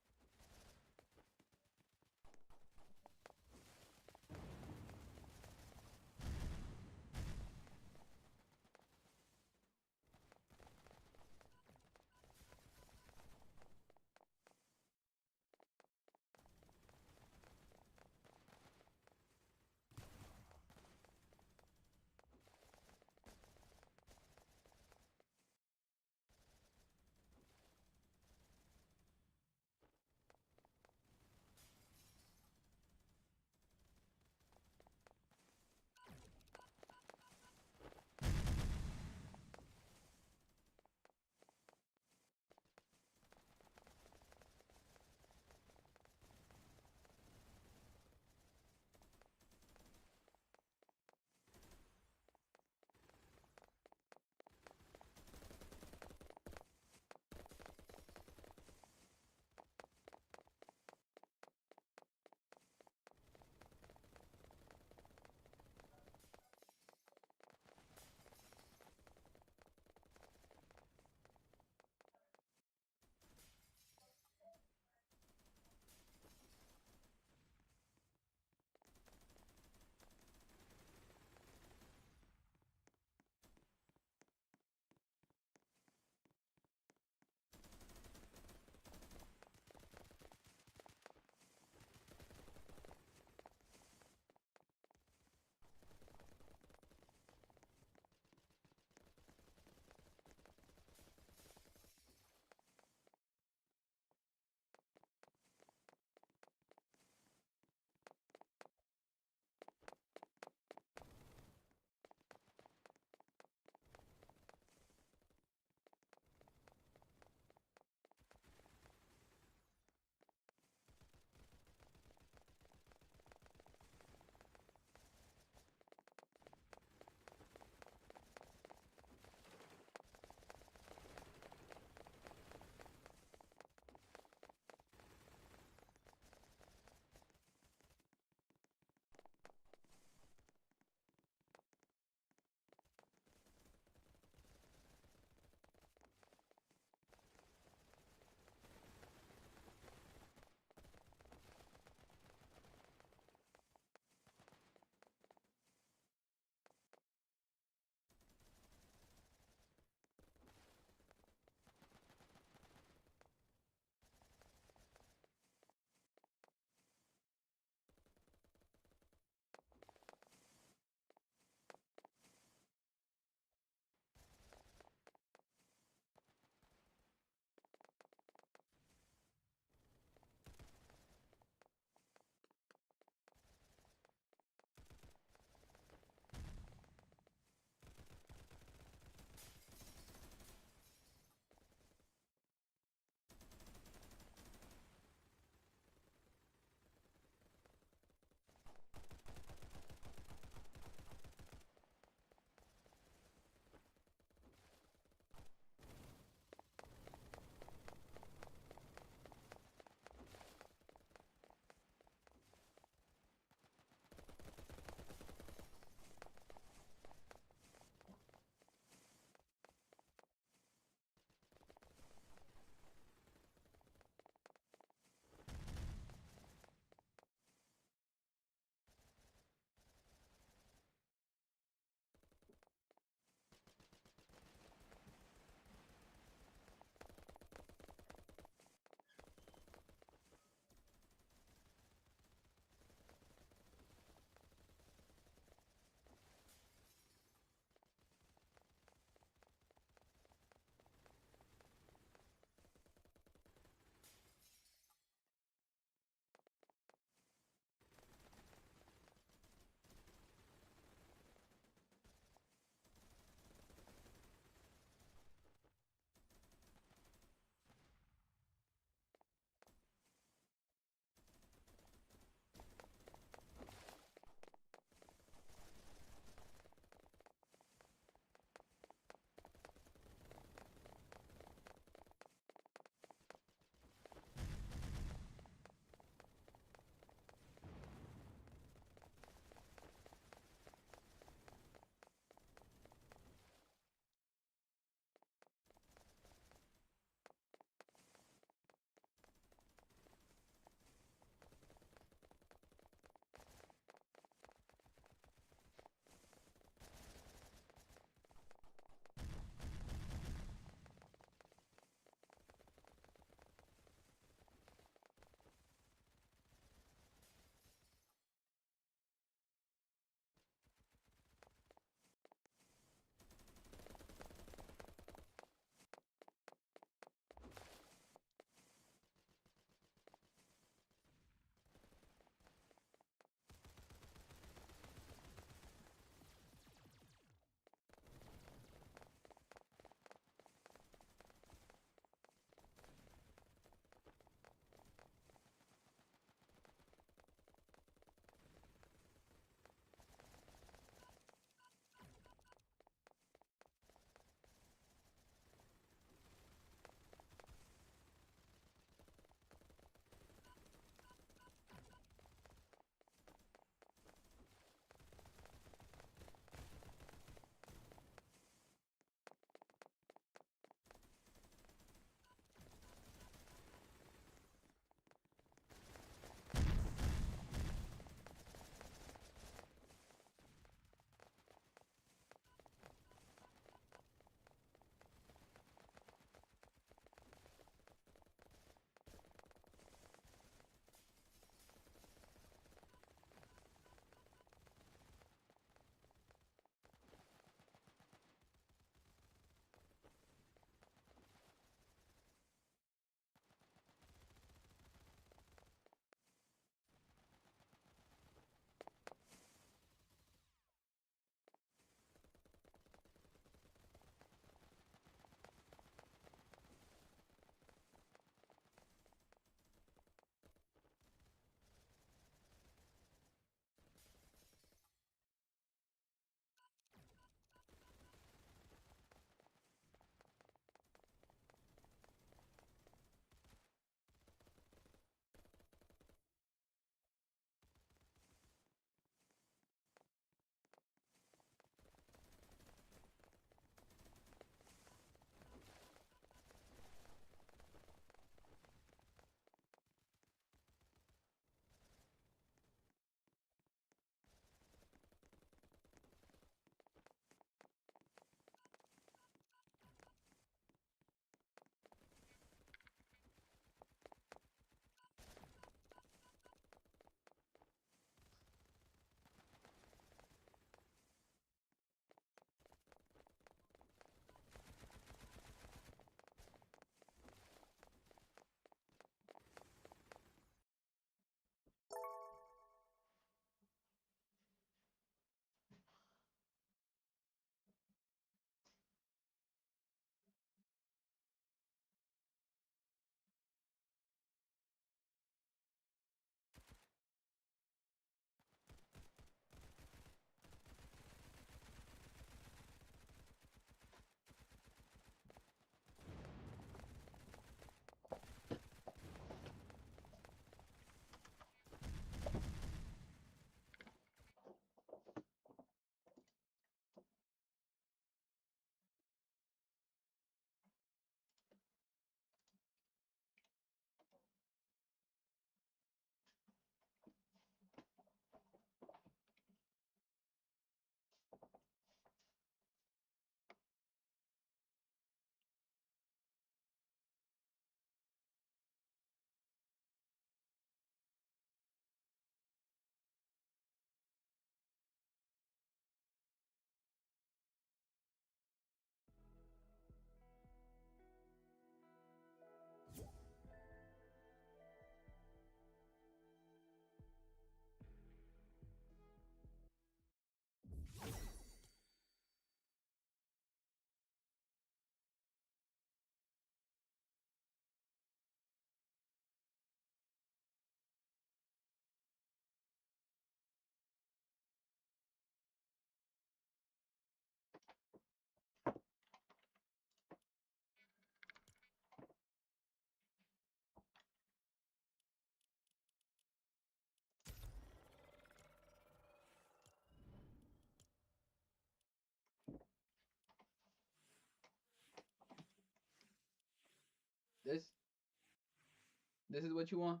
Speaker 1: This is what you want?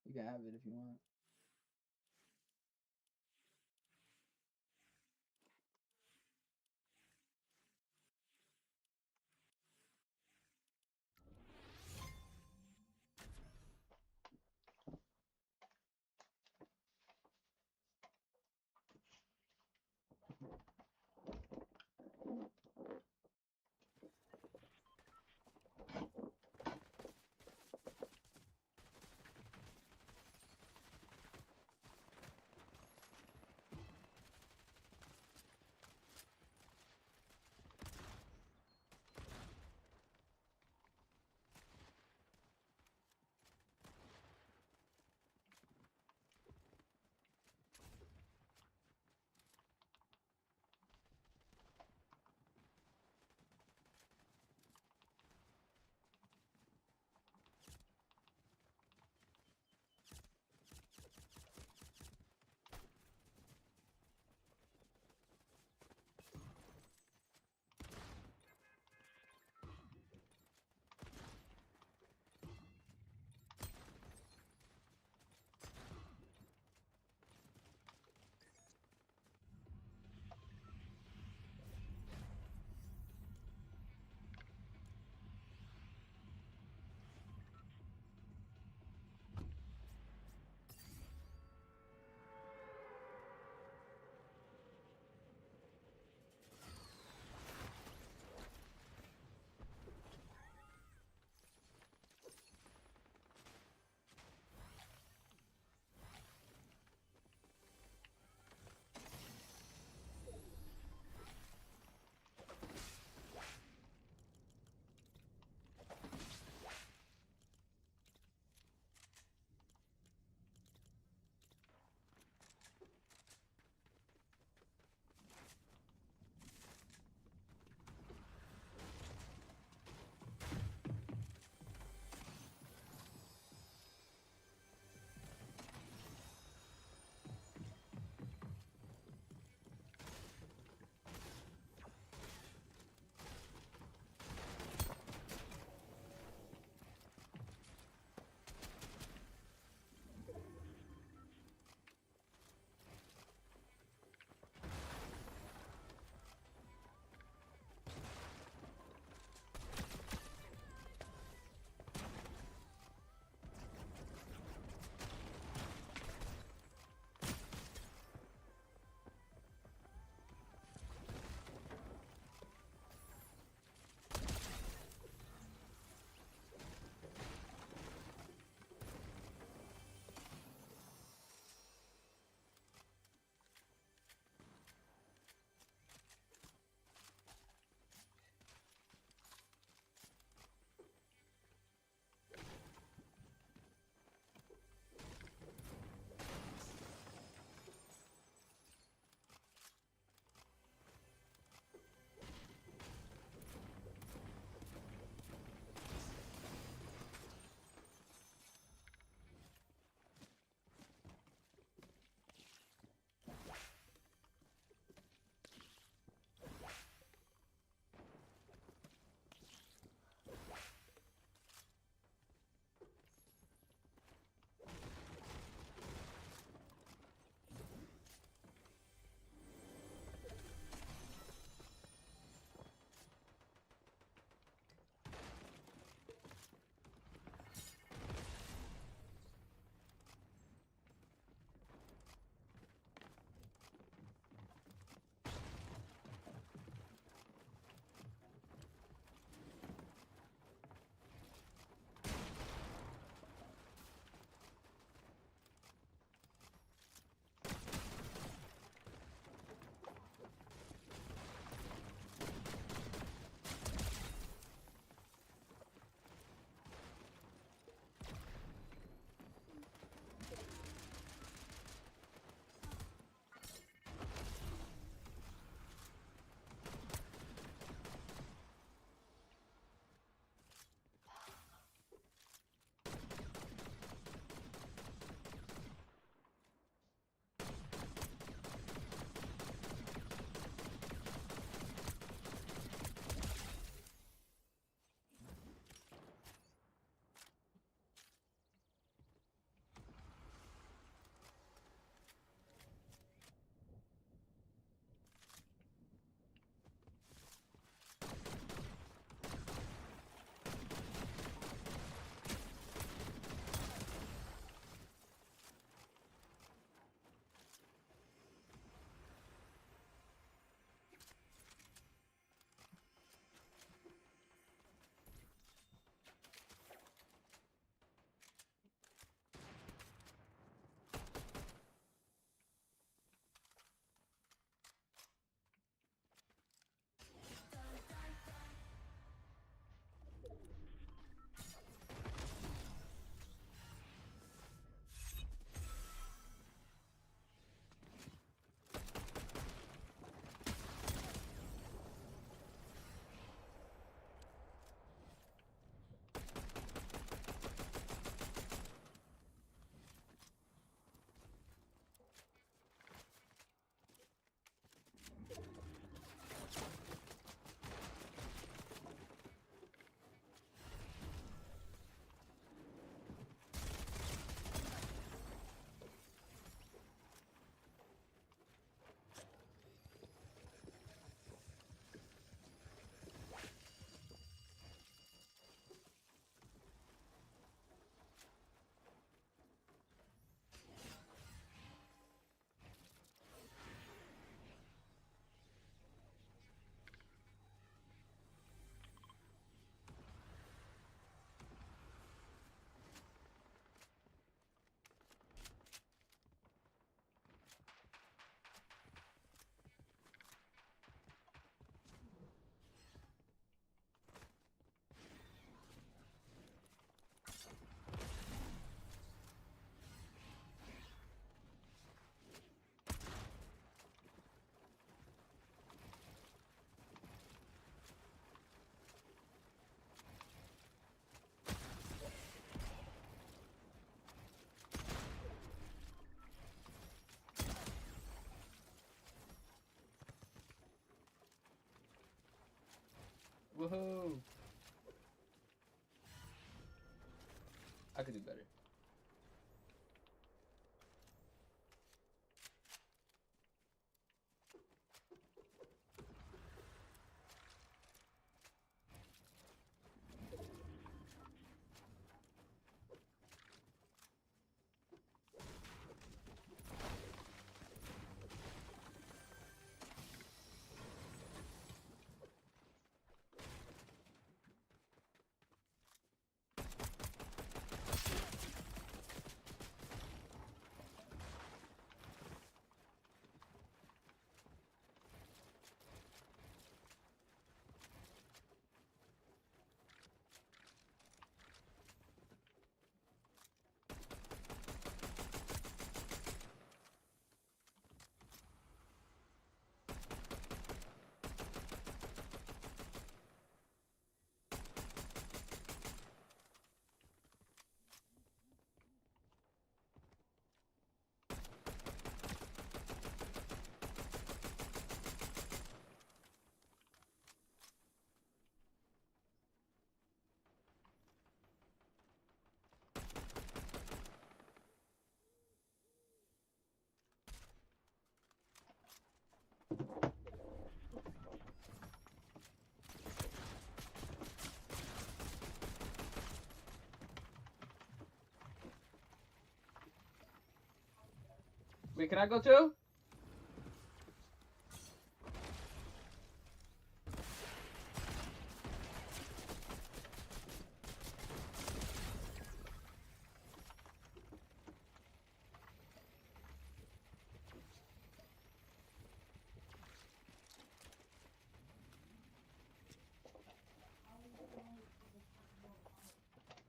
Speaker 1: You can have it if you want. Woohoo! I could do better. Wait, can I go too?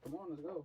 Speaker 1: Come on, let's go.